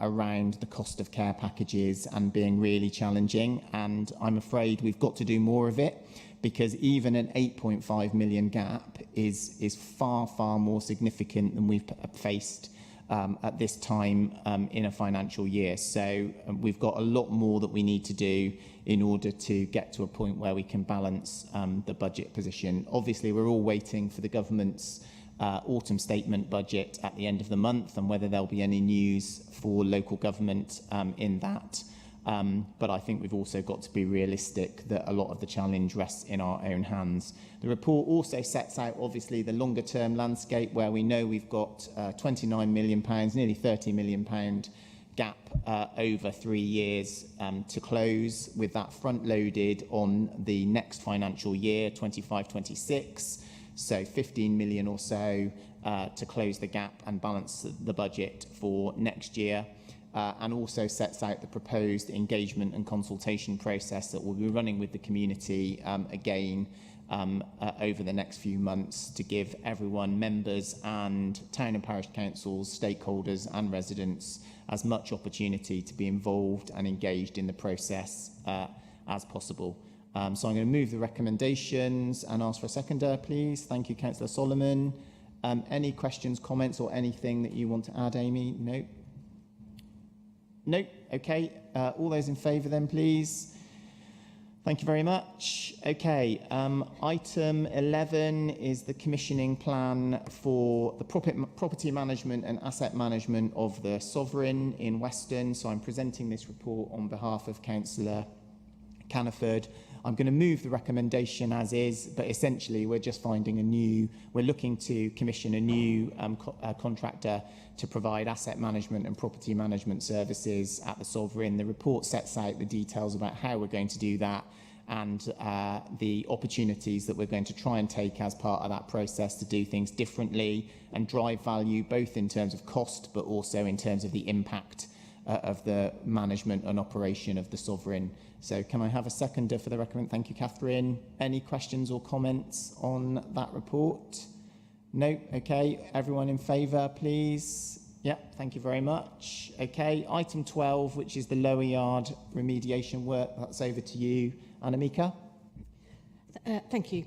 around the cost of care packages and being really challenging. And I'm afraid we've got to do more of it, because even an 8.5 million gap is far, far more significant than we've faced at this time in a financial year. So we've got a lot more that we need to do in order to get to a point where we can balance the budget position. Obviously, we're all waiting for the government's autumn statement budget at the end of the month and whether there'll be any news for local government in that. But I think we've also got to be realistic that a lot of the challenge rests in our own hands. The report also sets out, obviously, the longer term landscape, where we know we've got £29 million, nearly £30 million gap over 3 years to close, with that front loaded on the next financial year, 25-26. So 15 million or so to close the gap and balance the budget for next year. And also sets out the proposed engagement and consultation process that we'll be running with the community again over the next few months, to give everyone, members and town and parish councils, stakeholders and residents, as much opportunity to be involved and engaged in the process as possible. So I'm going to move the recommendations and ask for a seconder, please. Thank you, Councillor Solomon. Any questions, comments or anything that you want to add, Amy? No? No? Okay. All those in favour then, please. Thank you very much. Okay. Item 11 is the commissioning plan for the property management and asset management of the Sovereign in Weston. So I'm presenting this report on behalf of Councillor Caniford. I'm going to move the recommendation as is, but essentially we're just we're looking to commission a new contractor to provide asset management and property management services at the Sovereign. The report sets out the details about how we're going to do that and the opportunities that we're going to try and take as part of that process to do things differently and drive value, both in terms of cost, but also in terms of the impact of the management and operation of the Sovereign. So can I have a seconder for the recommend? Thank you, Catherine. Any questions or comments on that report? No? Okay. Everyone in favour, please? Yep. Thank you very much. Okay. Item 12, which is the lower yard remediation work. That's over to you, Annamika. Thank you.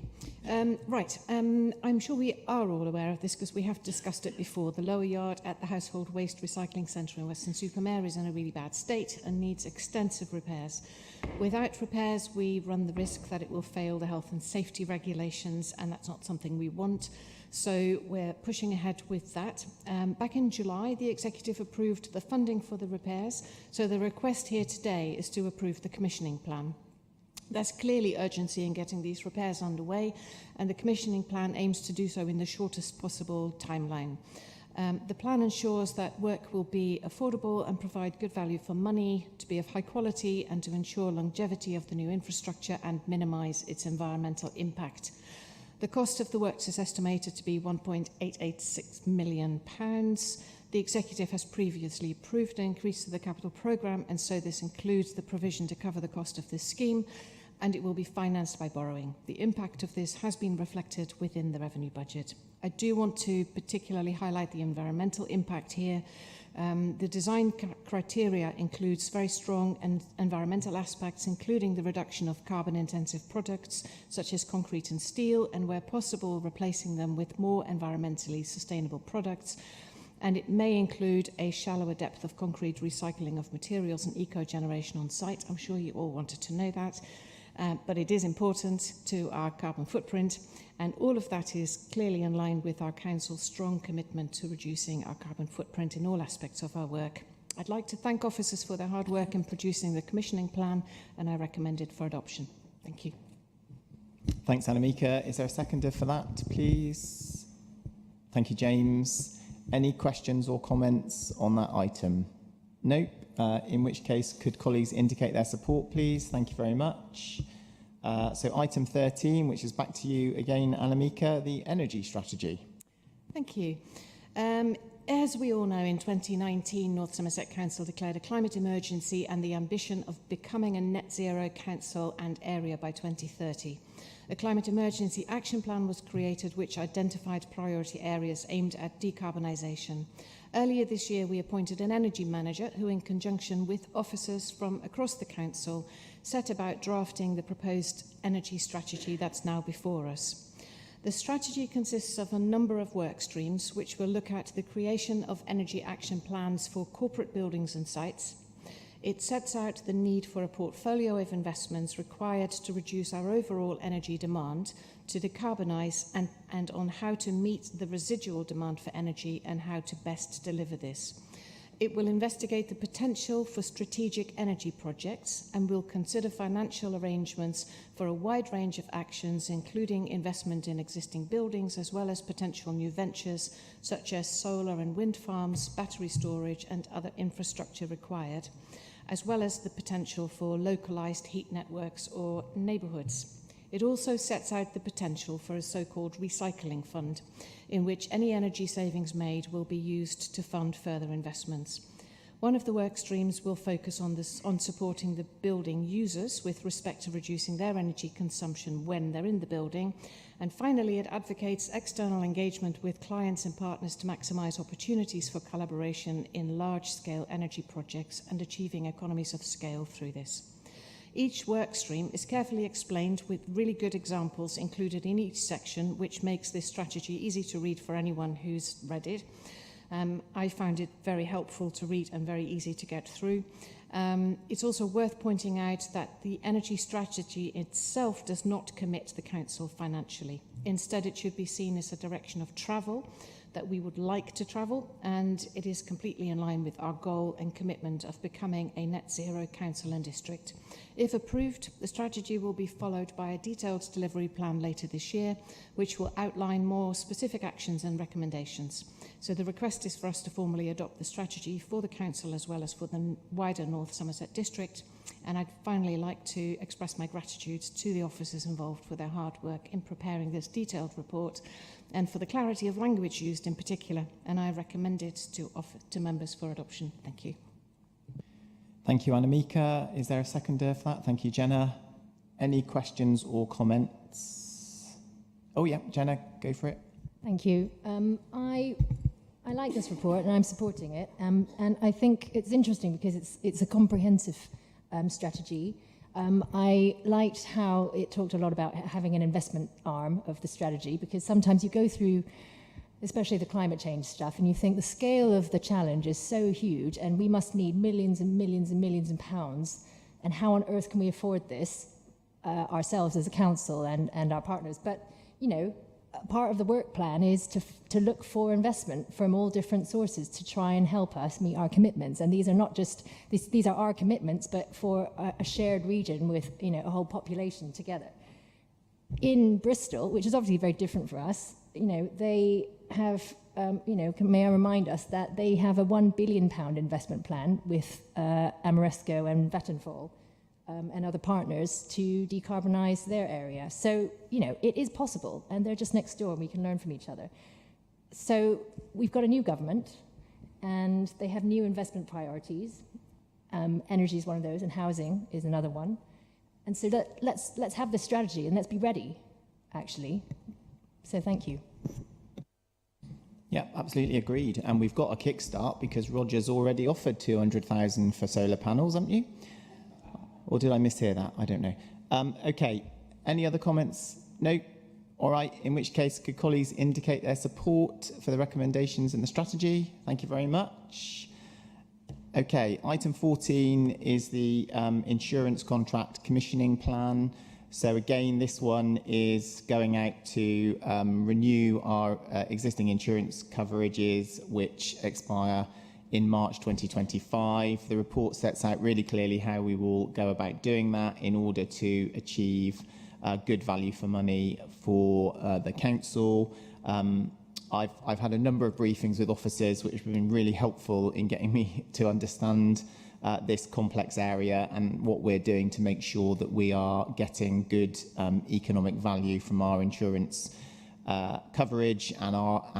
I'm sure we are all aware of this because we have discussed it before. The lower yard at the Household Waste Recycling Centre in Weston-super-Mare is in a really bad state and needs extensive repairs. Without repairs, we run the risk that it will fail the health and safety regulations, and that's not something we want. So we're pushing ahead with that. Back in July, the Executive approved the funding for the repairs. So the request here today is to approve the commissioning plan. There's clearly urgency in getting these repairs underway, and the commissioning plan aims to do so in the shortest possible timeline. The plan ensures that work will be affordable and provide good value for money, to be of high quality, and to ensure longevity of the new infrastructure and minimise its environmental impact. The cost of the works is estimated to be £1.886 million. The Executive has previously approved an increase to the capital programme, and so this includes the provision to cover the cost of this scheme, and it will be financed by borrowing. The impact of this has been reflected within the revenue budget. I do want to particularly highlight the environmental impact here. The design criteria includes very strong environmental aspects, including the reduction of carbon-intensive products, such as concrete and steel, and where possible, replacing them with more environmentally sustainable products. And it may include a shallower depth of concrete, recycling of materials, and eco-generation on site. I'm sure you all wanted to know that. But it is important to our carbon footprint, and all of that is clearly in line with our Council's strong commitment to reducing our carbon footprint in all aspects of our work. I'd like to thank officers for their hard work in producing the commissioning plan, and I recommend it for adoption. Thank you. Thanks, Annemieke. Is there a seconder for that, please? Thank you, James. Any questions or comments on that item? Nope. In which case, could colleagues indicate their support, please? Thank you very much. So item 13, which is back to you again, Annemieke, the energy strategy. Thank you. As we all know, in 2019, North Somerset Council declared a climate emergency and the ambition of becoming a net zero council and area by 2030. A climate emergency action plan was created which identified priority areas aimed at decarbonisation. Earlier this year, we appointed an energy manager who, in conjunction with officers from across the council, set about drafting the proposed energy strategy that's now before us. The strategy consists of a number of work streams which will look at the creation of energy action plans for corporate buildings and sites. It sets out the need for a portfolio of investments required to reduce our overall energy demand, to decarbonise, and on how to meet the residual demand for energy and how to best deliver this. It will investigate the potential for strategic energy projects and will consider financial arrangements for a wide range of actions, including investment in existing buildings, as well as potential new ventures, such as solar and wind farms, battery storage, and other infrastructure required, as well as the potential for localised heat networks or neighbourhoods. It also sets out the potential for a so-called recycling fund, in which any energy savings made will be used to fund further investments. One of the work streams will focus on supporting the building users with respect to reducing their energy consumption when they're in the building. And finally, it advocates external engagement with clients and partners to maximise opportunities for collaboration in large-scale energy projects and achieving economies of scale through this. Each work stream is carefully explained with really good examples included in each section, which makes this strategy easy to read for anyone who's read it. I found it very helpful to read and very easy to get through. It's also worth pointing out that the energy strategy itself does not commit the Council financially. Instead, it should be seen as a direction of travel that we would like to travel, and it is completely in line with our goal and commitment of becoming a net zero council and district. If approved, the strategy will be followed by a detailed delivery plan later this year, which will outline more specific actions and recommendations. So the request is for us to formally adopt the strategy for the council as well as for the wider North Somerset district. And I'd finally like to express my gratitude to the officers involved for their hard work in preparing this detailed report and for the clarity of language used in particular. And I recommend it to members for adoption. Thank you. Thank you, Annemieke. Is there a seconder for that? Thank you, Jenna. Any questions or comments? Oh, yeah, Jenna, go for it. Thank you. I like this report and I'm supporting it. And I think it's interesting because it's a comprehensive strategy. I liked how it talked a lot about having an investment arm of the strategy, because sometimes you go through, especially the climate change stuff, and you think the scale of the challenge is so huge and we must need millions and millions and millions of pounds, and how on earth can we afford this ourselves as a council and our partners? But, you know, part of the work plan is to look for investment from all different sources to try and help us meet our commitments. And these are not just, these are our commitments, but for a shared region with, you know, a whole population together. In Bristol, which is obviously very different for us, you know, they have, you know, may I remind us that they have a £1 billion investment plan with Amoresco and Vattenfall and other partners to decarbonise their area. So, you know, it is possible, and they're just next door and we can learn from each other. So we've got a new government and they have new investment priorities. Energy is one of those and housing is another one. And so let's have this strategy and let's be ready, actually. So thank you. Yeah, absolutely agreed. And we've got a kickstart because Roger's already offered 200,000 for solar panels, haven't you? Or did I mishear that? I don't know. Okay, any other comments? No? All right, in which case, could colleagues indicate their support for the recommendations and the strategy? Thank you very much. Okay, item 14 is the insurance contract commissioning plan. So again, this one is going out to renew our existing insurance coverages, which expire in March 2025. The report sets out really clearly how we will go about doing that in order to achieve good value for money for the council. I've had a number of briefings with officers which have been really helpful in getting me to understand this complex area and what we're doing to make sure that we are getting good economic value from our insurance coverage and our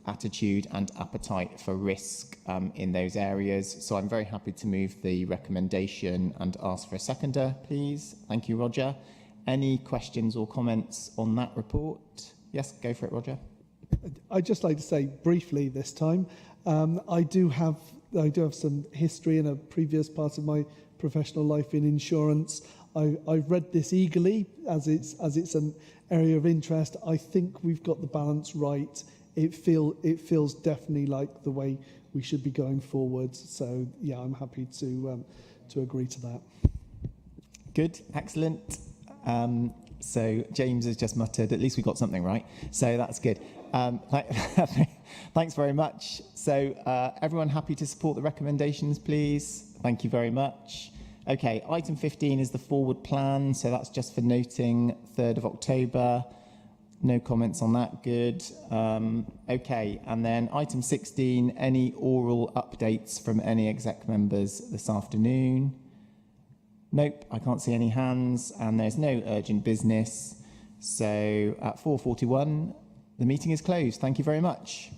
attitude and appetite for risk in those areas. So I'm very happy to move the recommendation and ask for a seconder, please. Thank you, Roger. Any questions or comments on that report? Yes, go for it, Roger. I'd just like to say briefly this time, I do have some history in a previous part of my professional life in insurance. I've read this eagerly as it's an area of interest. I think we've got the balance right. It feels definitely like the way we should be going forward. So yeah, I'm happy to agree to that. Good, excellent. So James has just muttered, at least we got something right. So that's good. Thanks very much. So everyone happy to support the recommendations, please? Thank you very much. Okay, item 15 is the forward plan. So that's just for noting 3rd of October. No comments on that, good. Okay, and then item 16, any oral updates from any exec members this afternoon? Nope, I can't see any hands, and there's no urgent business. So at 4:41, the meeting is closed. Thank you very much.